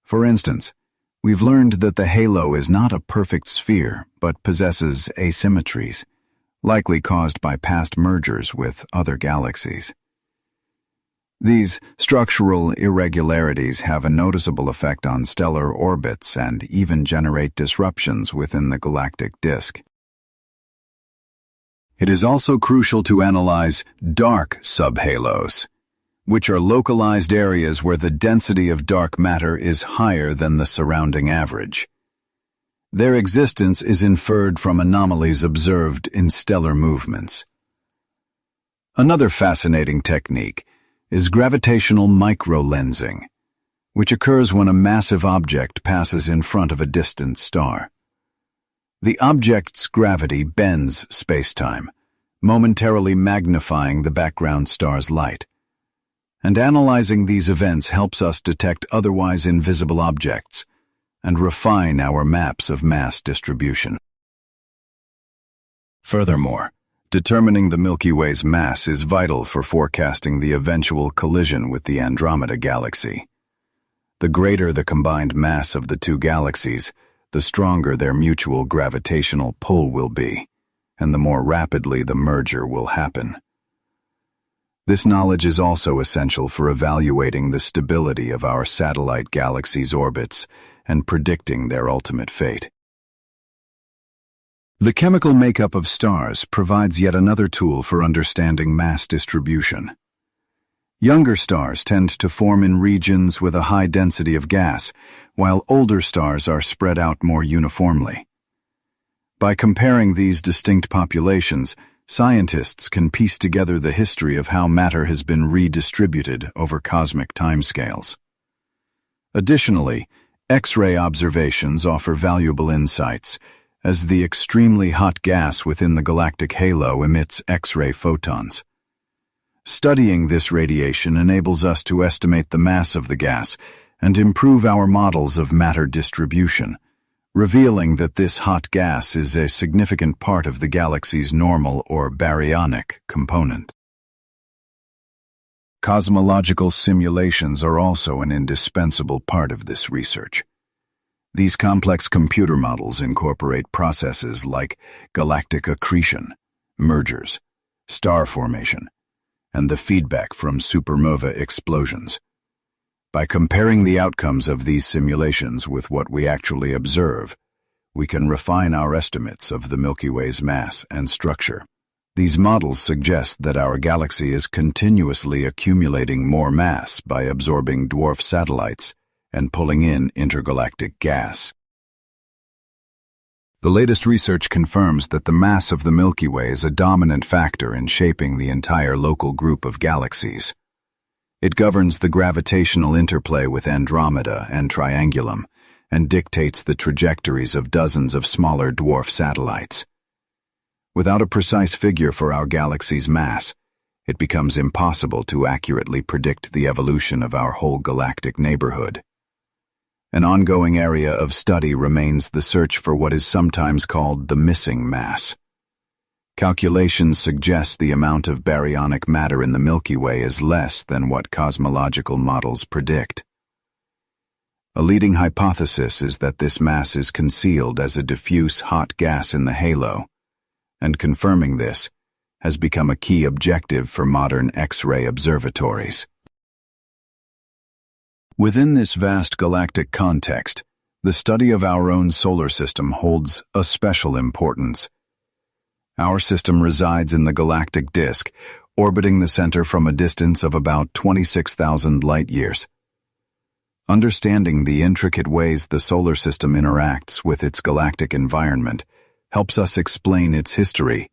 For instance, we've learned that the halo is not a perfect sphere, but possesses asymmetries, likely caused by past mergers with other galaxies. These structural irregularities have a noticeable effect on stellar orbits and even generate disruptions within the galactic disk. It is also crucial to analyze dark subhalos, which are localized areas where the density of dark matter is higher than the surrounding average. Their existence is inferred from anomalies observed in stellar movements. Another fascinating technique is gravitational microlensing, which occurs when a massive object passes in front of a distant star. The object's gravity bends space-time, momentarily magnifying the background star's light. And analyzing these events helps us detect otherwise invisible objects and refine our maps of mass distribution. Furthermore, determining the Milky Way's mass is vital for forecasting the eventual collision with the Andromeda Galaxy. The greater the combined mass of the two galaxies, the stronger their mutual gravitational pull will be, and the more rapidly the merger will happen. This knowledge is also essential for evaluating the stability of our satellite galaxies' orbits and predicting their ultimate fate. The chemical makeup of stars provides yet another tool for understanding mass distribution. Younger stars tend to form in regions with a high density of gas, while older stars are spread out more uniformly. By comparing these distinct populations, scientists can piece together the history of how matter has been redistributed over cosmic timescales. Additionally, X-ray observations offer valuable insights, as the extremely hot gas within the galactic halo emits X-ray photons. Studying this radiation enables us to estimate the mass of the gas and improve our models of matter distribution, revealing that this hot gas is a significant part of the galaxy's normal or baryonic component. Cosmological simulations are also an indispensable part of this research. These complex computer models incorporate processes like galactic accretion, mergers, star formation, and the feedback from supernova explosions. By comparing the outcomes of these simulations with what we actually observe, we can refine our estimates of the Milky Way's mass and structure. These models suggest that our galaxy is continuously accumulating more mass by absorbing dwarf satellites and pulling in intergalactic gas. The latest research confirms that the mass of the Milky Way is a dominant factor in shaping the entire local group of galaxies. It governs the gravitational interplay with Andromeda and Triangulum and dictates the trajectories of dozens of smaller dwarf satellites. Without a precise figure for our galaxy's mass, it becomes impossible to accurately predict the evolution of our whole galactic neighborhood. An ongoing area of study remains the search for what is sometimes called the missing mass. Calculations suggest the amount of baryonic matter in the Milky Way is less than what cosmological models predict. A leading hypothesis is that this mass is concealed as a diffuse hot gas in the halo, and confirming this has become a key objective for modern X-ray observatories. Within this vast galactic context, the study of our own solar system holds a special importance. Our system resides in the galactic disk, orbiting the center from a distance of about 26,000 light-years. Understanding the intricate ways the solar system interacts with its galactic environment helps us explain its history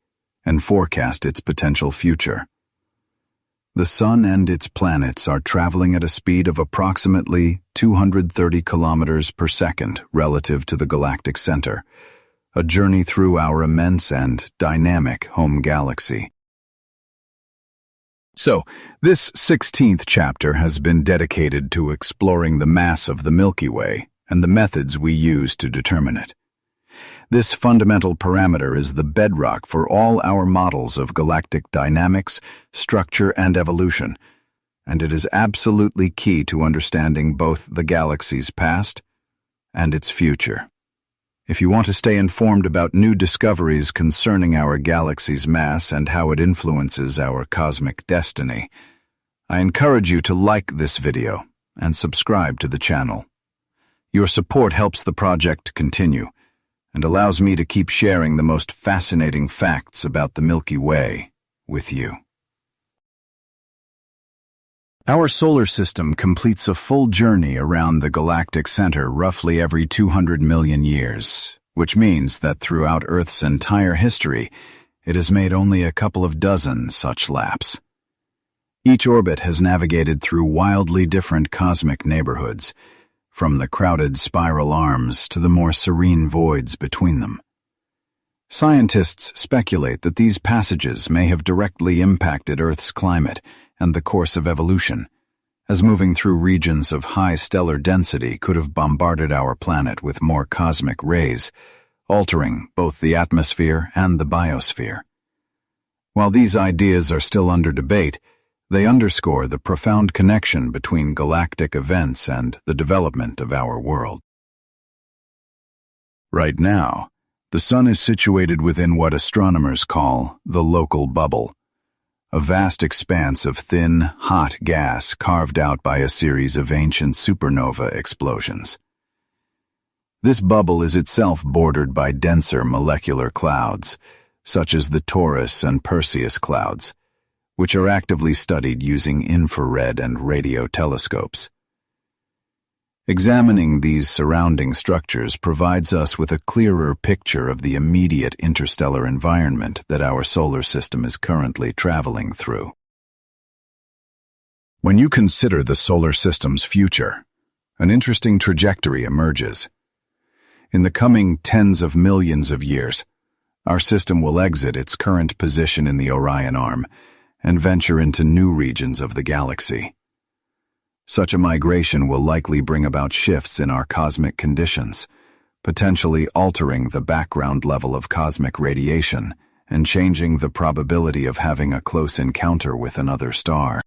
and forecast its potential future. The Sun and its planets are traveling at a speed of approximately 230 kilometers per second relative to the galactic center, a journey through our immense and dynamic home galaxy. So, this 16th chapter has been dedicated to exploring the mass of the Milky Way and the methods we use to determine it. This fundamental parameter is the bedrock for all our models of galactic dynamics, structure, and evolution, and it is absolutely key to understanding both the galaxy's past and its future. If you want to stay informed about new discoveries concerning our galaxy's mass and how it influences our cosmic destiny, I encourage you to like this video and subscribe to the channel. Your support helps the project continue and allows me to keep sharing the most fascinating facts about the Milky Way with you. Our solar system completes a full journey around the galactic center roughly every 200 million years, which means that throughout Earth's entire history, it has made only a couple of dozen such laps. Each orbit has navigated through wildly different cosmic neighborhoods, from the crowded spiral arms to the more serene voids between them. Scientists speculate that these passages may have directly impacted Earth's climate and the course of evolution, as moving through regions of high stellar density could have bombarded our planet with more cosmic rays, altering both the atmosphere and the biosphere. While these ideas are still under debate, they underscore the profound connection between galactic events and the development of our world. Right now, the Sun is situated within what astronomers call the local bubble, a vast expanse of thin, hot gas carved out by a series of ancient supernova explosions. This bubble is itself bordered by denser molecular clouds, such as the Taurus and Perseus clouds, which are actively studied using infrared and radio telescopes. Examining these surrounding structures provides us with a clearer picture of the immediate interstellar environment that our solar system is currently traveling through. When you consider the solar system's future, an interesting trajectory emerges. In the coming tens of millions of years, our system will exit its current position in the Orion Arm and venture into new regions of the galaxy. Such a migration will likely bring about shifts in our cosmic conditions, potentially altering the background level of cosmic radiation and changing the probability of having a close encounter with another star.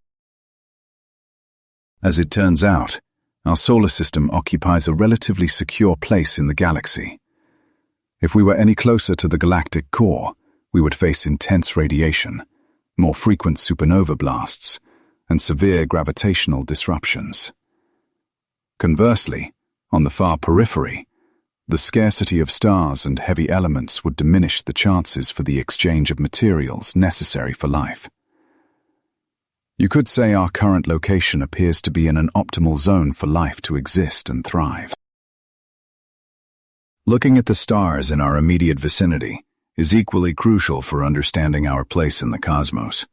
As it turns out, our solar system occupies a relatively secure place in the galaxy. If we were any closer to the galactic core, we would face intense radiation, more frequent supernova blasts, and severe gravitational disruptions. Conversely, on the far periphery, the scarcity of stars and heavy elements would diminish the chances for the exchange of materials necessary for life. You could say our current location appears to be in an optimal zone for life to exist and thrive. Looking at the stars in our immediate vicinity is equally crucial for understanding our place in the cosmos.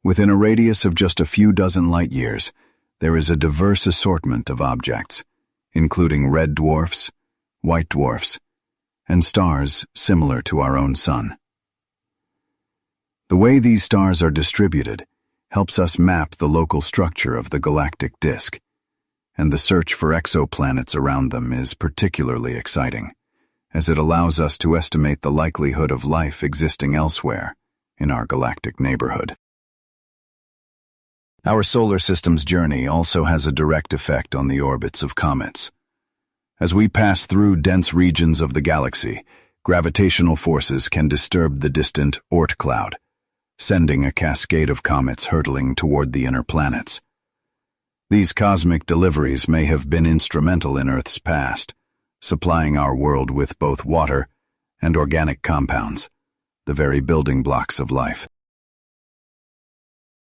Within a radius of just a few dozen light-years, there is a diverse assortment of objects, including red dwarfs, white dwarfs, and stars similar to our own sun. The way these stars are distributed helps us map the local structure of the galactic disk, and the search for exoplanets around them is particularly exciting, as it allows us to estimate the likelihood of life existing elsewhere in our galactic neighborhood. Our solar system's journey also has a direct effect on the orbits of comets. As we pass through dense regions of the galaxy, gravitational forces can disturb the distant Oort cloud, sending a cascade of comets hurtling toward the inner planets. These cosmic deliveries may have been instrumental in Earth's past, supplying our world with both water and organic compounds, the very building blocks of life.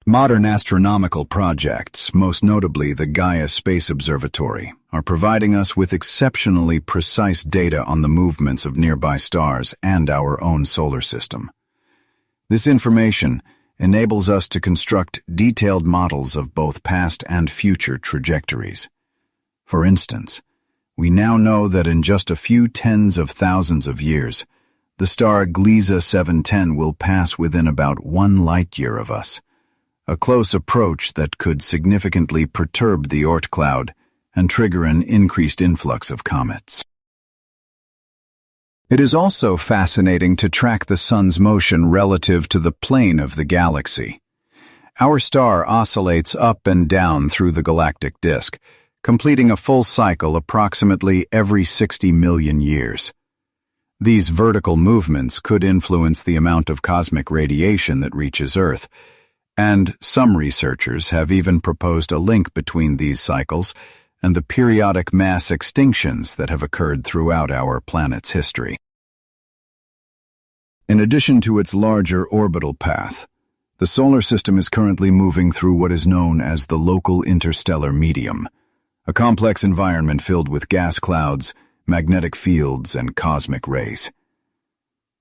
Modern astronomical projects, most notably the Gaia Space Observatory, are providing us with exceptionally precise data on the movements of nearby stars and our own solar system. This information enables us to construct detailed models of both past and future trajectories. For instance, we now know that in just a few tens of thousands of years, the star Gliese 710 will pass within about 1 light-year of us, a close approach that could significantly perturb the Oort cloud and trigger an increased influx of comets. It is also fascinating to track the Sun's motion relative to the plane of the galaxy. Our star oscillates up and down through the galactic disk, completing a full cycle approximately every 60 million years. These vertical movements could influence the amount of cosmic radiation that reaches Earth, and some researchers have even proposed a link between these cycles and the periodic mass extinctions that have occurred throughout our planet's history. In addition to its larger orbital path, the solar system is currently moving through what is known as the local interstellar medium, a complex environment filled with gas clouds, magnetic fields, and cosmic rays.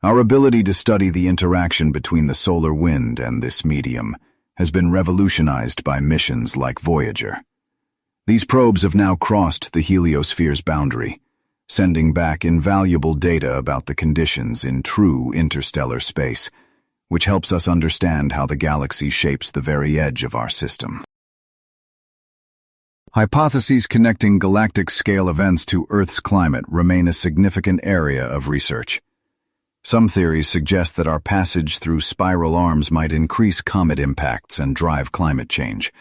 Our ability to study the interaction between the solar wind and this medium has been revolutionized by missions like Voyager. These probes have now crossed the heliosphere's boundary, sending back invaluable data about the conditions in true interstellar space, which helps us understand how the galaxy shapes the very edge of our system. Hypotheses connecting galactic-scale events to Earth's climate remain a significant area of research. Some theories suggest that our passage through spiral arms might increase comet impacts and drive climate change,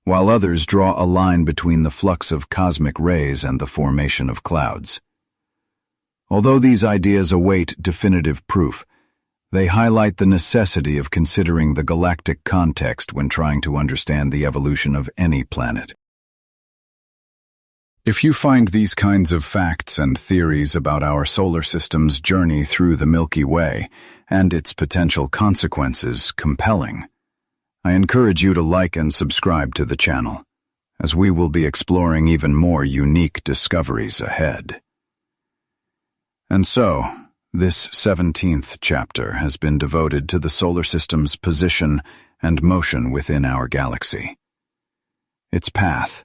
while others draw a line between the flux of cosmic rays and the formation of clouds. Although these ideas await definitive proof, they highlight the necessity of considering the galactic context when trying to understand the evolution of any planet. If you find these kinds of facts and theories about our solar system's journey through the Milky Way and its potential consequences compelling, I encourage you to like and subscribe to the channel, as we will be exploring even more unique discoveries ahead. And so, this 17th chapter has been devoted to the solar system's position and motion within our galaxy. Its path,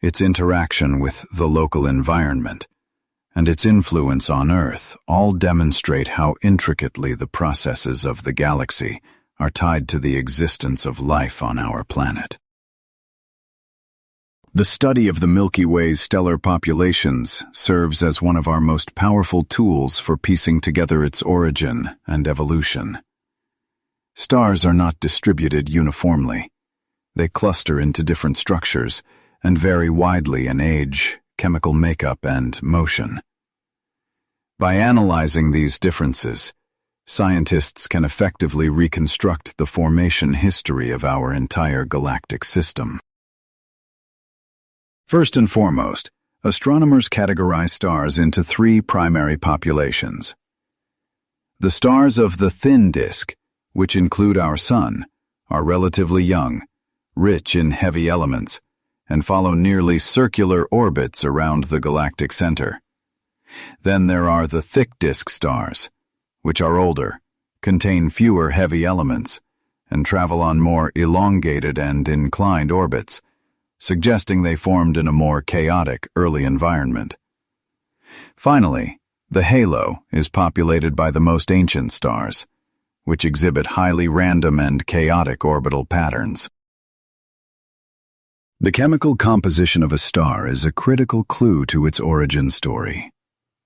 its interaction with the local environment, and its influence on Earth all demonstrate how intricately the processes of the galaxy are tied to the existence of life on our planet. The study of the Milky Way's stellar populations serves as one of our most powerful tools for piecing together its origin and evolution. Stars are not distributed uniformly. They cluster into different structures and vary widely in age, chemical makeup, and motion. By analyzing these differences, scientists can effectively reconstruct the formation history of our entire galactic system. First and foremost, astronomers categorize stars into three primary populations. The stars of the thin disk, which include our Sun, are relatively young, rich in heavy elements, and follow nearly circular orbits around the galactic center. Then there are the thick disk stars, which are older, contain fewer heavy elements, and travel on more elongated and inclined orbits, suggesting they formed in a more chaotic early environment. Finally, the halo is populated by the most ancient stars, which exhibit highly random and chaotic orbital patterns. The chemical composition of a star is a critical clue to its origin story.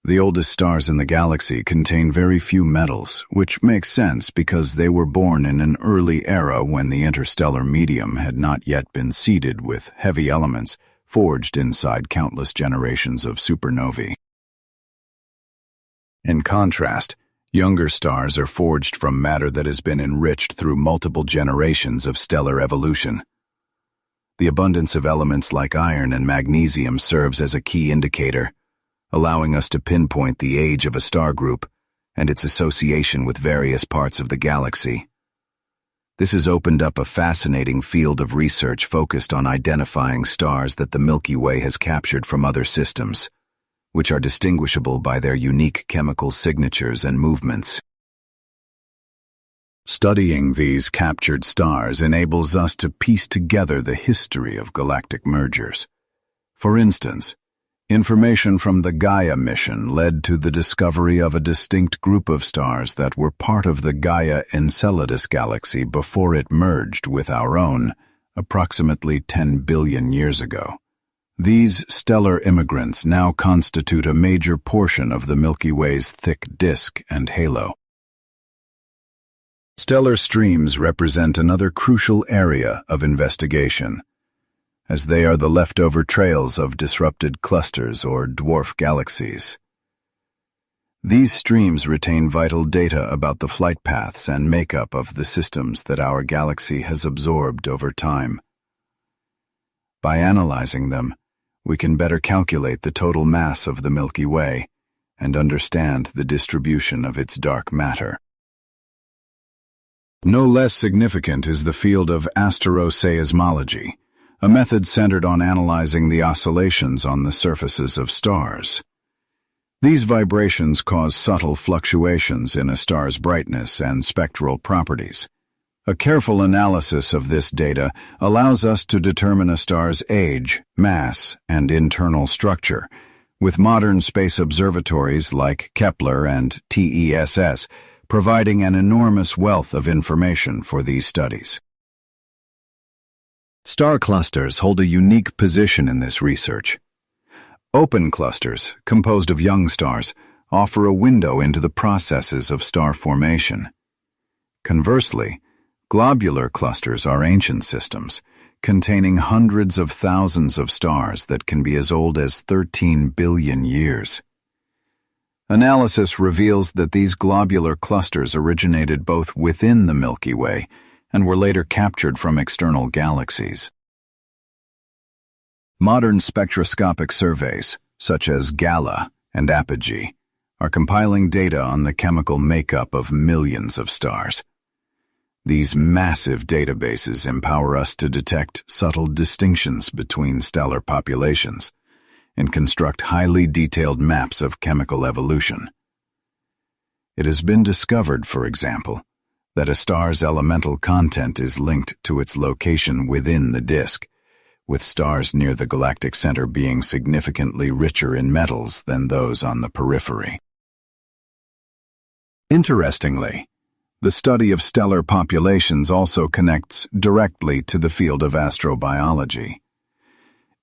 The oldest stars in the galaxy contain very few metals, which makes sense because they were born in an early era when the interstellar medium had not yet been seeded with heavy elements forged inside countless generations of supernovae. In contrast, younger stars are forged from matter that has been enriched through multiple generations of stellar evolution. The abundance of elements like iron and magnesium serves as a key indicator, allowing us to pinpoint the age of a star group and its association with various parts of the galaxy. This has opened up a fascinating field of research focused on identifying stars that the Milky Way has captured from other systems, which are distinguishable by their unique chemical signatures and movements. Studying these captured stars enables us to piece together the history of galactic mergers. For instance, information from the Gaia mission led to the discovery of a distinct group of stars that were part of the Gaia Enceladus galaxy before it merged with our own, approximately 10 billion years ago. These stellar immigrants now constitute a major portion of the Milky Way's thick disk and halo. Stellar streams represent another crucial area of investigation, as they are the leftover trails of disrupted clusters or dwarf galaxies. These streams retain vital data about the flight paths and makeup of the systems that our galaxy has absorbed over time. By analyzing them, we can better calculate the total mass of the Milky Way and understand the distribution of its dark matter. No less significant is the field of asteroseismology, a method centered on analyzing the oscillations on the surfaces of stars. These vibrations cause subtle fluctuations in a star's brightness and spectral properties. A careful analysis of this data allows us to determine a star's age, mass, and internal structure, with modern space observatories like Kepler and TESS providing an enormous wealth of information for these studies. Star clusters hold a unique position in this research. Open clusters, composed of young stars, offer a window into the processes of star formation. Conversely, globular clusters are ancient systems, containing hundreds of thousands of stars that can be as old as 13 billion years. Analysis reveals that these globular clusters originated both within the Milky Way and were later captured from external galaxies. Modern spectroscopic surveys, such as Gaia and apogee, are compiling data on the chemical makeup of millions of stars. These massive databases empower us to detect subtle distinctions between stellar populations and construct highly detailed maps of chemical evolution. It has been discovered, for example, that a star's elemental content is linked to its location within the disk, with stars near the galactic center being significantly richer in metals than those on the periphery. Interestingly, the study of stellar populations also connects directly to the field of astrobiology.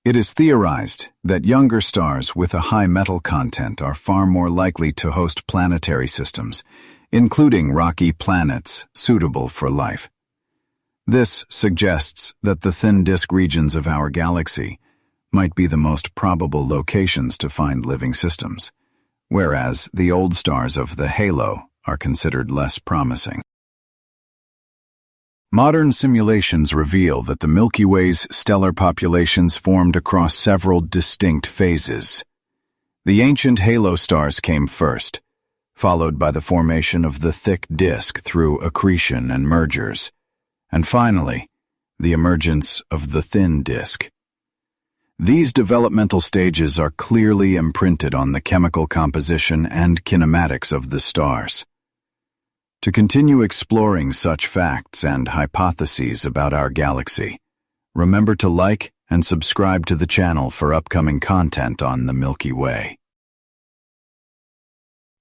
It is theorized that younger stars with a high metal content are far more likely to host planetary systems, including rocky planets suitable for life. This suggests that the thin disk regions of our galaxy might be the most probable locations to find living systems, whereas the old stars of the halo are considered less promising. Modern simulations reveal that the Milky Way's stellar populations formed across several distinct phases. The ancient halo stars came first, followed by the formation of the thick disk through accretion and mergers, and finally, the emergence of the thin disk. These developmental stages are clearly imprinted on the chemical composition and kinematics of the stars. To continue exploring such facts and hypotheses about our galaxy, remember to like and subscribe to the channel for upcoming content on the Milky Way.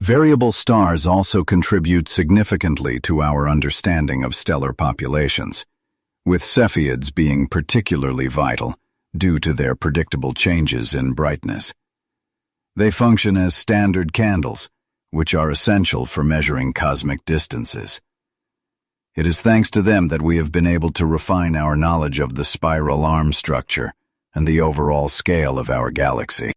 Variable stars also contribute significantly to our understanding of stellar populations, with Cepheids being particularly vital due to their predictable changes in brightness. They function as standard candles, which are essential for measuring cosmic distances. It is thanks to them that we have been able to refine our knowledge of the spiral arm structure and the overall scale of our galaxy.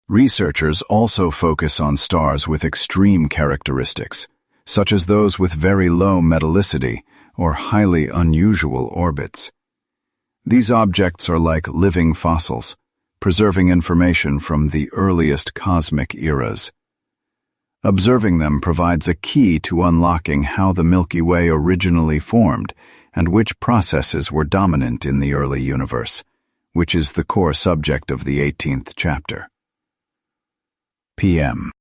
Researchers also focus on stars with extreme characteristics, such as those with very low metallicity or highly unusual orbits. These objects are like living fossils, preserving information from the earliest cosmic eras. Observing them provides a key to unlocking how the Milky Way originally formed and which processes were dominant in the early universe, which is the core subject of the 18th chapter. PM.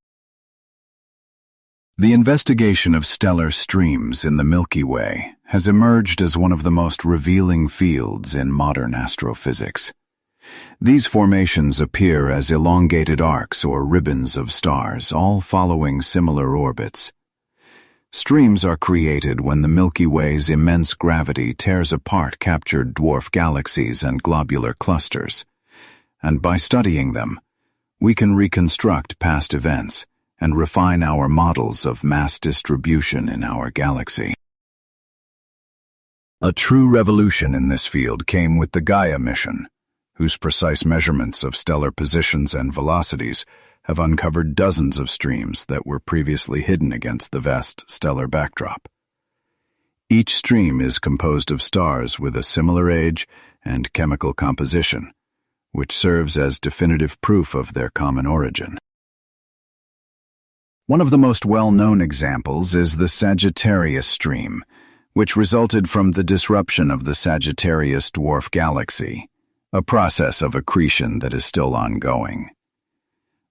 The investigation of stellar streams in the Milky Way has emerged as one of the most revealing fields in modern astrophysics. These formations appear as elongated arcs or ribbons of stars, all following similar orbits. Streams are created when the Milky Way's immense gravity tears apart captured dwarf galaxies and globular clusters, and by studying them, we can reconstruct past events and refine our models of mass distribution in our galaxy. A true revolution in this field came with the Gaia mission, whose precise measurements of stellar positions and velocities have uncovered dozens of streams that were previously hidden against the vast stellar backdrop. Each stream is composed of stars with a similar age and chemical composition, which serves as definitive proof of their common origin. One of the most well-known examples is the Sagittarius stream, which resulted from the disruption of the Sagittarius dwarf galaxy, a process of accretion that is still ongoing.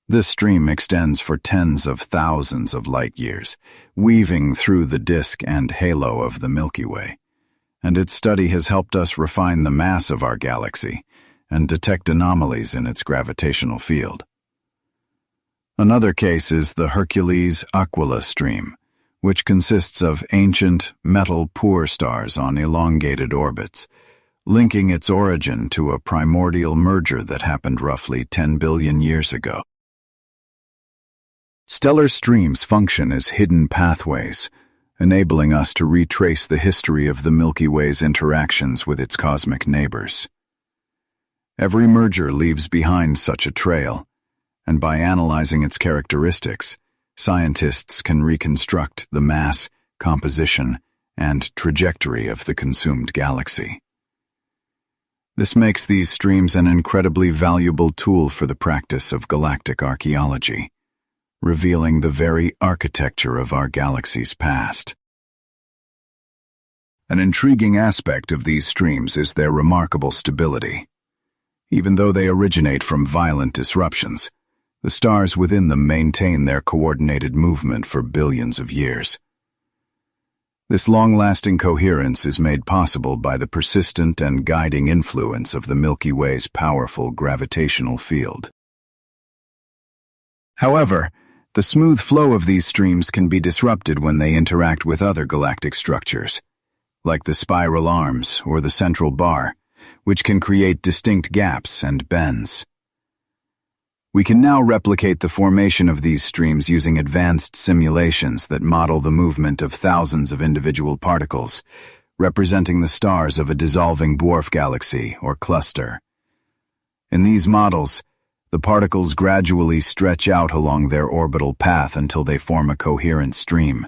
This stream extends for tens of thousands of light-years, weaving through the disk and halo of the Milky Way, and its study has helped us refine the mass of our galaxy and detect anomalies in its gravitational field. Another case is the Hercules-Aquila stream, which consists of ancient, metal-poor stars on elongated orbits, linking its origin to a primordial merger that happened roughly 10 billion years ago. Stellar streams function as hidden pathways, enabling us to retrace the history of the Milky Way's interactions with its cosmic neighbors. Every merger leaves behind such a trail, and by analyzing its characteristics, scientists can reconstruct the mass, composition, and trajectory of the consumed galaxy. This makes these streams an incredibly valuable tool for the practice of galactic archaeology, revealing the very architecture of our galaxy's past. An intriguing aspect of these streams is their remarkable stability. Even though they originate from violent disruptions, the stars within them maintain their coordinated movement for billions of years. This long-lasting coherence is made possible by the persistent and guiding influence of the Milky Way's powerful gravitational field. However, the smooth flow of these streams can be disrupted when they interact with other galactic structures, like the spiral arms or the central bar, which can create distinct gaps and bends. We can now replicate the formation of these streams using advanced simulations that model the movement of thousands of individual particles, representing the stars of a dissolving dwarf galaxy or cluster. In these models, the particles gradually stretch out along their orbital path until they form a coherent stream,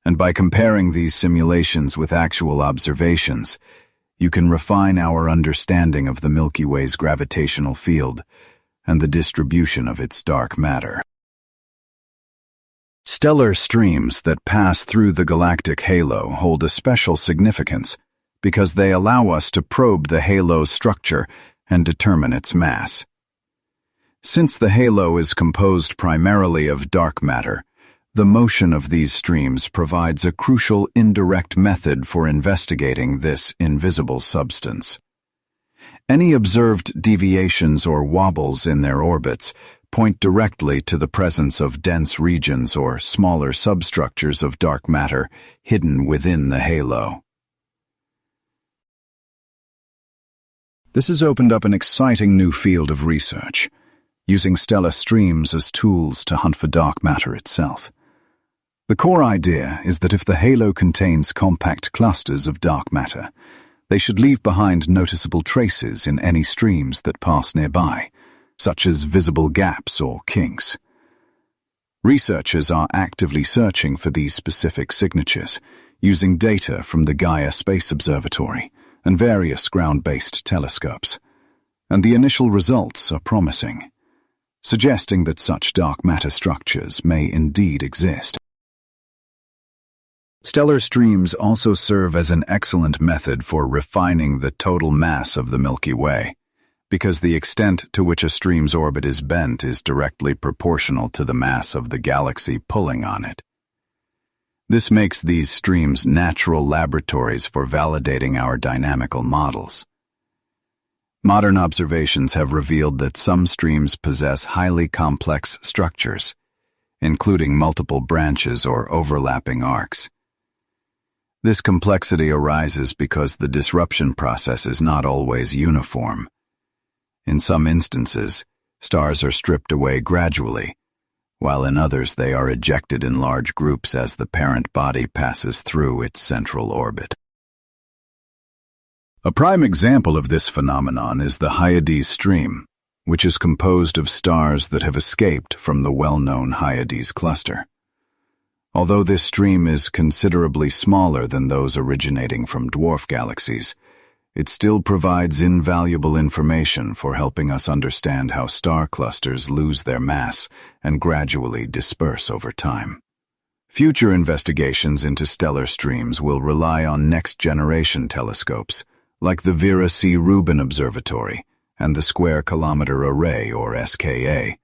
And by comparing these simulations with actual observations, you can refine our understanding of the Milky Way's gravitational field and the distribution of its dark matter. Stellar streams that pass through the galactic halo hold a special significance because they allow us to probe the halo's structure and determine its mass. Since the halo is composed primarily of dark matter, the motion of these streams provides a crucial indirect method for investigating this invisible substance. Any observed deviations or wobbles in their orbits point directly to the presence of dense regions or smaller substructures of dark matter hidden within the halo. This has opened up an exciting new field of research, using stellar streams as tools to hunt for dark matter itself. The core idea is that if the halo contains compact clusters of dark matter, they should leave behind noticeable traces in any streams that pass nearby, such as visible gaps or kinks. Researchers are actively searching for these specific signatures, using data from the Gaia Space Observatory and various ground-based telescopes, and the initial results are promising, suggesting that such dark matter structures may indeed exist. Stellar streams also serve as an excellent method for refining the total mass of the Milky Way, because the extent to which a stream's orbit is bent is directly proportional to the mass of the galaxy pulling on it. This makes these streams natural laboratories for validating our dynamical models. Modern observations have revealed that some streams possess highly complex structures, including multiple branches or overlapping arcs. This complexity arises because the disruption process is not always uniform. In some instances, stars are stripped away gradually, while in others they are ejected in large groups as the parent body passes through its central orbit. A prime example of this phenomenon is the Hyades stream, which is composed of stars that have escaped from the well-known Hyades cluster. Although this stream is considerably smaller than those originating from dwarf galaxies, it still provides invaluable information for helping us understand how star clusters lose their mass and gradually disperse over time. Future investigations into stellar streams will rely on next-generation telescopes, like the Vera C. Rubin Observatory and the Square Kilometre Array, or SKA,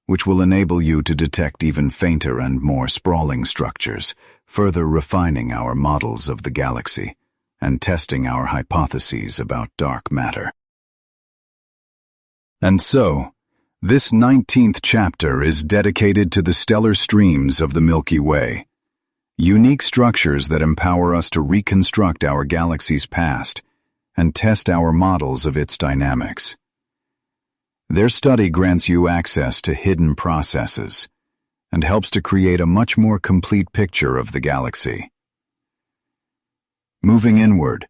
which will enable you to detect even fainter and more sprawling structures, further refining our models of the galaxy and testing our hypotheses about dark matter. And so, this 19th chapter is dedicated to the stellar streams of the Milky Way, unique structures that empower us to reconstruct our galaxy's past and test our models of its dynamics. Their study grants you access to hidden processes and helps to create a much more complete picture of the galaxy. Moving inward,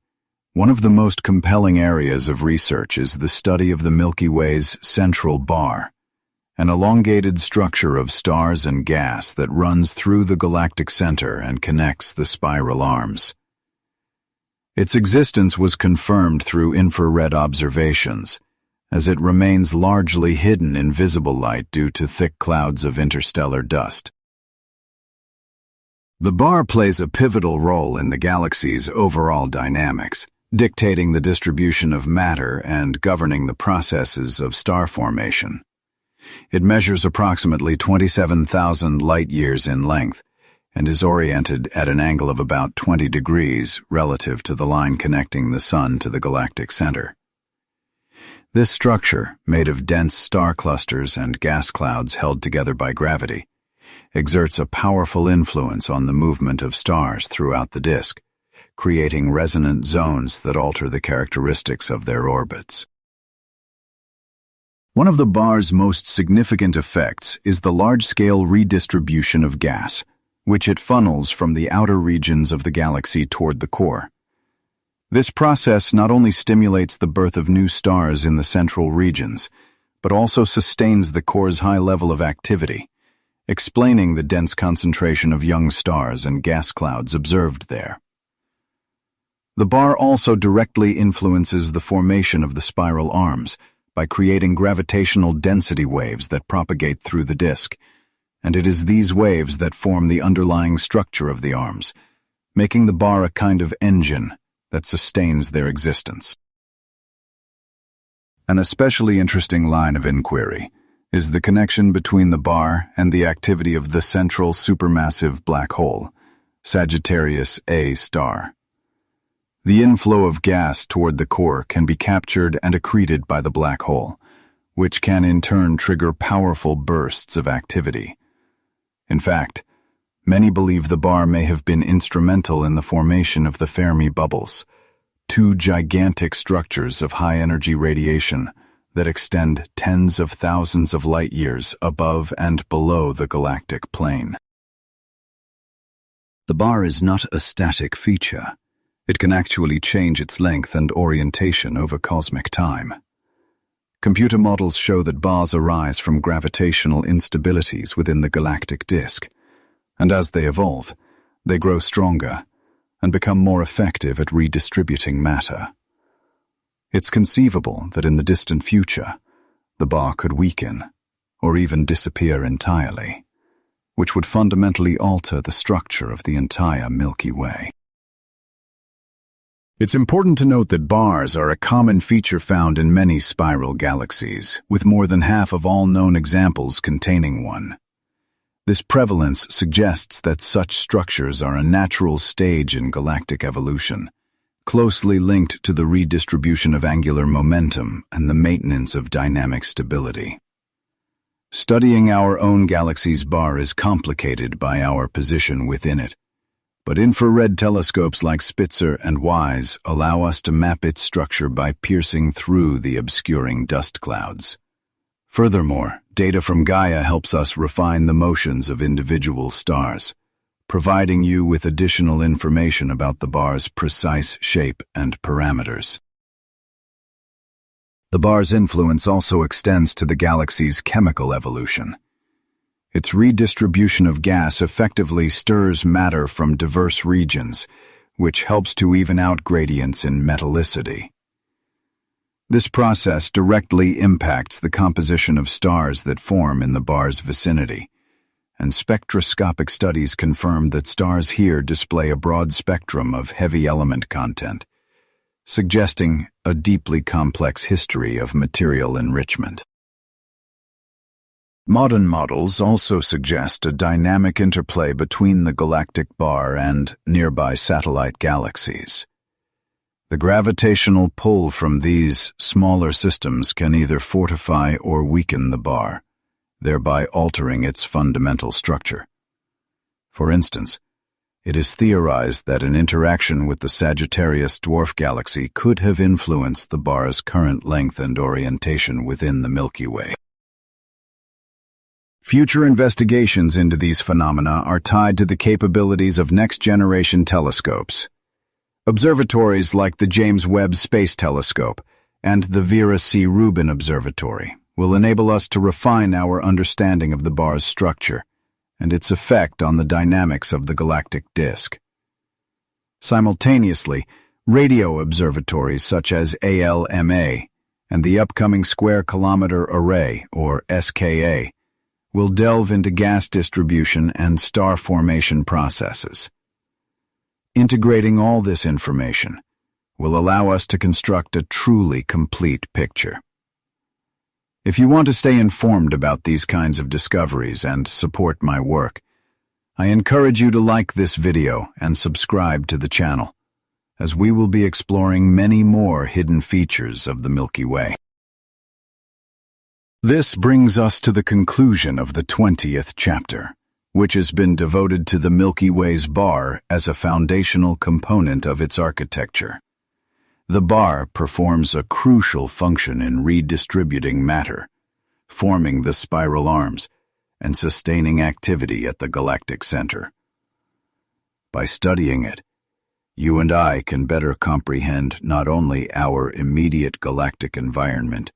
one of the most compelling areas of research is the study of the Milky Way's central bar, an elongated structure of stars and gas that runs through the galactic center and connects the spiral arms. Its existence was confirmed through infrared observations, as it remains largely hidden in visible light due to thick clouds of interstellar dust. The bar plays a pivotal role in the galaxy's overall dynamics, dictating the distribution of matter and governing the processes of star formation. It measures approximately 27,000 light-years in length and is oriented at an angle of about 20 degrees relative to the line connecting the Sun to the galactic center. This structure, made of dense star clusters and gas clouds held together by gravity, exerts a powerful influence on the movement of stars throughout the disk, creating resonant zones that alter the characteristics of their orbits. One of the bar's most significant effects is the large-scale redistribution of gas, which it funnels from the outer regions of the galaxy toward the core. This process not only stimulates the birth of new stars in the central regions, but also sustains the core's high level of activity, explaining the dense concentration of young stars and gas clouds observed there. The bar also directly influences the formation of the spiral arms by creating gravitational density waves that propagate through the disk, and it is these waves that form the underlying structure of the arms, making the bar a kind of engine that sustains their existence. An especially interesting line of inquiry is the connection between the bar and the activity of the central supermassive black hole, Sagittarius A star. The inflow of gas toward the core can be captured and accreted by the black hole, which can in turn trigger powerful bursts of activity. In fact, many believe the bar may have been instrumental in the formation of the Fermi bubbles, two gigantic structures of high-energy radiation that extend tens of thousands of light-years above and below the galactic plane. The bar is not a static feature. It can actually change its length and orientation over cosmic time. Computer models show that bars arise from gravitational instabilities within the galactic disk, and as they evolve, they grow stronger and become more effective at redistributing matter. It's conceivable that in the distant future, the bar could weaken or even disappear entirely, which would fundamentally alter the structure of the entire Milky Way. It's important to note that bars are a common feature found in many spiral galaxies, with more than half of all known examples containing one. This prevalence suggests that such structures are a natural stage in galactic evolution, closely linked to the redistribution of angular momentum and the maintenance of dynamic stability. Studying our own galaxy's bar is complicated by our position within it, but infrared telescopes like Spitzer and WISE allow us to map its structure by piercing through the obscuring dust clouds. Furthermore, data from Gaia helps us refine the motions of individual stars, providing you with additional information about the bar's precise shape and parameters. The bar's influence also extends to the galaxy's chemical evolution. Its redistribution of gas effectively stirs matter from diverse regions, which helps to even out gradients in metallicity. This process directly impacts the composition of stars that form in the bar's vicinity, and spectroscopic studies confirm that stars here display a broad spectrum of heavy element content, suggesting a deeply complex history of material enrichment. Modern models also suggest a dynamic interplay between the galactic bar and nearby satellite galaxies. The gravitational pull from these smaller systems can either fortify or weaken the bar, thereby altering its fundamental structure. For instance, it is theorized that an interaction with the Sagittarius dwarf galaxy could have influenced the bar's current length and orientation within the Milky Way. Future investigations into these phenomena are tied to the capabilities of next-generation telescopes. Observatories like the James Webb Space Telescope and the Vera C. Rubin Observatory will enable us to refine our understanding of the bar's structure and its effect on the dynamics of the galactic disk. Simultaneously, radio observatories such as ALMA and the upcoming Square Kilometer Array, or SKA, will delve into gas distribution and star formation processes. Integrating all this information will allow us to construct a truly complete picture. If you want to stay informed about these kinds of discoveries and support my work, I encourage you to like this video and subscribe to the channel, as we will be exploring many more hidden features of the Milky Way. This brings us to the conclusion of the 20th chapter, which has been devoted to the Milky Way's bar as a foundational component of its architecture. The bar performs a crucial function in redistributing matter, forming the spiral arms, and sustaining activity at the galactic center. By studying it, you and I can better comprehend not only our immediate galactic environment,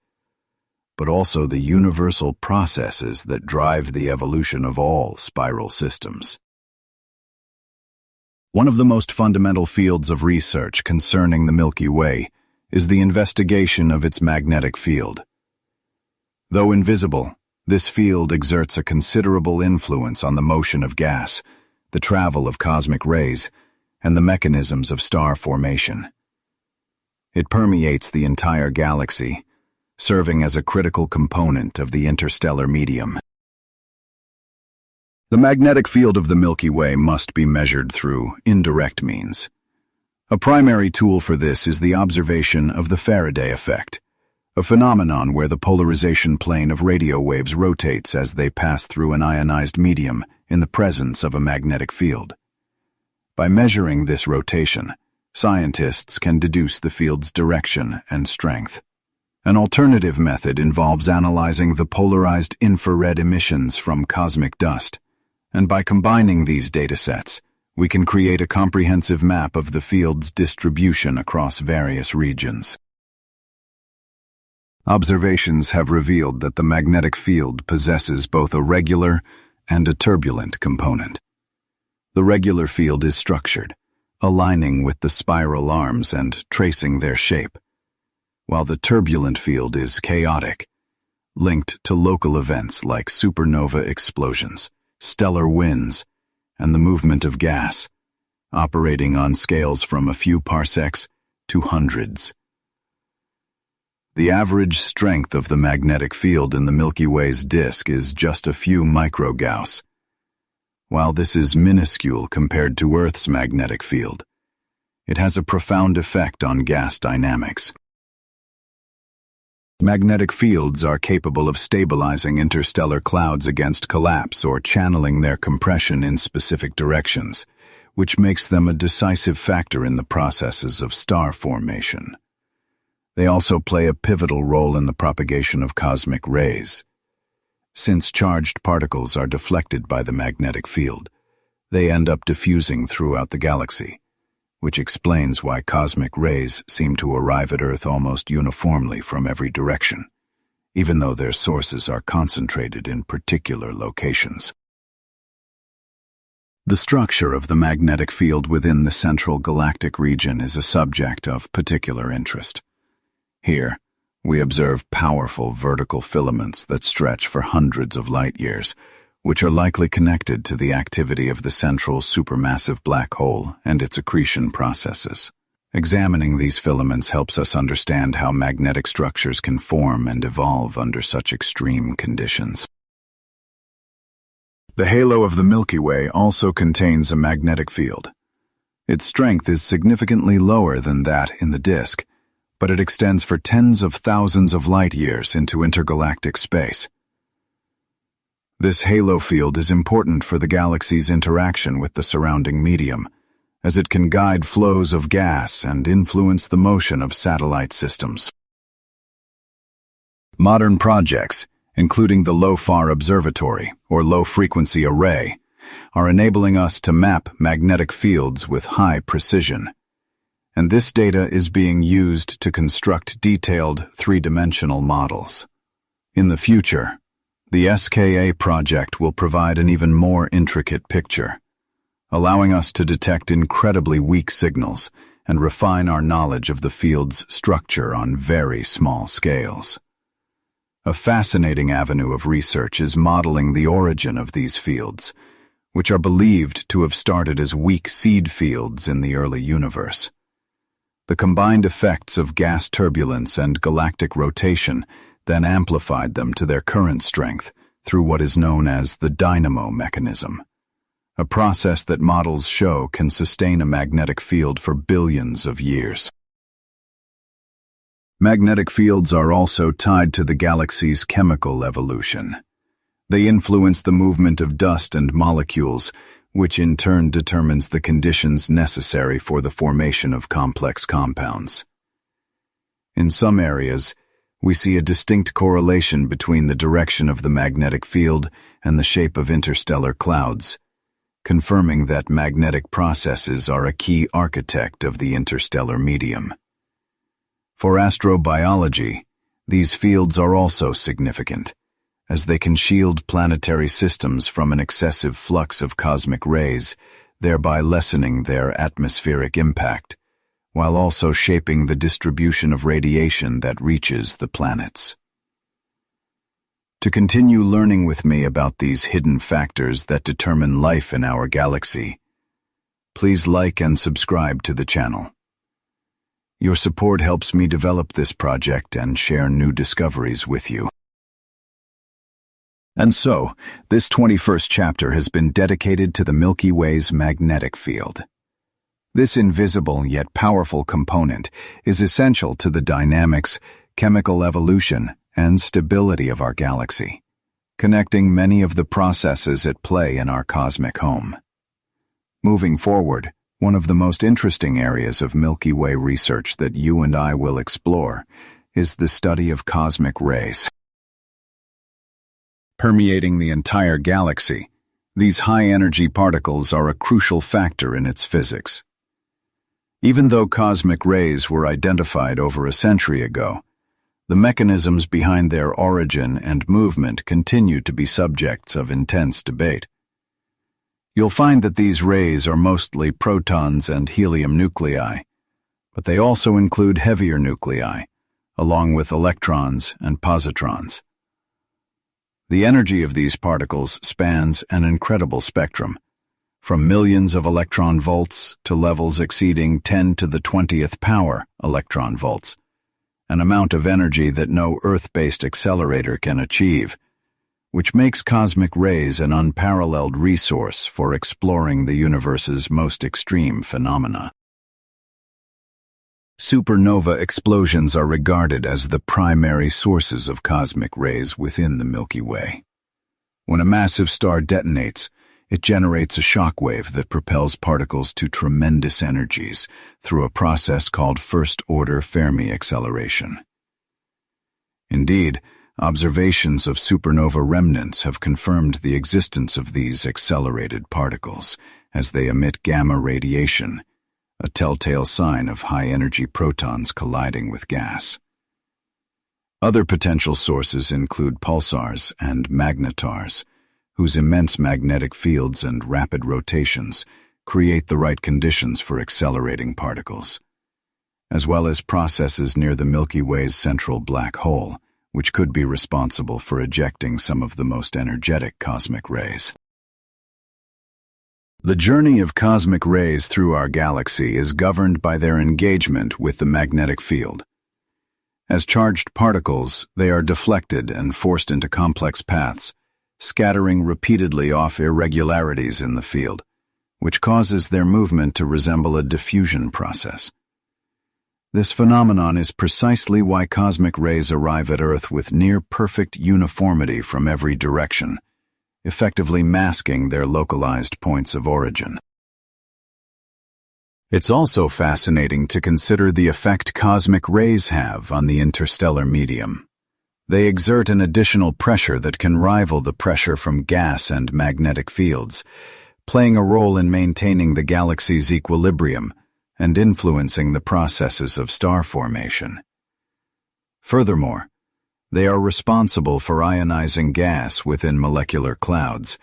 but also the universal processes that drive the evolution of all spiral systems. One of the most fundamental fields of research concerning the Milky Way is the investigation of its magnetic field. Though invisible, this field exerts a considerable influence on the motion of gas, the travel of cosmic rays, and the mechanisms of star formation. It permeates the entire galaxy, serving as a critical component of the interstellar medium. The magnetic field of the Milky Way must be measured through indirect means. A primary tool for this is the observation of the Faraday effect, a phenomenon where the polarization plane of radio waves rotates as they pass through an ionized medium in the presence of a magnetic field. By measuring this rotation, scientists can deduce the field's direction and strength. An alternative method involves analyzing the polarized infrared emissions from cosmic dust, and by combining these datasets, we can create a comprehensive map of the field's distribution across various regions. Observations have revealed that the magnetic field possesses both a regular and a turbulent component. The regular field is structured, aligning with the spiral arms and tracing their shape, while the turbulent field is chaotic, linked to local events like supernova explosions, stellar winds, and the movement of gas, operating on scales from a few parsecs to hundreds. The average strength of the magnetic field in the Milky Way's disk is just a few microgauss. While this is minuscule compared to Earth's magnetic field, it has a profound effect on gas dynamics. Magnetic fields are capable of stabilizing interstellar clouds against collapse or channeling their compression in specific directions, which makes them a decisive factor in the processes of star formation. They also play a pivotal role in the propagation of cosmic rays. Since charged particles are deflected by the magnetic field, they end up diffusing throughout the galaxy, which explains why cosmic rays seem to arrive at Earth almost uniformly from every direction, even though their sources are concentrated in particular locations. The structure of the magnetic field within the central galactic region is a subject of particular interest. Here, we observe powerful vertical filaments that stretch for hundreds of light-years, which are likely connected to the activity of the central supermassive black hole and its accretion processes. Examining these filaments helps us understand how magnetic structures can form and evolve under such extreme conditions. The halo of the Milky Way also contains a magnetic field. Its strength is significantly lower than that in the disk, but it extends for tens of thousands of light-years into intergalactic space. This halo field is important for the galaxy's interaction with the surrounding medium, as it can guide flows of gas and influence the motion of satellite systems. Modern projects, including the LOFAR Observatory or Low-Frequency Array, are enabling us to map magnetic fields with high precision. And this data is being used to construct detailed three-dimensional models. In the future, the SKA project will provide an even more intricate picture, allowing us to detect incredibly weak signals and refine our knowledge of the field's structure on very small scales. A fascinating avenue of research is modeling the origin of these fields, which are believed to have started as weak seed fields in the early universe. The combined effects of gas turbulence and galactic rotation then amplified them to their current strength through what is known as the dynamo mechanism, a process that models show can sustain a magnetic field for billions of years. Magnetic fields are also tied to the galaxy's chemical evolution. They influence the movement of dust and molecules, which in turn determines the conditions necessary for the formation of complex compounds. In some areas, we see a distinct correlation between the direction of the magnetic field and the shape of interstellar clouds, confirming that magnetic processes are a key architect of the interstellar medium. For astrobiology, These fields are also significant, as they can shield planetary systems from an excessive flux of cosmic rays, thereby lessening their atmospheric impact, while also shaping the distribution of radiation that reaches the planets. To continue learning with me about these hidden factors that determine life in our galaxy, please like and subscribe to the channel. Your support helps me develop this project and share new discoveries with you. And so, this 21st chapter has been dedicated to the Milky Way's magnetic field. This invisible yet powerful component is essential to the dynamics, chemical evolution, and stability of our galaxy, connecting many of the processes at play in our cosmic home. Moving forward, one of the most interesting areas of Milky Way research that you and I will explore is the study of cosmic rays. Permeating the entire galaxy, these high-energy particles are a crucial factor in its physics. Even though cosmic rays were identified over a century ago, the mechanisms behind their origin and movement continue to be subjects of intense debate. You'll find that these rays are mostly protons and helium nuclei, but they also include heavier nuclei, along with electrons and positrons. The energy of these particles spans an incredible spectrum, from millions of electron volts to levels exceeding 10 to the 20th power electron volts, an amount of energy that no Earth-based accelerator can achieve, which makes cosmic rays an unparalleled resource for exploring the universe's most extreme phenomena. Supernova explosions are regarded as the primary sources of cosmic rays within the Milky Way. When a massive star detonates, it generates a shock wave that propels particles to tremendous energies through a process called first-order Fermi acceleration. Indeed, observations of supernova remnants have confirmed the existence of these accelerated particles as they emit gamma radiation, a telltale sign of high-energy protons colliding with gas. Other potential sources include pulsars and magnetars, whose immense magnetic fields and rapid rotations create the right conditions for accelerating particles, as well as processes near the Milky Way's central black hole, which could be responsible for ejecting some of the most energetic cosmic rays. The journey of cosmic rays through our galaxy is governed by their engagement with the magnetic field. As charged particles, they are deflected and forced into complex paths, scattering repeatedly off irregularities in the field, which causes their movement to resemble a diffusion process. This phenomenon is precisely why cosmic rays arrive at Earth with near-perfect uniformity from every direction, effectively masking their localized points of origin. It's also fascinating to consider the effect cosmic rays have on the interstellar medium. They exert an additional pressure that can rival the pressure from gas and magnetic fields, playing a role in maintaining the galaxy's equilibrium and influencing the processes of star formation. Furthermore, they are responsible for ionizing gas within molecular clouds,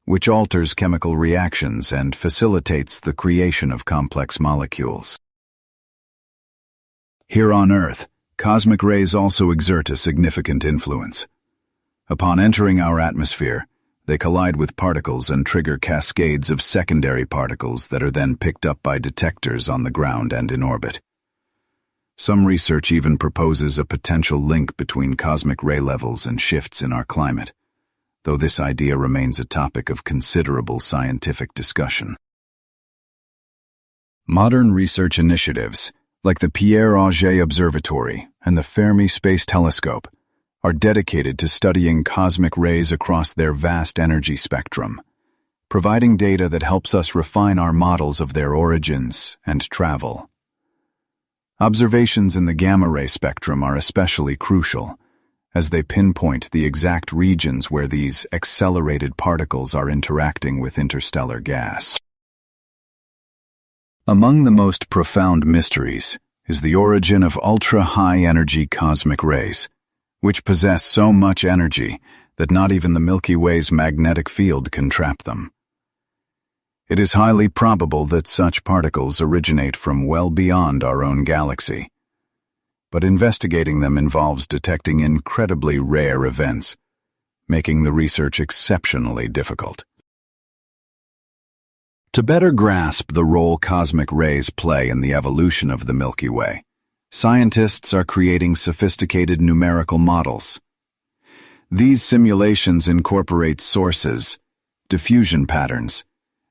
which alters chemical reactions and facilitates the creation of complex molecules. Here on Earth, cosmic rays also exert a significant influence. Upon entering our atmosphere, they collide with particles and trigger cascades of secondary particles that are then picked up by detectors on the ground and in orbit. Some research even proposes a potential link between cosmic ray levels and shifts in our climate, though this idea remains a topic of considerable scientific discussion. Modern research initiatives, like the Pierre Auger Observatory and the Fermi Space Telescope, are dedicated to studying cosmic rays across their vast energy spectrum, providing data that helps us refine our models of their origins and travel. Observations in the gamma-ray spectrum are especially crucial, as they pinpoint the exact regions where these accelerated particles are interacting with interstellar gas. Among the most profound mysteries is the origin of ultra-high-energy cosmic rays, which possess so much energy that not even the Milky Way's magnetic field can trap them. It is highly probable that such particles originate from well beyond our own galaxy. But investigating them involves detecting incredibly rare events, making the research exceptionally difficult. To better grasp the role cosmic rays play in the evolution of the Milky Way, scientists are creating sophisticated numerical models. These simulations incorporate sources, diffusion patterns,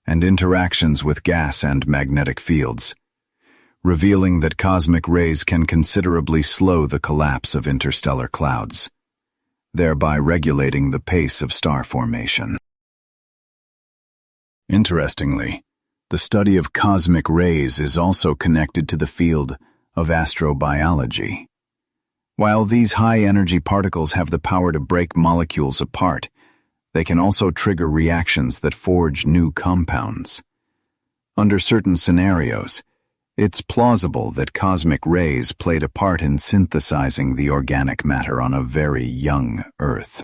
and interactions with gas and magnetic fields, revealing that cosmic rays can considerably slow the collapse of interstellar clouds, thereby regulating the pace of star formation. Interestingly, the study of cosmic rays is also connected to the field of astrobiology. While these high-energy particles have the power to break molecules apart, they can also trigger reactions that forge new compounds. Under certain scenarios, it's plausible that cosmic rays played a part in synthesizing the organic matter on a very young Earth.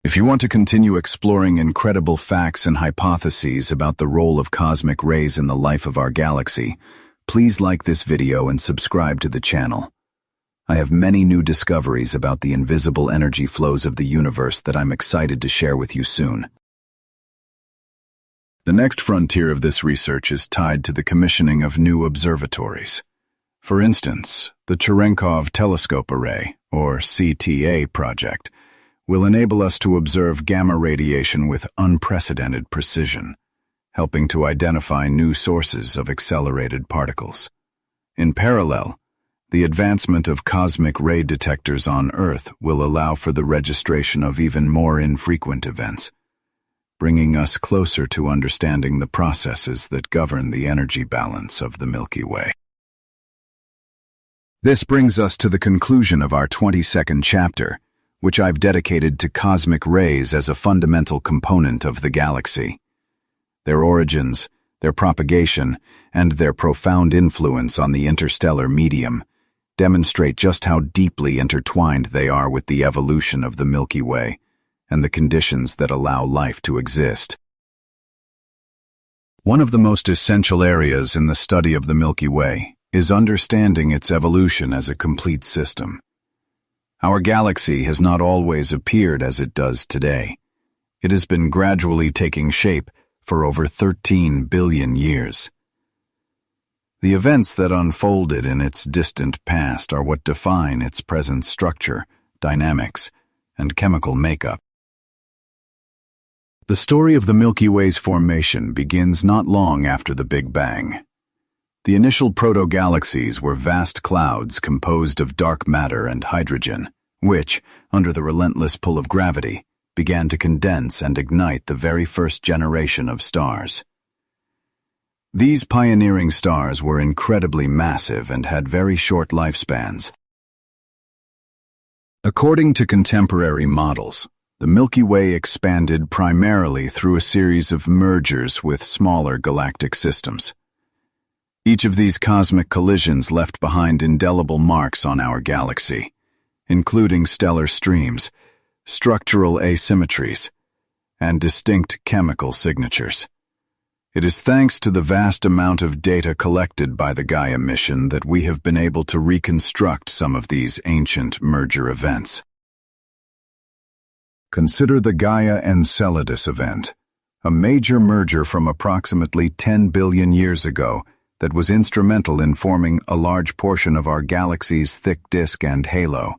If you want to continue exploring incredible facts and hypotheses about the role of cosmic rays in the life of our galaxy, please like this video and subscribe to the channel. I have many new discoveries about the invisible energy flows of the universe that I'm excited to share with you soon. The next frontier of this research is tied to the commissioning of new observatories. For instance, the Cherenkov Telescope Array, or CTA project, will enable us to observe gamma radiation with unprecedented precision, helping to identify new sources of accelerated particles. In parallel, the advancement of cosmic ray detectors on Earth will allow for the registration of even more infrequent events, bringing us closer to understanding the processes that govern the energy balance of the Milky Way. This brings us to the conclusion of our 22nd chapter, which I've dedicated to cosmic rays as a fundamental component of the galaxy. Their origins, their propagation, and their profound influence on the interstellar medium demonstrate just how deeply intertwined they are with the evolution of the Milky Way and the conditions that allow life to exist. One of the most essential areas in the study of the Milky Way is understanding its evolution as a complete system. Our galaxy has not always appeared as it does today. It has been gradually taking shape for over 13 billion years. The events that unfolded in its distant past are what define its present structure, dynamics, and chemical makeup. The story of the Milky Way's formation begins not long after the Big Bang. The initial proto-galaxies were vast clouds composed of dark matter and hydrogen, which, under the relentless pull of gravity, began to condense and ignite the very first generation of stars. These pioneering stars were incredibly massive and had very short lifespans. According to contemporary models, the Milky Way expanded primarily through a series of mergers with smaller galactic systems. Each of these cosmic collisions left behind indelible marks on our galaxy, including stellar streams, structural asymmetries, and distinct chemical signatures. It is thanks to the vast amount of data collected by the Gaia mission that we have been able to reconstruct some of these ancient merger events. Consider the Gaia-Enceladus event, a major merger from approximately 10 billion years ago that was instrumental in forming a large portion of our galaxy's thick disk and halo.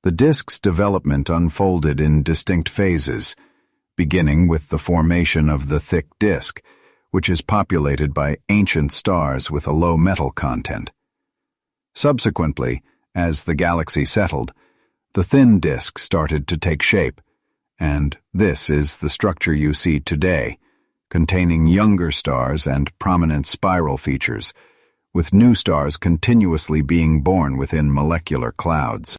The disk's development unfolded in distinct phases, beginning with the formation of the thick disk, which is populated by ancient stars with a low metal content. Subsequently, as the galaxy settled, the thin disk started to take shape, and this is the structure you see today, containing younger stars and prominent spiral features, with new stars continuously being born within molecular clouds.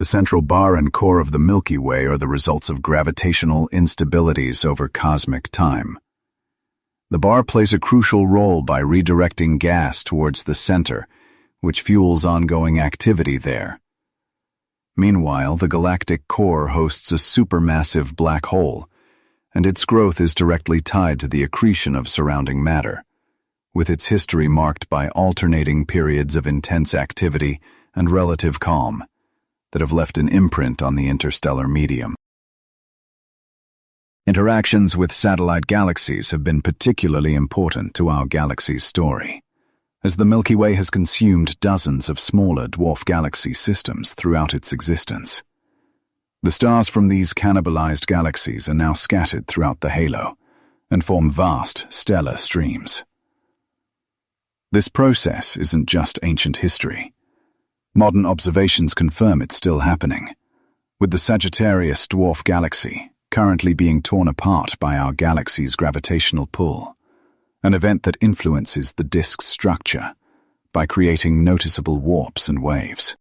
The central bar and core of the Milky Way are the results of gravitational instabilities over cosmic time. The bar plays a crucial role by redirecting gas towards the center, which fuels ongoing activity there. Meanwhile, the galactic core hosts a supermassive black hole, and its growth is directly tied to the accretion of surrounding matter, with its history marked by alternating periods of intense activity and relative calm that have left an imprint on the interstellar medium. Interactions with satellite galaxies have been particularly important to our galaxy's story, as the Milky Way has consumed dozens of smaller dwarf galaxy systems throughout its existence. The stars from these cannibalized galaxies are now scattered throughout the halo and form vast stellar streams. This process isn't just ancient history. Modern observations confirm it's still happening, with the Sagittarius dwarf galaxy currently being torn apart by our galaxy's gravitational pull, an event that influences the disk's structure by creating noticeable warps and waves.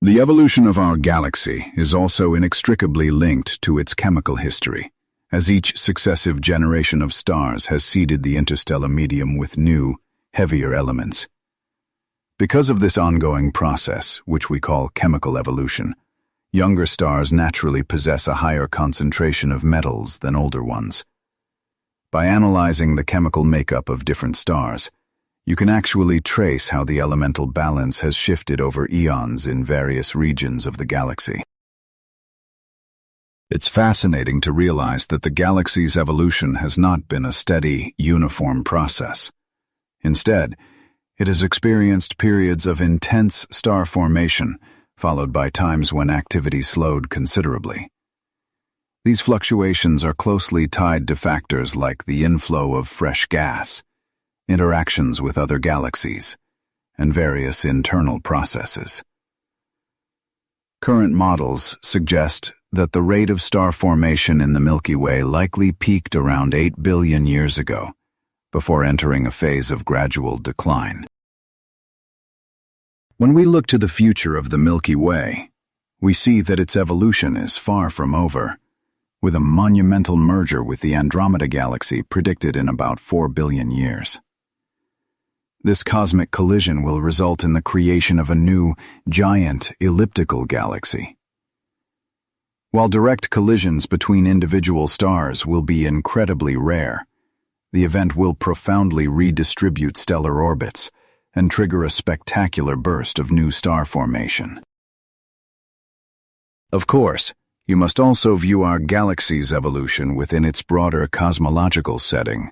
The evolution of our galaxy is also inextricably linked to its chemical history, as each successive generation of stars has seeded the interstellar medium with new, heavier elements. Because of this ongoing process, which we call chemical evolution, younger stars naturally possess a higher concentration of metals than older ones. By analyzing the chemical makeup of different stars, you can actually trace how the elemental balance has shifted over eons in various regions of the galaxy. It's fascinating to realize that the galaxy's evolution has not been a steady, uniform process. Instead, it has experienced periods of intense star formation, followed by times when activity slowed considerably. These fluctuations are closely tied to factors like the inflow of fresh gas, interactions with other galaxies, and various internal processes. Current models suggest that the rate of star formation in the Milky Way likely peaked around 8 billion years ago, before entering a phase of gradual decline. When we look to the future of the Milky Way, we see that its evolution is far from over, with a monumental merger with the Andromeda Galaxy predicted in about 4 billion years. This cosmic collision will result in the creation of a new, giant, elliptical galaxy. While direct collisions between individual stars will be incredibly rare, the event will profoundly redistribute stellar orbits and trigger a spectacular burst of new star formation. Of course, you must also view our galaxy's evolution within its broader cosmological setting.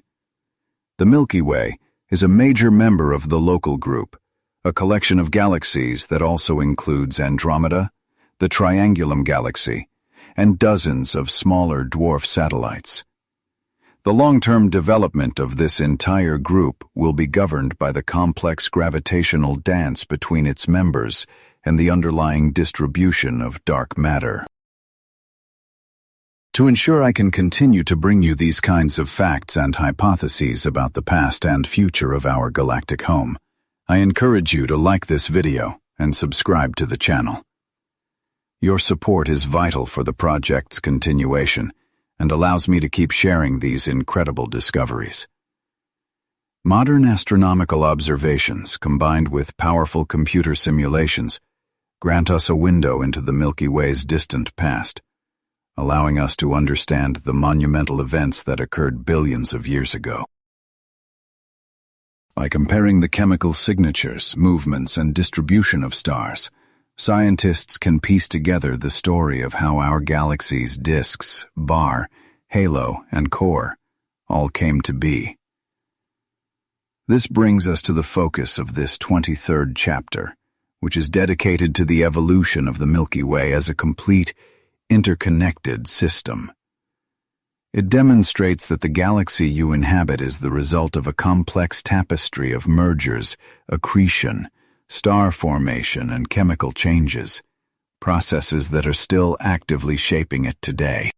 The Milky Way is a major member of the Local Group, a collection of galaxies that also includes Andromeda, the Triangulum Galaxy, and dozens of smaller dwarf satellites. The long-term development of this entire group will be governed by the complex gravitational dance between its members and the underlying distribution of dark matter. To ensure I can continue to bring you these kinds of facts and hypotheses about the past and future of our galactic home, I encourage you to like this video and subscribe to the channel. Your support is vital for the project's continuation and allows me to keep sharing these incredible discoveries. Modern astronomical observations, combined with powerful computer simulations, grant us a window into the Milky Way's distant past, allowing us to understand the monumental events that occurred billions of years ago. By comparing the chemical signatures, movements, and distribution of stars, scientists can piece together the story of how our galaxy's disks, bar, halo, and core all came to be. This brings us to the focus of this 23rd chapter, which is dedicated to the evolution of the Milky Way as a complete, interconnected system. It demonstrates that the galaxy you inhabit is the result of a complex tapestry of mergers, accretion, star formation, and chemical changes, processes that are still actively shaping it today.